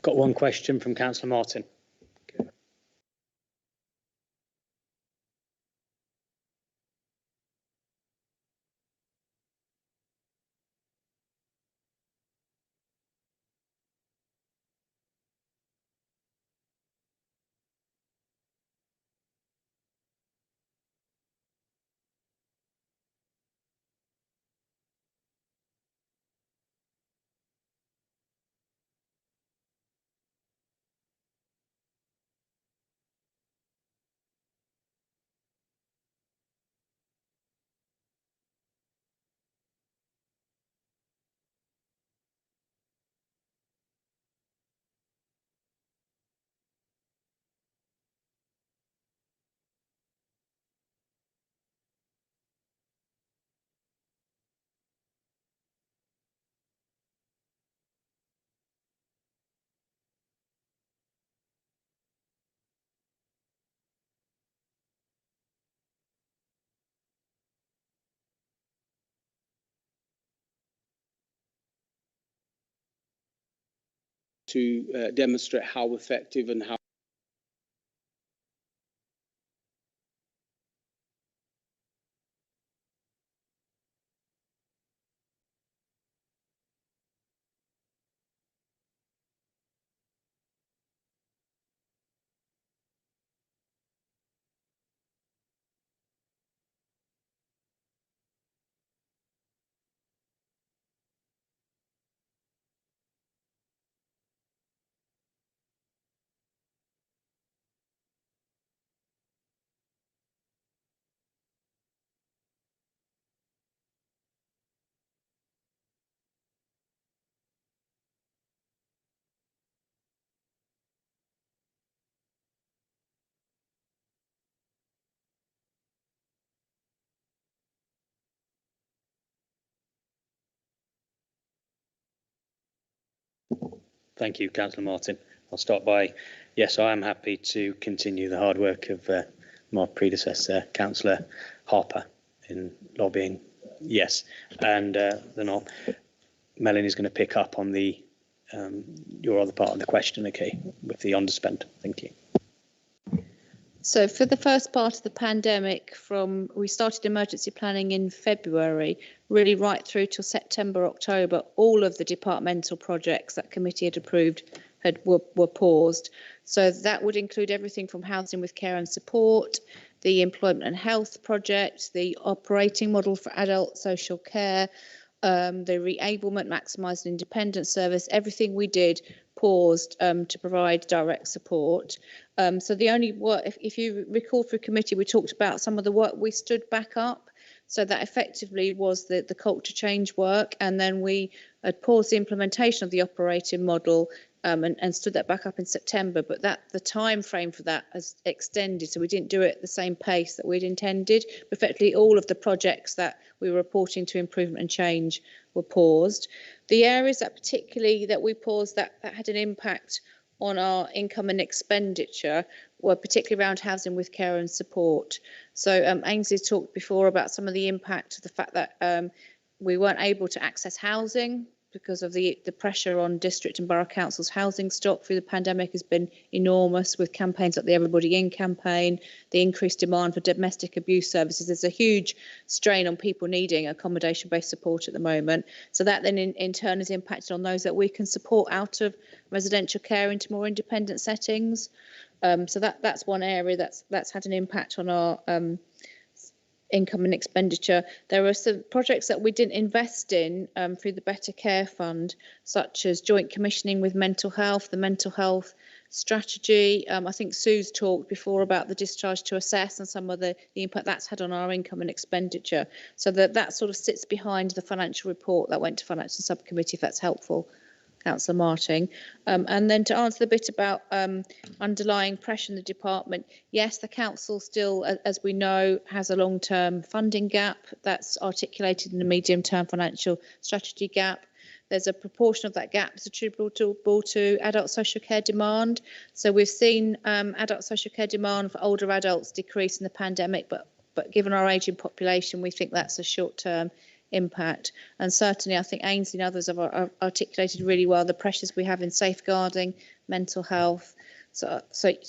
Got one question from Councillor Martin. To demonstrate how effective and how Thank you, Councillor Martin. I'll start by, yes, I am happy to continue the hard work of my predecessor, Councillor Harper, in lobbying. Yes, and then Melanie's going to pick up on the your other part of the question, okay, with the underspend. Thank you. So for the first part of the pandemic, we started emergency planning in February, really right through till September, October, all of the departmental projects that committee had approved were paused. So that would include everything from housing with care and support, the employment and health project, the operating model for adult social care, the reablement, maximising independent service, everything we did paused to provide direct support. So the only work, if you recall through committee, we talked about some of the work we stood back up. So that effectively was the culture change work, and then we had paused the implementation of the operating model and stood that back up in September. But the time frame for that has extended, so we didn't do it at the same pace that we'd intended. Effectively, all of the projects that we were reporting to improvement and change were paused. The areas that particularly that we paused that had an impact on our income and expenditure were particularly around housing with care and support. So Ainsley talked before about some of the impact of the fact that we weren't able to access housing because of the pressure on district and borough councils' housing stock through the pandemic has been enormous, with campaigns like the Everybody In campaign, the increased demand for domestic abuse services. There's a huge strain on people needing accommodation-based support at the moment. So that then in turn has impacted on those that we can support out of residential care into more independent settings. So that's one area that's had an impact on our income and expenditure. There are some projects that we didn't invest in through the Better Care Fund, such as joint commissioning with mental health, the mental health strategy. I think Sue's talked before about the discharge to assess and some of the impact that's had on our income and expenditure. So that sort of sits behind the financial report that went to Financial Subcommittee, if that's helpful, Councillor Martin. And then to answer the bit about underlying pressure in the department, yes, the council still, as we know, has a long-term funding gap that's articulated in the medium-term financial strategy gap. There's a proportion of that gap that's attributable to adult social care demand. So we've seen adult social care demand for older adults decrease in the pandemic, but given our ageing population, we think that's a short-term impact. And certainly I think Ainsley and others have articulated really well the pressures we have in safeguarding, mental health. So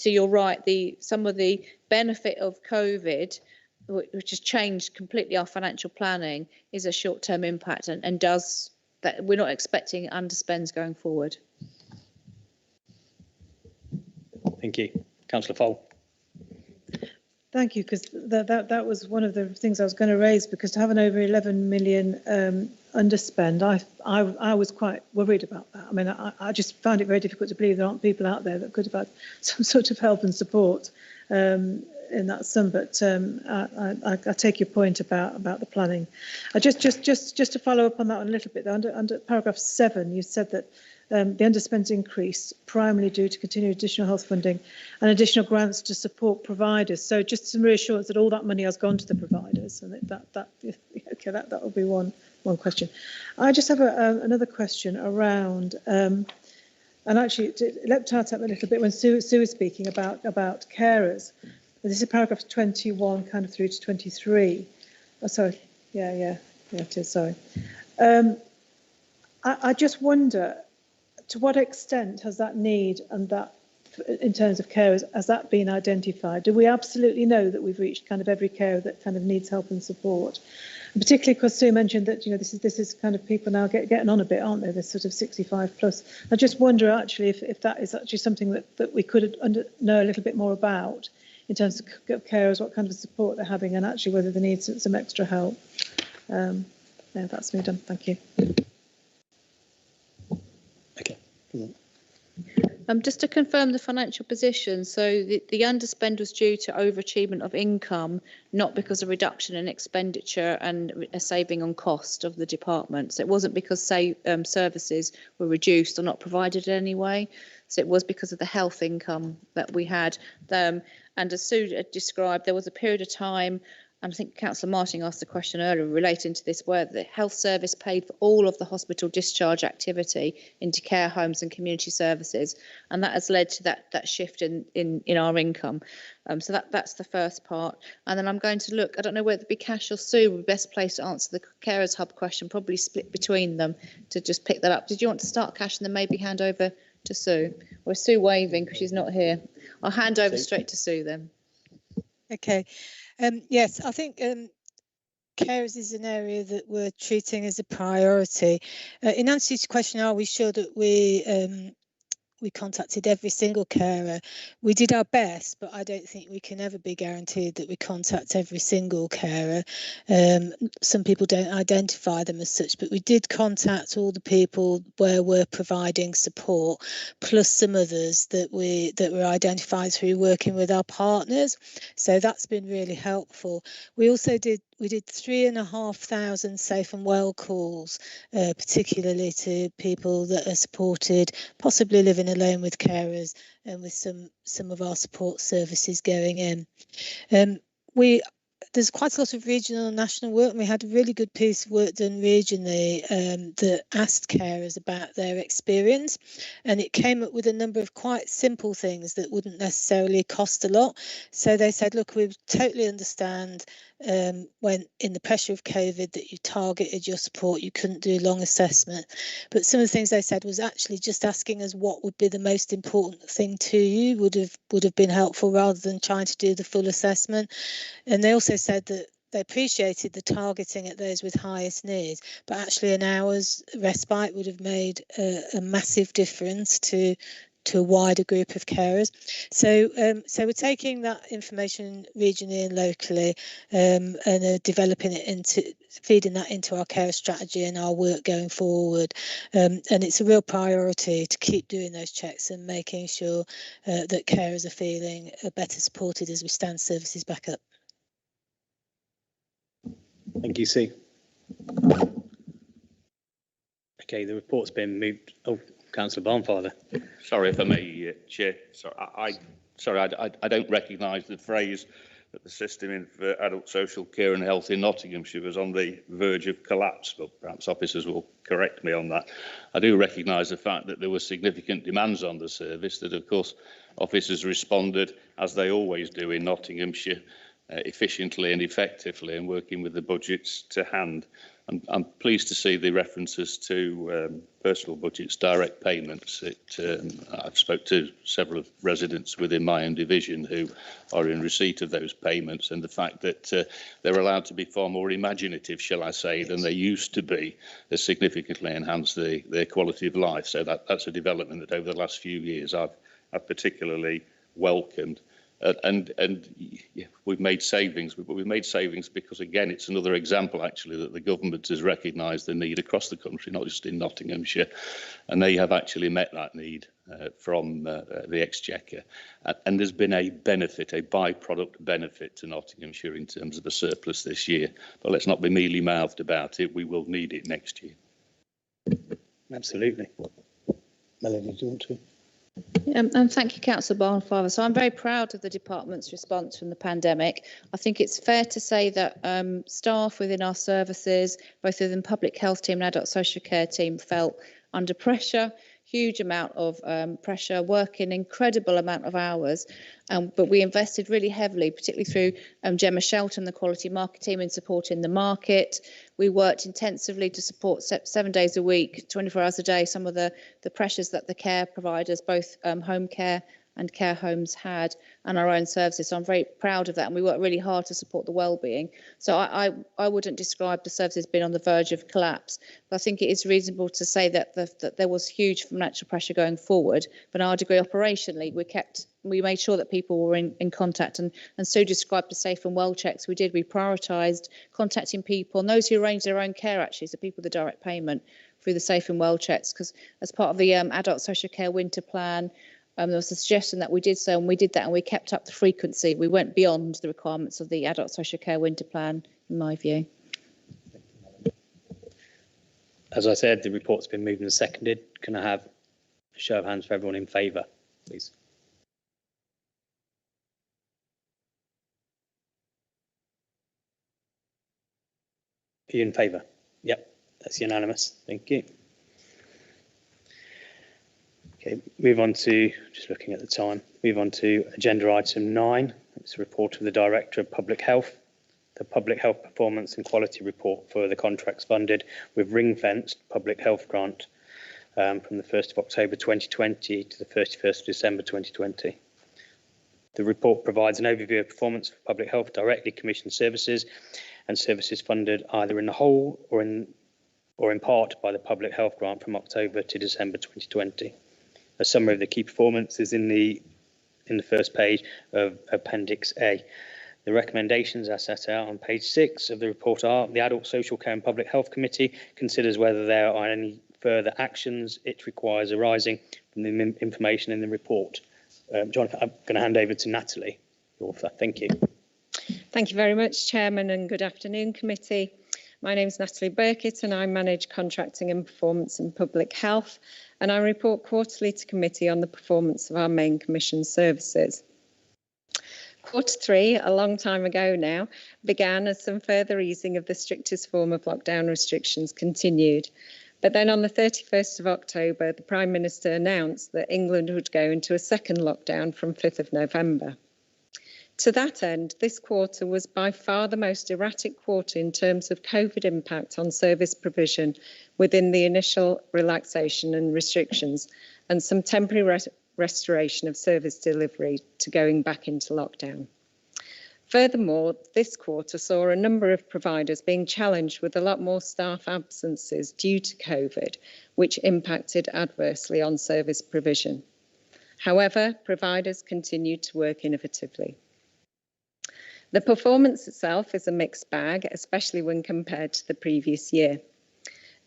you're right, some of the benefit of COVID, which has changed completely our financial planning, is a short-term impact and does that. We're not expecting underspends going forward. Thank you. Councillor Fole. Thank you, because that was one of the things I was going to raise, because to have an over 11 million underspend, I was quite worried about that. I mean, I just found it very difficult to believe there aren't people out there that could have had some sort of help and support in that sum. But I take your point about the planning. Just to follow up on that one a little bit, under paragraph 7, you said that the underspends increase primarily due to continued additional health funding and additional grants to support providers. So just some reassurance that all that money has gone to the providers, and that will be one question. I just have another question around, and actually it leapt out at me a little bit when Sue was speaking about carers. This is paragraph 21 kind of through to 23. Oh, sorry. Yeah, it is. Sorry. I just wonder, to what extent has that need and that, in terms of carers, has that been identified? Do we absolutely know that we've reached kind of every carer that kind of needs help and support? And particularly because Sue mentioned that, you know, this is kind of people now getting on a bit, aren't they? This sort of 65 plus. I just wonder actually if that is actually something that we could know a little bit more about in terms of carers, what kind of support they're having, and actually whether they need some extra help. Yeah, that's me done. Thank you. Just to confirm the financial position, so the underspend was due to overachievement of income, not because of reduction in expenditure and a saving on cost of the department. So it wasn't because services were reduced or not provided in any way. So it was because of the health income that we had. And as Sue described, there was a period of time, and I think Councillor Martin asked a question earlier relating to this, where the health service paid for all of the hospital discharge activity into care homes and community services, and that has led to that shift in our income. So that's the first part. And then I'm going to look, I don't know whether it be Cash or Sue would be best placed to answer the Carers Hub question, probably split between them to just pick that up. Did you want to start, Cash, and then maybe hand over to Sue? Or is Sue waving because she's not here? I'll hand over straight to Sue then. Okay. Yes, I think carers is an area that we're treating as a priority. In answer to your question, are we sure that we contacted every single carer. We did our best, but I don't think we can ever be guaranteed that we contact every single carer. Some people don't identify them as such, but we did contact all the people where we're providing support, plus some others that were identified through working with our partners. So that's been really helpful. We did 3,500 safe and well calls, particularly to people that are supported, possibly living alone with carers, and with some of our support services going in. There's quite a lot of regional and national work, and we had a really good piece of work done regionally that asked carers about their experience, and it came up with a number of quite simple things that wouldn't necessarily cost a lot. So they said, look, we totally understand when in the pressure of COVID that you targeted your support, you couldn't do long assessment. But some of the things they said was actually just asking us what would be the most important thing to you would have been helpful, rather than trying to do the full assessment. And they also said that they appreciated the targeting at those with highest needs, but actually an hour's respite would have made a massive difference to a wider group of carers. So we're taking that information regionally and locally and developing it feeding that into our care strategy and our work going forward. And it's a real priority to keep doing those checks and making sure that carers are feeling better supported as we stand services back up. Thank you, Sue. Okay, the report's been moved. Oh, Councillor Barnfather. Sorry if I may, Chair. Sorry, I don't recognise the phrase that the system for adult social care and health in Nottinghamshire was on the verge of collapse, but perhaps officers will correct me on that. I do recognise the fact that there were significant demands on the service, that of course officers responded, as they always do in Nottinghamshire, efficiently and effectively, and working with the budgets to hand. I'm pleased to see the references to personal budgets, direct payments. I've spoke to several residents within my own division who are in receipt of those payments, and the fact that they're allowed to be far more imaginative, shall I say, than they used to be, has significantly enhanced their quality of life. So that's a development that over the last few years I've particularly welcomed. Yeah, we've made savings, but we've made savings because, again, it's another example, actually, that the government has recognised the need across the country, not just in Nottinghamshire, and they have actually met that need from the Exchequer. And there's been a benefit, a byproduct benefit to Nottinghamshire in terms of a surplus this year. But let's not be mealy-mouthed about it. We will need it next year. Absolutely. Melanie, do you want to? And thank you, Councillor Barnfather. So I'm very proud of the department's response from the pandemic. I think it's fair to say that staff within our services, both within the public health team and adult social care team, felt under pressure, huge amount of pressure, working incredible amount of hours. But we invested really heavily, particularly through Gemma Shelton, the quality market team, in supporting the market. We worked intensively to support 7 days a week, 24 hours a day, some of the pressures that the care providers, both home care and care homes, had, and our own services. So I'm very proud of that, and we worked really hard to support the well-being. So I wouldn't describe the services being on the verge of collapse, but I think it is reasonable to say that there was huge financial pressure going forward. But our degree operationally, we made sure that people were in contact, and so described the safe and well checks we did. We prioritised contacting people, and those who arranged their own care, actually, so people with the direct payment, through the safe and well checks, because as part of the adult social care winter plan, there was a suggestion that we did so, and we did that, and we kept up the frequency. We went beyond the requirements of the adult social care winter plan, in my view. As I said, the report's been moved and seconded. Can I have a show of hands for everyone in favour, please? Are you in favour? Yep, that's unanimous. Thank you. Okay, move on to, just looking at the time, move on to agenda item 9. It's a report of the Director of Public Health, the Public Health Performance and Quality Report for the contracts funded with ring-fenced public health grant from the 1st of October 2020 to the 31st of December 2020. The report provides an overview of performance for public health directly commissioned services and services funded either in the whole or in part by the public health grant from October to December 2020. A summary of the key performance is in the first page of Appendix A. The recommendations are set out on page 6 of the report are: the Adult Social Care and Public Health Committee considers whether there are any further actions it requires arising from the information in the report. Jonathan, I'm going to hand over to Natalie, the author. Thank you. Thank you very much, Chairman, and good afternoon, committee. My name is Natalie Burkitt and I manage contracting and performance in public health, and I report quarterly to committee on the performance of our main commission services. Quarter 3, a long time ago now, began as some further easing of the strictest form of lockdown restrictions continued. But then on the 31st of October, the Prime Minister announced that England would go into a second lockdown from 5th of November. To that end, this quarter was by far the most erratic quarter in terms of COVID impact on service provision within the initial relaxation and restrictions, and some temporary restoration of service delivery to going back into lockdown. Furthermore, this quarter saw a number of providers being challenged with a lot more staff absences due to COVID, which impacted adversely on service provision. However, providers continued to work innovatively. The performance itself is a mixed bag, especially when compared to the previous year.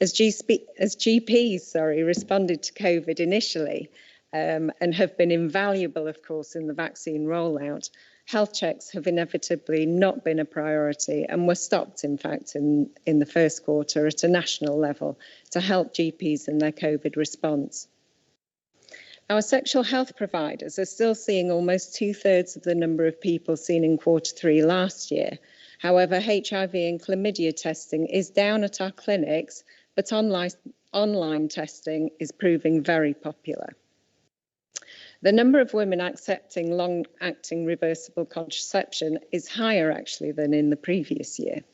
As GPs responded to COVID initially and have been invaluable, of course, in the vaccine rollout, health checks have inevitably not been a priority and were stopped, in fact, in the first quarter at a national level to help GPs in their COVID response. Our sexual health providers are still seeing almost 2/3 of the number of people seen in quarter 3 last year. However, HIV and chlamydia testing is down at our clinics, but online testing is proving very popular. The number of women accepting long-acting reversible contraception is higher actually than in the previous year.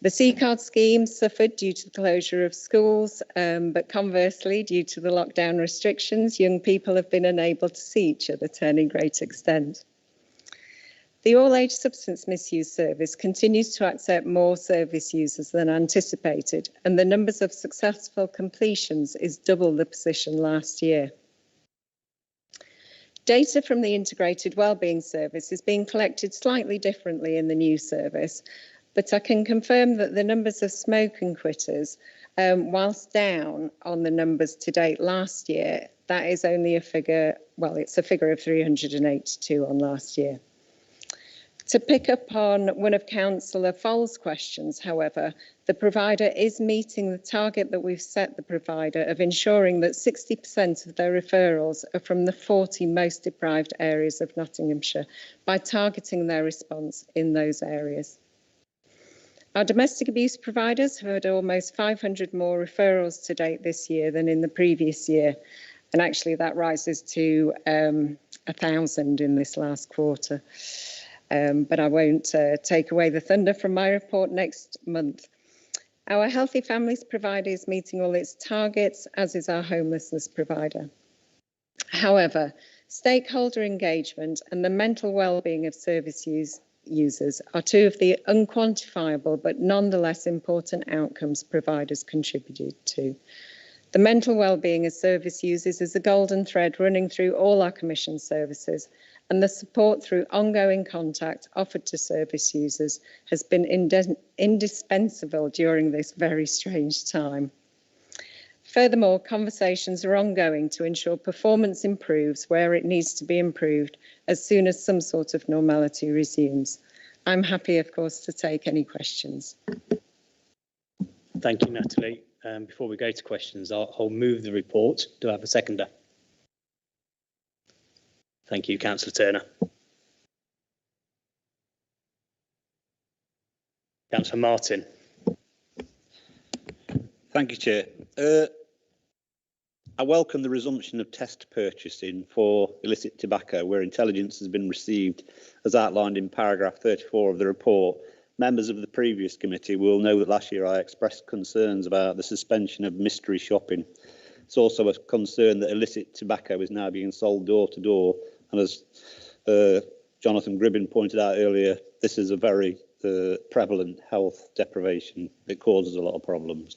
The C-card scheme suffered due to the closure of schools, but conversely, due to the lockdown restrictions, young people have been unable to see each other to any great extent. The all-age substance misuse service continues to accept more service users than anticipated, and the numbers of successful completions is double the position last year. Data from the Integrated Wellbeing Service is being collected slightly differently in the new service, but I can confirm that the numbers of smoking quitters, whilst down on the numbers to date last year, that is only a figure, well, it's a figure of 382 on last year. To pick up on one of Councillor Foll's questions, however, the provider is meeting the target that we've set the provider of ensuring that 60% of their referrals are from the 40 most deprived areas of Nottinghamshire by targeting their response in those areas. Our domestic abuse providers have had almost 500 more referrals to date this year than in the previous year, and actually that rises to 1,000 in this last quarter. But I won't take away the thunder from my report next month. Our Healthy Families provider is meeting all its targets, as is our homelessness provider. However, stakeholder engagement and the mental well-being of service users are two of the unquantifiable but nonetheless important outcomes providers contributed to. The mental well-being of service users is a golden thread running through all our commission services, and the support through ongoing contact offered to service users has been indispensable during this very strange time. Furthermore, conversations are ongoing to ensure performance improves where it needs to be improved as soon as some sort of normality resumes. I'm happy, of course, to take any questions. Thank you, Natalie. Before we go to questions, I'll move the report. Do I have a seconder? Thank you, Councillor Turner. Councillor Martin. Thank you, Chair. I welcome the resumption of test purchasing for illicit tobacco where intelligence has been received as outlined in paragraph 34 of the report. Members of the previous committee will know that last year I expressed concerns about the suspension of mystery shopping. It's also a concern that illicit tobacco is now being sold door to door, and as Jonathan Gribbin pointed out earlier, this is a very prevalent health deprivation. It causes a lot of problems.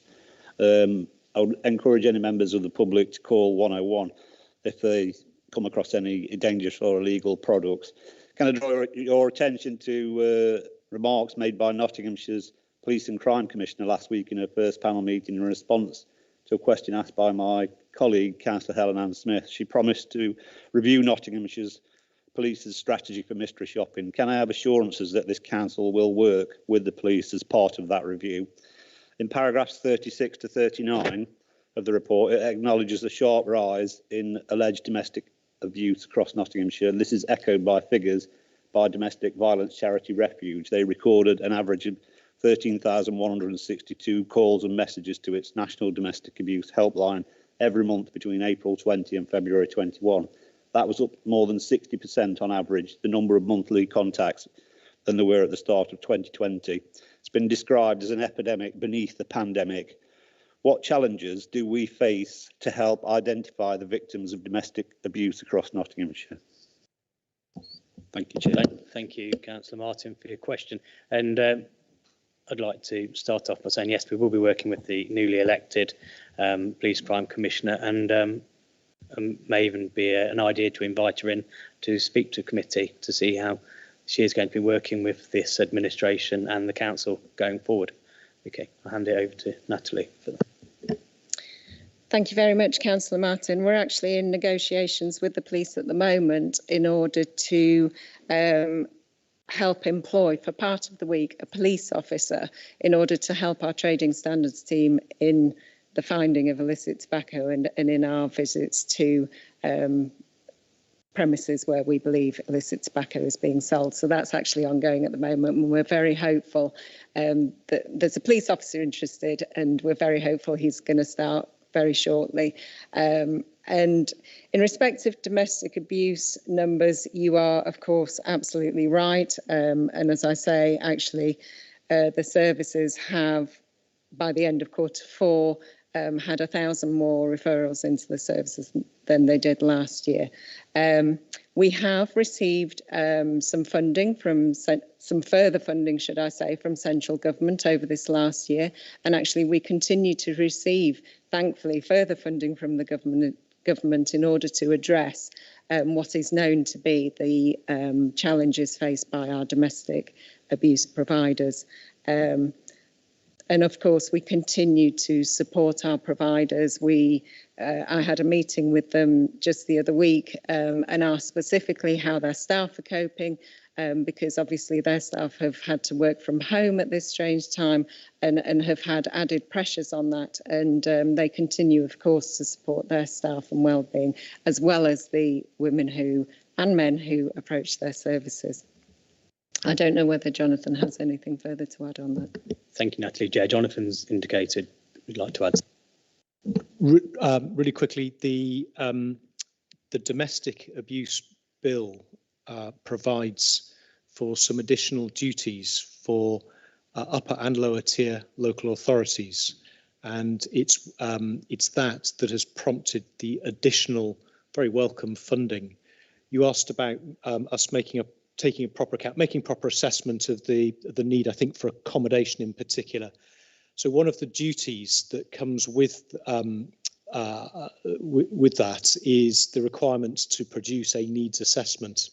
I would encourage any members of the public to call 101 if they come across any dangerous or illegal products. Can I draw your attention to remarks made by Nottinghamshire's Police and Crime Commissioner last week in her first panel meeting in response to a question asked by my colleague, Councillor Helen Ann Smith. She promised to review Nottinghamshire's Police's strategy for mystery shopping. Can I have assurances that this council will work with the police as part of that review? In paragraphs 36 to 39 of the report, it acknowledges the sharp rise in alleged domestic abuse across Nottinghamshire, and this is echoed by figures by Domestic Violence Charity Refuge. They recorded an average of 13,162 calls and messages to its National Domestic Abuse Helpline every month between April 20 and February 21. That was up more than 60% on average, the number of monthly contacts, than there were at the start of 2020. It's been described as an epidemic beneath the pandemic. What challenges do we face to help identify the victims of domestic abuse across Nottinghamshire? Thank you, Chair. Thank you, Councillor Martin, for your question. And I'd like to start off by saying, yes, we will be working with the newly elected Police Crime Commissioner, and may even be an idea to invite her in to speak to committee to see how she is going to be working with this administration and the council going forward. Okay, I'll hand it over to Natalie for that. Thank you very much, Councillor Martin. We're actually in negotiations with the police at the moment in order to help employ for part of the week a police officer in order to help our trading standards team in the finding of illicit tobacco and in our visits to premises where we believe illicit tobacco is being sold. So that's actually ongoing at the moment, and we're very hopeful that there's a police officer interested, and we're very hopeful he's going to start very shortly. And in respect of domestic abuse numbers, you are, of course, absolutely right. And as I say, actually, the services have, by the end of Q4, had 1,000 more referrals into the services than they did last year. We have received some funding from some further funding, should I say, from central government over this last year, and actually we continue to receive, thankfully, further funding from the government in order to address what is known to be the challenges faced by our domestic abuse providers. And of course, we continue to support our providers. I had a meeting with them just the other week and asked specifically how their staff are coping, because obviously their staff have had to work from home at this strange time and have had added pressures on that. And they continue, of course, to support their staff and well-being, as well as the women and men who approach their services. I don't know whether Jonathan has anything further to add on that. Thank you, Natalie. Chair, Jonathan's indicated we'd like to add. Really quickly, the domestic abuse bill provides for some additional duties for upper and lower tier local authorities, and it's that has prompted the additional, very welcome funding. You asked about us taking a proper account, making proper assessment of the need, I think, for accommodation in particular. So one of the duties that comes with that is the requirement to produce a needs assessment.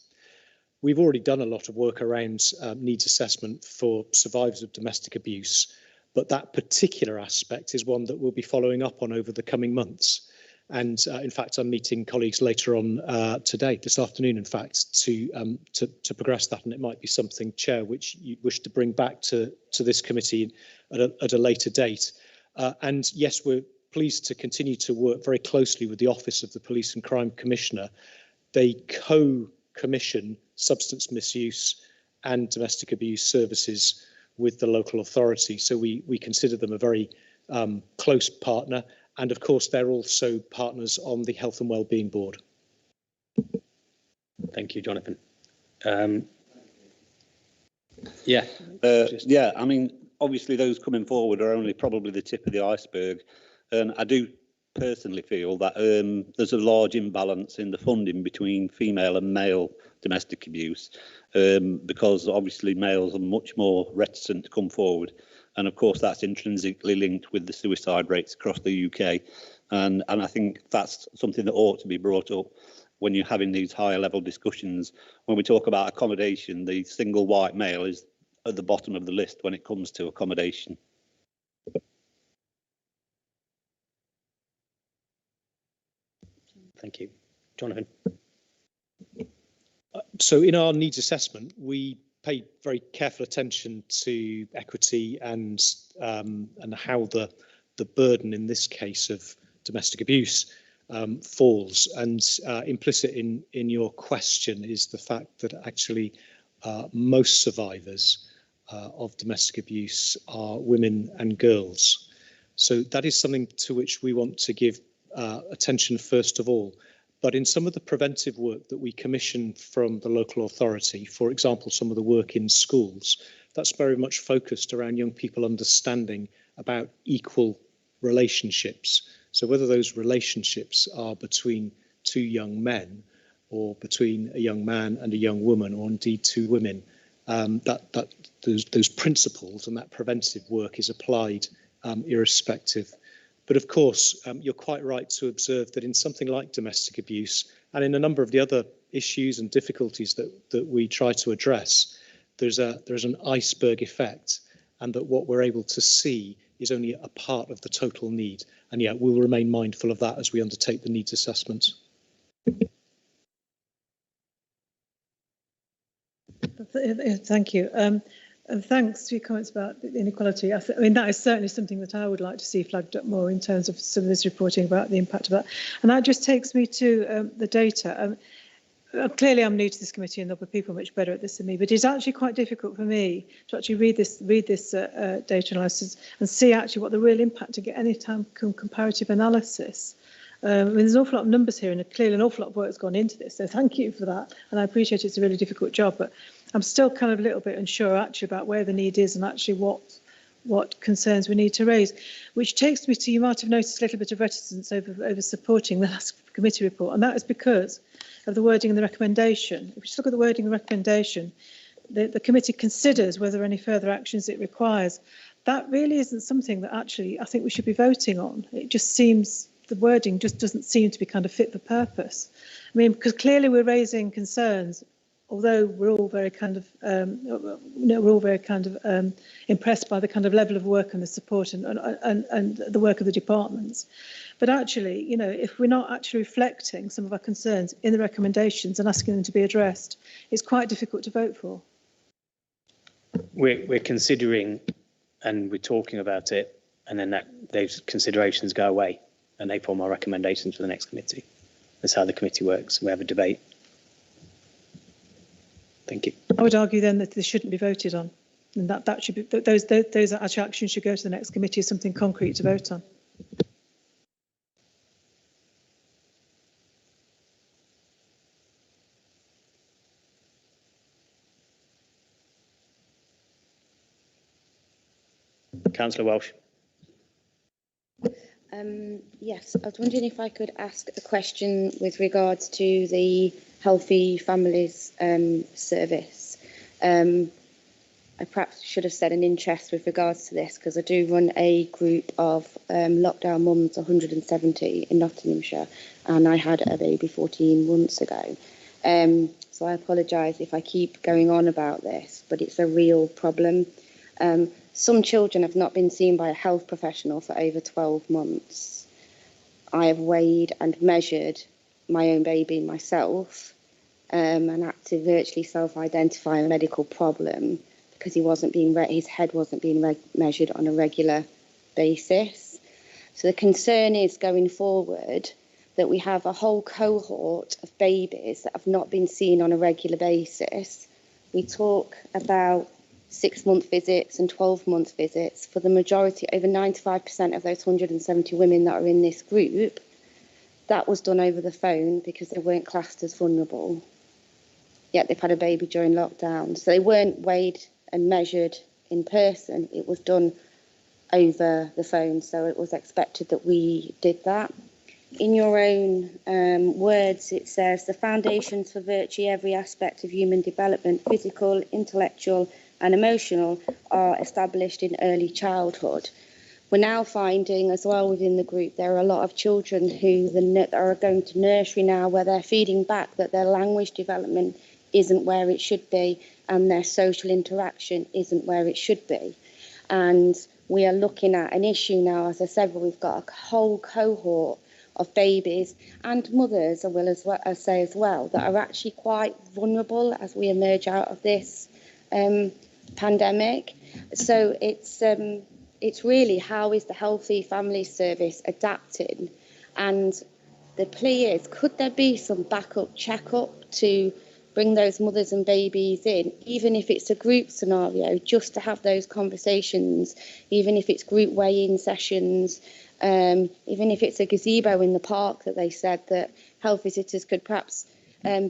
We've already done a lot of work around needs assessment for survivors of domestic abuse, but that particular aspect is one that we'll be following up on over the coming months. And in fact, I'm meeting colleagues later on today, this afternoon, in fact, to progress that. And it might be something, Chair, which you wish to bring back to this committee at a later date. And yes, we're pleased to continue to work very closely with the Office of the Police and Crime Commissioner. They co-commission substance misuse and domestic abuse services with the local authority. So we consider them a very close partner. And of course, they're also partners on the Health and Wellbeing Board. Thank you, Jonathan. Yeah, I mean, obviously those coming forward are only probably the tip of the iceberg. And I do personally feel that there's a large imbalance in the funding between female and male domestic abuse, because obviously males are much more reticent to come forward. And of course, that's intrinsically linked with the suicide rates across the UK. And I think that's something that ought to be brought up when you're having these higher level discussions. When we talk about accommodation, the single white male is at the bottom of the list when it comes to accommodation. Thank you. Jonathan. So in our needs assessment, we paid very careful attention to equity and how the burden in this case of domestic abuse falls. And implicit in your question is the fact that actually most survivors of domestic abuse are women and girls. So that is something to which we want to give attention first of all. But in some of the preventive work that we commission from the local authority, for example, some of the work in schools, that's very much focused around young people understanding about equal relationships. So whether those relationships are between two young men or between a young man and a young woman, or indeed two women, those principles and that preventive work is applied irrespective. But of course, you're quite right to observe that in something like domestic abuse and in a number of the other issues and difficulties that we try to address, there's an iceberg effect, and that what we're able to see is only a part of the total need. And yet we'll remain mindful of that as we undertake the needs assessments. Thank you. And thanks for your comments about the inequality. I mean, that is certainly something that I would like to see flagged up more in terms of some of this reporting about the impact of that. And that just takes me to the data. Clearly, I'm new to this committee, and there'll be people much better at this than me. But it's actually quite difficult for me to actually read this data analysis and see actually what the real impact to get any time comparative analysis. I mean, there's an awful lot of numbers here, and clearly an awful lot of work has gone into this. So thank you for that, and I appreciate it's a really difficult job. But I'm still kind of a little bit unsure actually about where the need is and actually what concerns we need to raise. Which takes me to, you might have noticed a little bit of reticence over supporting the last committee report, and that is because of the wording in the recommendation. If we just look at the wording in the recommendation, the committee considers whether any further actions it requires. That really isn't something that actually I think we should be voting on. It just seems, the wording just doesn't seem to be kind of fit for purpose. I mean, because clearly we're raising concerns, although we're all very kind of, impressed by the kind of level of work and the support and the work of the departments. But actually, you know, if we're not actually reflecting some of our concerns in the recommendations and asking them to be addressed, it's quite difficult to vote for. We're considering and we're talking about it, and then those considerations go away and they form our recommendations for the next committee. That's how the committee works. We have a debate. Thank you. I would argue then that this shouldn't be voted on, and that should be, those actual actions should go to the next committee as something concrete to vote on. Councillor Welsh. Yes, I was wondering if I could ask a question with regards to the Healthy Families service. I perhaps should have said an interest with regards to this, because I do run a group of lockdown mums 170 in Nottinghamshire, and I had a baby 14 months ago. So I apologise if I keep going on about this, but it's a real problem. Some children have not been seen by a health professional for over 12 months. I have weighed and measured my own baby myself and had to virtually self-identify a medical problem because his head wasn't being measured on a regular basis. So the concern is going forward that we have a whole cohort of babies that have not been seen on a regular basis. We talk about 6-month visits and 12-month visits. For the majority, over 95% of those 170 women that are in this group, that was done over the phone because they weren't classed as vulnerable. Yet they've had a baby during lockdown. So they weren't weighed and measured in person. It was done over the phone. So it was expected that we did that. In your own words, it says the foundations for virtually every aspect of human development, physical, intellectual, and emotional are established in early childhood. We're now finding as well within the group there are a lot of children who are going to nursery now where they're feeding back that their language development isn't where it should be and their social interaction isn't where it should be. And we are looking at an issue now, as I said, where we've got a whole cohort of babies and mothers, I will say as well, that are actually quite vulnerable as we emerge out of this pandemic. So it's really how is the Healthy Family Service adapting? And the plea is, could there be some backup checkup to bring those mothers and babies in, even if it's a group scenario, just to have those conversations, even if it's group weigh-in sessions, even if it's a gazebo in the park that they said that health visitors could perhaps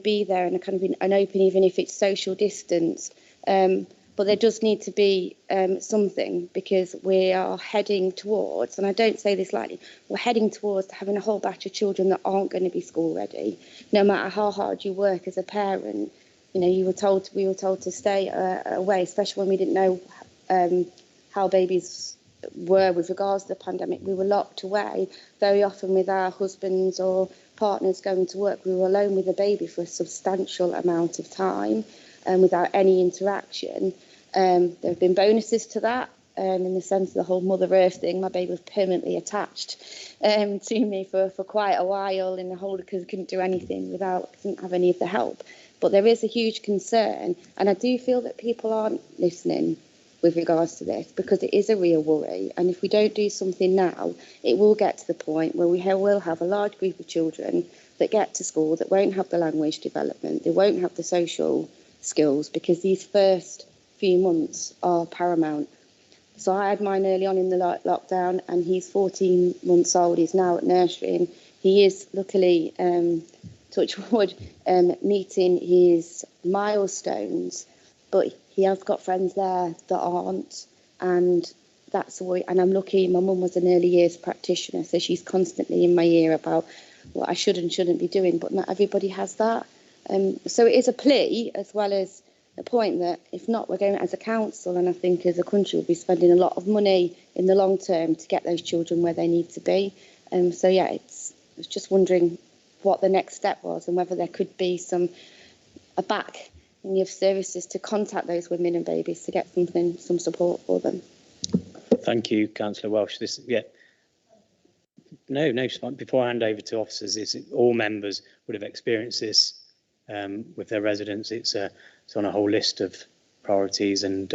be there and kind of an open, even if it's social distance. But there does need to be something, because we are heading towards, and I don't say this lightly, we're heading towards having a whole batch of children that aren't going to be school ready. No matter how hard you work as a parent, you know, we were told to stay away, especially when we didn't know how babies were with regards to the pandemic. We were locked away very often with our husbands or partners going to work. We were alone with the baby for a substantial amount of time and without any interaction. There have been bonuses to that in the sense of the whole Mother Earth thing. My baby was permanently attached to me for quite a while in the hole because I couldn't do anything didn't have any of the help. But there is a huge concern, and I do feel that people aren't listening with regards to this, because it is a real worry. And if we don't do something now, it will get to the point where we will have a large group of children that get to school that won't have the language development, they won't have the social skills, because these first few months are paramount. So I had mine early on in the lockdown, and he's 14 months old. He's now at nursery, and he is luckily, touch wood, meeting his milestones, but he has got friends there that aren't, and that's why. And I'm lucky. My mum was an early years practitioner, so she's constantly in my ear about what I should and shouldn't be doing. But not everybody has that. So it is a plea as well as a point that if not, we're going as a council, and I think as a country, we'll be spending a lot of money in the long term to get those children where they need to be. So yeah, I was just wondering what the next step was and whether there could be a back in your services to contact those women and babies to get some support for them. Thank you, Councillor Welsh. No, before I hand over to officers, all members would have experienced this with their residents. It's on a whole list of priorities, and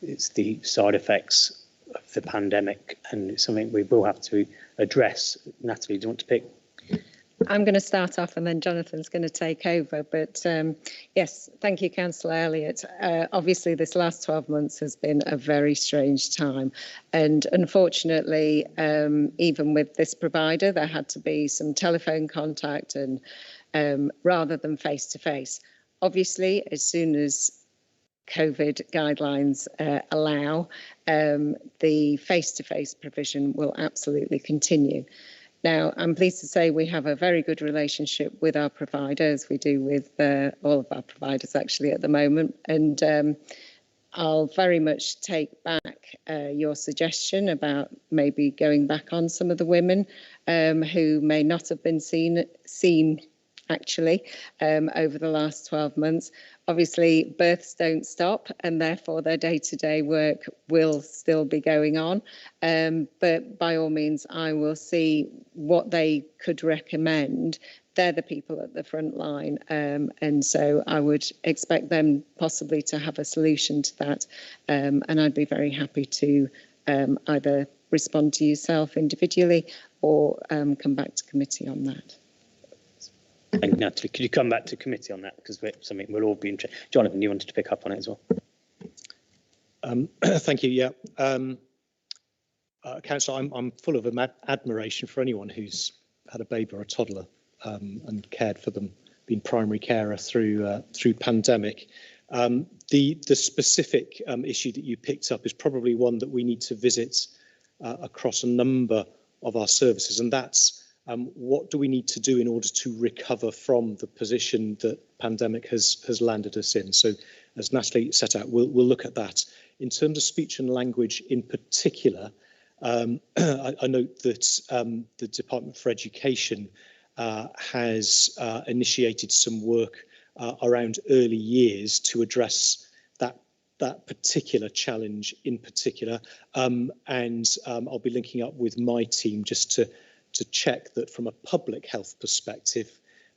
it's the side effects of the pandemic, and it's something we will have to address. Natalie, do you want to pick? I'm going to start off and then Jonathan's going to take over. But yes, thank you, Councillor Elliott. Obviously, this last 12 months has been a very strange time. And unfortunately, even with this provider, there had to be some telephone contact and rather than face-to-face. Obviously, as soon as COVID guidelines allow, the face-to-face provision will absolutely continue. Now, I'm pleased to say we have a very good relationship with our providers. We do with all of our providers actually at the moment. And I'll very much take back your suggestion about maybe going back on some of the women who may not have been seen actually over the last 12 months. Obviously, births don't stop, and therefore their day-to-day work will still be going on. But by all means, I will see what they could recommend. They're the people at the front line, and so I would expect them possibly to have a solution to that. And I'd be very happy to either respond to yourself individually or come back to committee on that. Thank you, Natalie. Could you come back to committee on that, because it's something we'll all be interested. Jonathan, you wanted to pick up on it as well. Thank you. Yeah, Councillor, I'm full of admiration for anyone who's had a baby or a toddler and cared for them, been primary carer through pandemic. The specific issue that you picked up is probably one that we need to visit across a number of our services, and that's what do we need to do in order to recover from the position that pandemic has landed us in? So as Natalie set out, we'll look at that. In terms of speech and language in particular, I note that the Department for Education has initiated some work around early years to address that particular challenge in particular, and I'll be linking up with my team just to check that from a public health perspective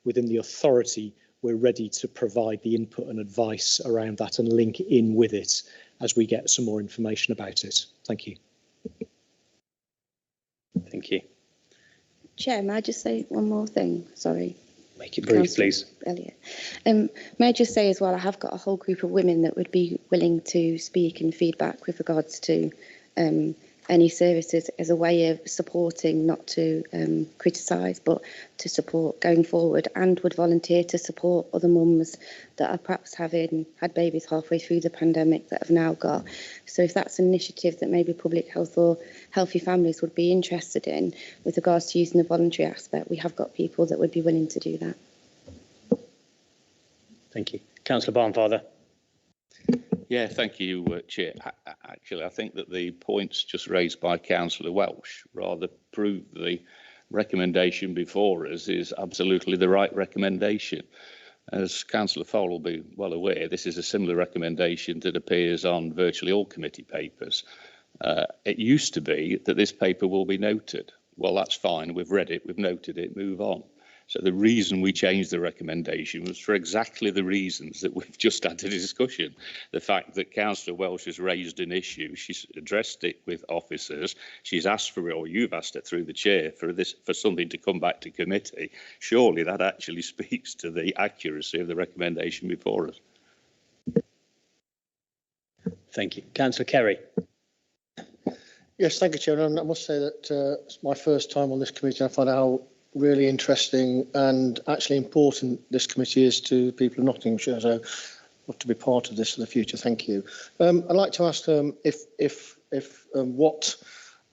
within the authority we're ready to provide the input and advice around that and link in with it as we get some more information about it. Thank you. Thank you. Chair, may I just say one more thing? Sorry. Make it brief, please. Elliot. May I just say as well, I have got a whole group of women that would be willing to speak and feedback with regards to any services as a way of supporting, not to criticise, but to support going forward, and would volunteer to support other mums that are perhaps having had babies halfway through the pandemic that have now got. So if that's an initiative that maybe Public Health or Healthy Families would be interested in with regards to using the voluntary aspect, we have got people that would be willing to do that. Thank you. Councillor Barnfather. Yeah, thank you, Chair. Actually, I think that the points just raised by Councillor Welsh rather prove the recommendation before us is absolutely the right recommendation. As Councillor Fowle will be well aware, this is a similar recommendation that appears on virtually all committee papers. It used to be that this paper will be noted. Well, that's fine. We've read it. We've noted it. Move on. So the reason we changed the recommendation was for exactly the reasons that we've just had a discussion. The fact that Councillor Welsh has raised an issue, she's addressed it with officers, she's asked for it, or you've asked it through the chair for something to come back to committee. Surely that actually speaks to the accuracy of the recommendation before us. Thank you. Councillor Kerry. Yes, thank you, Chair. And I must say that it's my first time on this committee. I find out how really interesting and actually important this committee is to people of Nottinghamshire. So I'd love to be part of this for the future. Thank you. I'd like to ask if what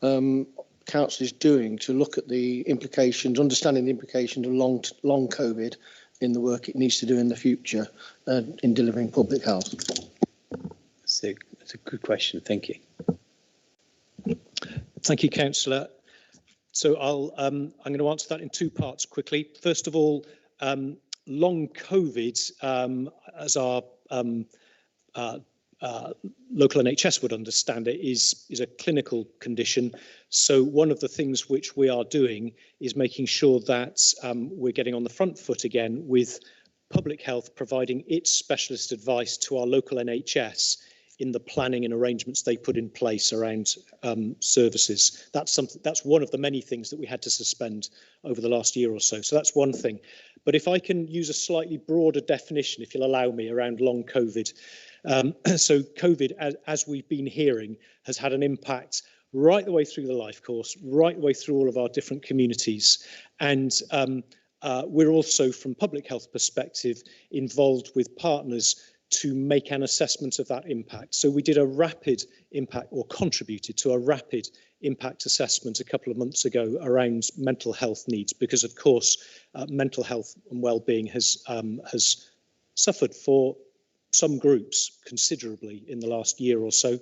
Council is doing to look at the implications, understanding the implications of long COVID in the work it needs to do in the future in delivering public health. That's a good question. Thank you. Thank you, Councillor. So I'm going to answer that in two parts quickly. First of all, long COVID, as our local NHS would understand it, is a clinical condition. So one of the things which we are doing is making sure that we're getting on the front foot again with public health providing its specialist advice to our local NHS in the planning and arrangements they put in place around services. That's one of the many things that we had to suspend over the last year or so. So that's one thing. But if I can use a slightly broader definition, if you'll allow me, around long COVID. So COVID, as we've been hearing, has had an impact right the way through the life course, right the way through all of our different communities. And we're also, from public health perspective, involved with partners to make an assessment of that impact. So we did a rapid impact, or contributed to a rapid impact assessment a couple of months ago around mental health needs, because of course mental health and well-being has suffered for some groups considerably in the last year or so.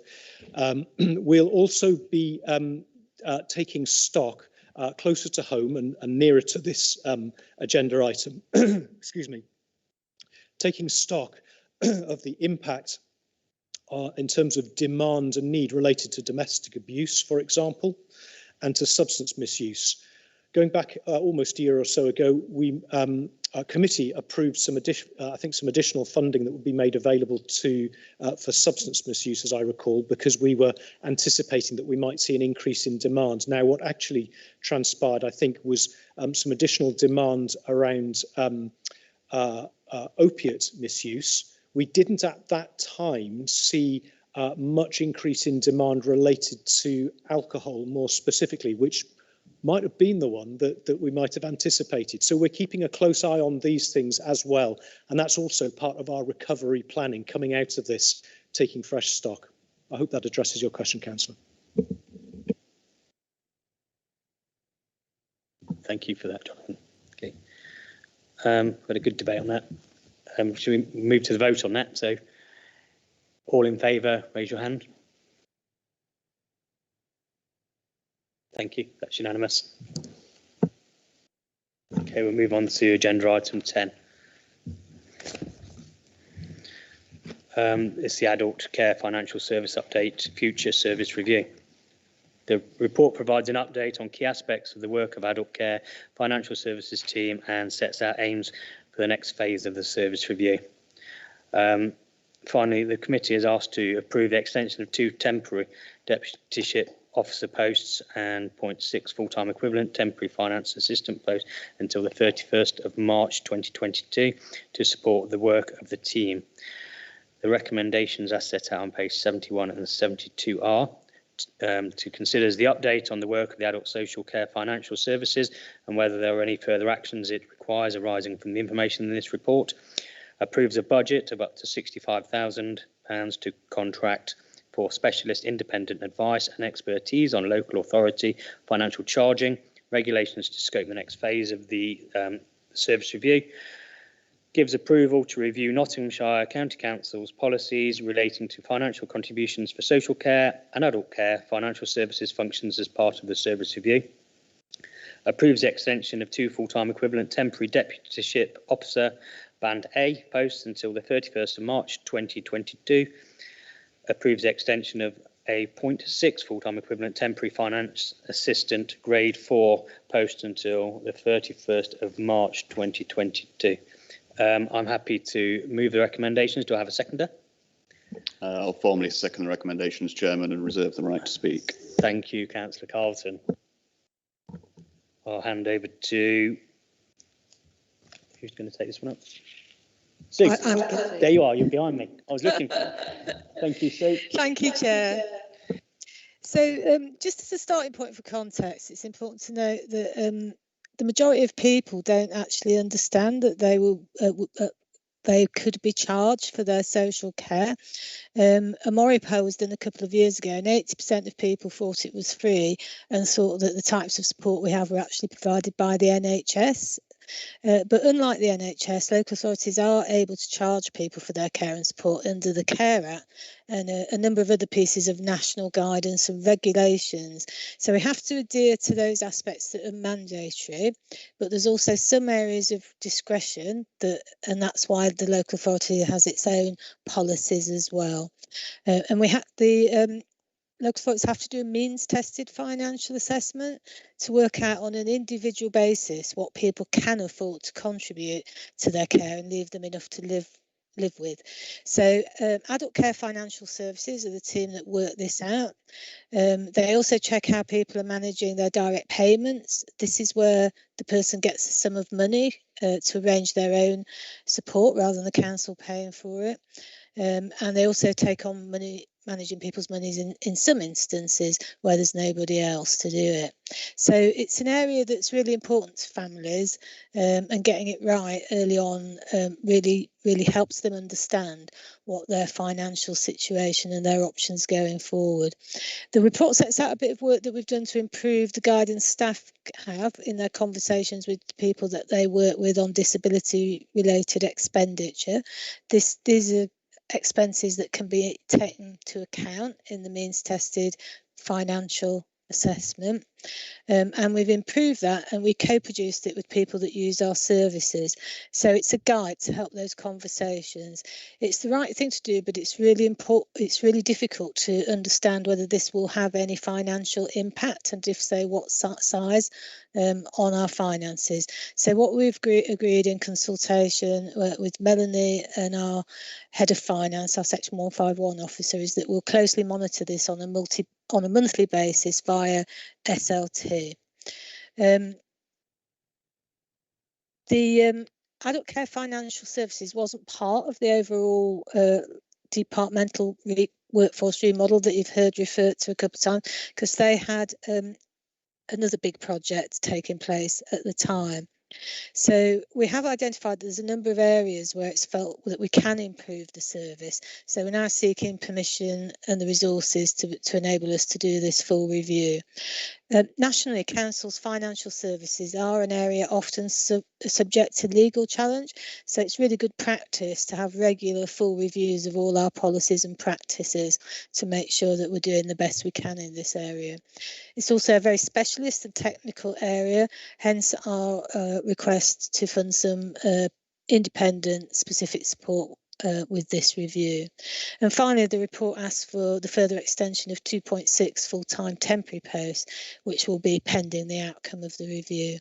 We'll also be taking stock closer to home and nearer to this agenda item, excuse me, taking stock of the impact in terms of demand and need related to domestic abuse, for example, and to substance misuse. Going back almost a year or so ago, our committee approved some additional funding that would be made available for substance misuse, as I recall, because we were anticipating that we might see an increase in demand. Now, what actually transpired, I think, was some additional demand around opiate misuse. We didn't at that time see much increase in demand related to alcohol more specifically, which might have been the one that we might have anticipated. So we're keeping a close eye on these things as well. And that's also part of our recovery planning coming out of this, taking fresh stock. I hope that addresses your question, Councillor. Thank you for that, Jonathan. Okay. We've had a good debate on that. Should we move to the vote on that? So All in favour, raise your hand. Thank you. That's unanimous. Okay, we'll move on to agenda item 10. It's the Adult Care Financial Service Update Future Service Review. The report provides an update on key aspects of the work of Adult Care Financial Services team and sets out aims for the next phase of the service review. Finally, the committee is asked to approve the extension of 2 temporary deputyship officer posts and 0.6 full-time equivalent temporary finance assistant posts until the 31st of March 2022 to support the work of the team. The recommendations are set out on page 71 and 72 are to consider the update on the work of the Adult Social Care Financial Services and whether there are any further actions it requires arising from the information in this report. Approves a budget of up to £65,000 to contract for specialist independent advice and expertise on local authority financial charging, regulations to scope the next phase of the service review. Gives approval to review Nottinghamshire County Council's policies relating to financial contributions for social care and adult care financial services functions as part of the service review. Approves the extension of 2 full-time equivalent temporary deputyship officer Band A posts until the 31st of March 2022. Approves the extension of a 0.6 full-time equivalent temporary finance assistant grade 4 post until the 31st of March 2022. I'm happy to move the recommendations. Do I have a seconder? I'll formally second the recommendations, Chairman, and reserve the right to speak. Thank you, Councillor Carlton. I'll hand over to who's going to take this one up? Sue, there you are. You're behind me. I was looking for you. Thank you, Sue. Thank you, Chair. So just as a starting point for context, it's important to note that the majority of people don't actually understand that they could be charged for their social care. A Mori poll was done a couple of years ago and 80% of people thought it was free and thought that the types of support we have were actually provided by the NHS. But unlike the NHS, local authorities are able to charge people for their care and support under the Care Act and a number of other pieces of national guidance and regulations. So we have to adhere to those aspects that are mandatory, but there's also some areas of discretion and that's why the local authority has its own policies as well. And we have local authorities have to do a means-tested financial assessment to work out on an individual basis what people can afford to contribute to their care and leave them enough to live with. So Adult Care Financial Services are the team that work this out. They also check how people are managing their direct payments. This is where the person gets a sum of money to arrange their own support rather than the council paying for it. And they also take on managing people's monies in some instances where there's nobody else to do it. So it's an area that's really important to families, and getting it right early on really helps them understand what their financial situation and their options going forward. The report sets out a bit of work that we've done to improve the guidance staff have in their conversations with people that they work with on disability related expenditure. These are expenses that can be taken to account in the means tested financial assessment, and we've improved that and we co-produced it with people that use our services. So it's a guide to help those conversations. It's the right thing to do, but it's really important. It's really difficult to understand whether this will have any financial impact, and if so, what size on our finances. So what we've agreed in consultation with Melanie and our head of finance, our section 151 officer, is that we'll closely monitor this on a monthly basis via SLT. The Adult Care Financial Services wasn't part of the overall departmental workforce remodel that you've heard referred to a couple of times, because they had another big project taking place at the time. So we have identified there's a number of areas where it's felt that we can improve the service. So we're now seeking permission and the resources to enable us to do this full review. Nationally, councils' financial services are an area often subject to legal challenge, so it's really good practice to have regular full reviews of all our policies and practices to make sure that we're doing the best we can in this area. It's also a very specialist and technical area, hence our request to fund some independent specific support with this review. And finally, the report asks for the further extension of 2.6 full-time temporary posts, which will be pending the outcome of the review.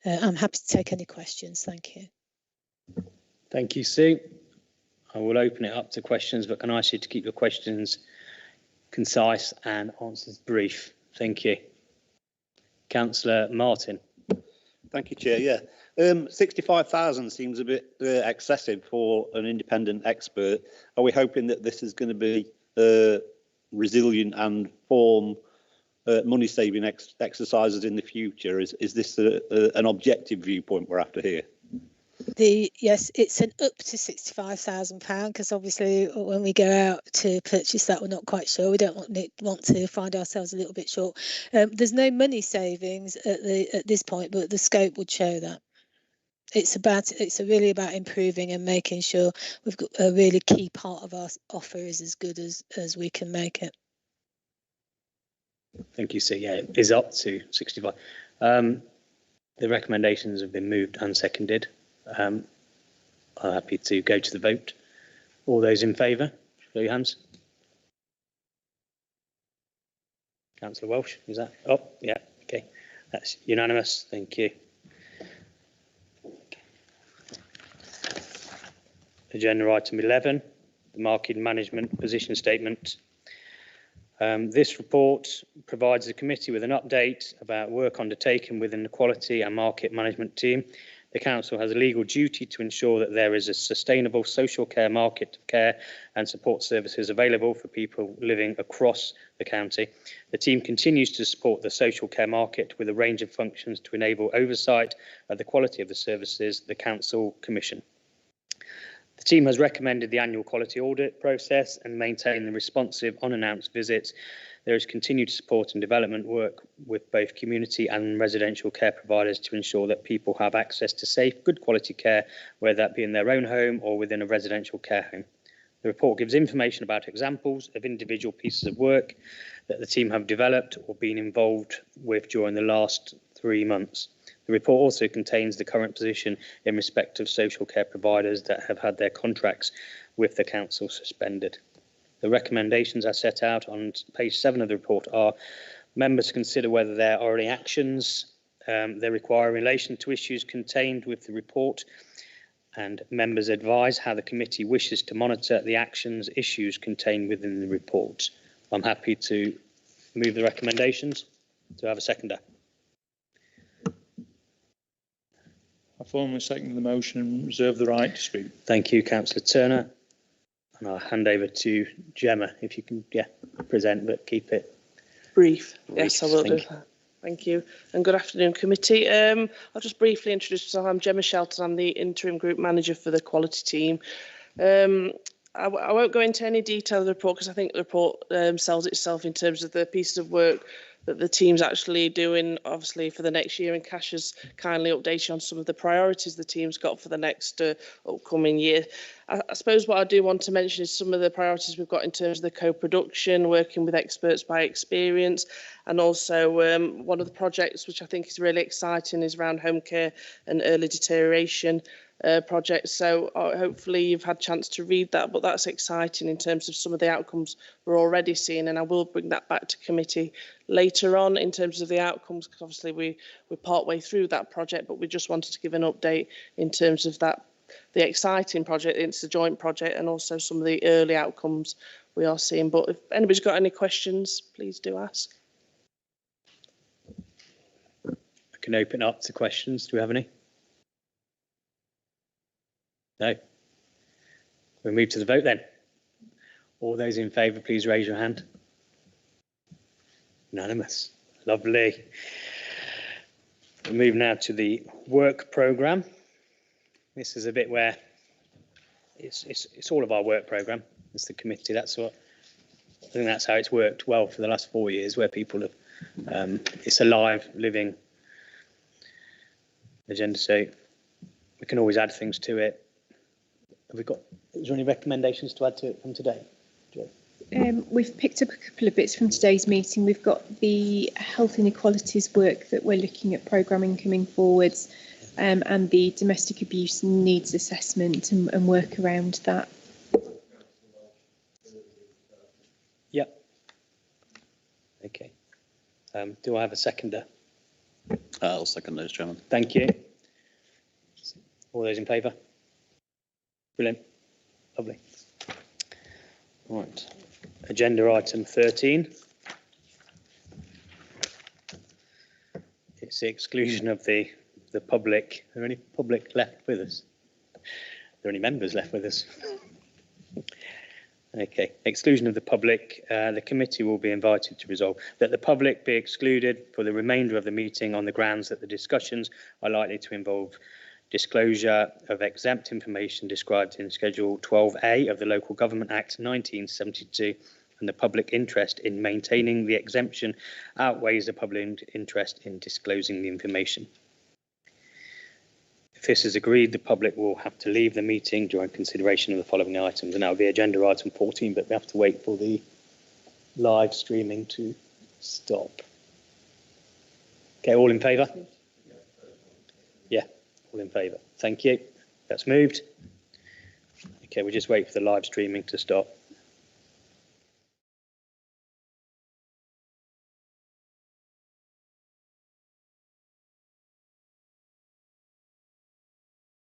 I'm happy to take any questions. Thank you. Thank you, Sue. I will open it up to questions, but can I ask you to keep your questions concise and answers brief? Thank you. Councillor Martin. Thank you, Chair. Yeah. 65,000 seems a bit excessive for an independent expert. Are we hoping that this is going to be resilient and form money-saving exercises in the future? Is this an objective viewpoint we're after here? Yes, it's an up to £65,000 because obviously when we go out to purchase that, we're not quite sure. We don't want to find ourselves a little bit short. There's no money savings at this point, but the scope would show that. It's really about improving and making sure we've got a really key part of our offer is as good as we can make it. Thank you, Sue. Yeah, it is up to 65. The recommendations have been moved and seconded. I'm happy to go to the vote. All those in favour, show your hands. Councillor Welsh, is that? Oh, yeah, okay. That's unanimous. Thank you. Agenda item 11, the market management position statement. This report provides the committee with an update about work undertaken within the quality and market management team. The council has a legal duty to ensure that there is a sustainable social care market of care and support services available for people living across the county. The team continues to support the social care market with a range of functions to enable oversight of the quality of the services the council commission. The team has recommended the annual quality audit process and maintain the responsive unannounced visits. There is continued support and development work with both community and residential care providers to ensure that people have access to safe, good quality care, whether that be in their own home or within a residential care home. The report gives information about examples of individual pieces of work that the team have developed or been involved with during the last 3 months. The report also contains the current position in respect of social care providers that have had their contracts with the council suspended. The recommendations as set out on page 7 of the report are members consider whether there are any actions they require in relation to issues contained with the report, and members advise how the committee wishes to monitor the actions issues contained within the report. I'm happy to move the recommendations. To have a seconder. I formally second the motion and reserve the right to speak. Thank you, Councillor Turner. And I'll hand over to Gemma, if you can, present, but keep it brief. Yes, I will do. You. Thank you. And good afternoon, committee. I'll just briefly introduce myself. I'm Gemma Shelton. I'm the interim group manager for the quality team. I won't go into any detail of the report because I think the report sells itself in terms of the pieces of work that the team's actually doing, obviously, for the next year, and Cash has kindly updated on some of the priorities the team's got for the next upcoming year. I suppose what I do want to mention is some of the priorities we've got in terms of the co-production, working with experts by experience, and also one of the projects which I think is really exciting is around home care and early deterioration projects. So hopefully you've had a chance to read that, but that's exciting in terms of some of the outcomes we're already seeing, and I will bring that back to committee later on in terms of the outcomes, because obviously we're part way through that project, but we just wanted to give an update in terms of that, the exciting project. It's a joint project, and also some of the early outcomes we are seeing. But if anybody's got any questions, please do ask. I can open up to questions. Do we have any? No. We'll move to the vote then. All those in favour, please raise your hand. Unanimous. Lovely. We move now to the work programme. This is a bit where it's all of our work programme. It's the committee. I think that's how it's worked well for the last 4 years, where people have. It's a live, living agenda, so we can always add things to it. Is there any recommendations to add to it from today? We've picked up a couple of bits from today's meeting. We've got the health inequalities work that we're looking at programming coming forwards, and the domestic abuse needs assessment and work around that. Yep. Okay. Do I have a seconder? I'll second those, Chairman. Thank you. All those in favour? Brilliant. Lovely. Right. Agenda item 13. It's the exclusion of the public. Are there any public left with us? Are there any members left with us? Okay. Exclusion of the public. The committee will be invited to resolve that the public be excluded for the remainder of the meeting on the grounds that the discussions are likely to involve disclosure of exempt information described in Schedule 12A of the Local Government Act 1972, and the public interest in maintaining the exemption outweighs the public interest in disclosing the information. If this is agreed, the public will have to leave the meeting during consideration of the following items, and that will be agenda item 14, but we have to wait for the live streaming to stop. Okay, all in favour? Yeah. All in favour. Thank you. That's moved. Okay, we'll just wait for the live streaming to stop.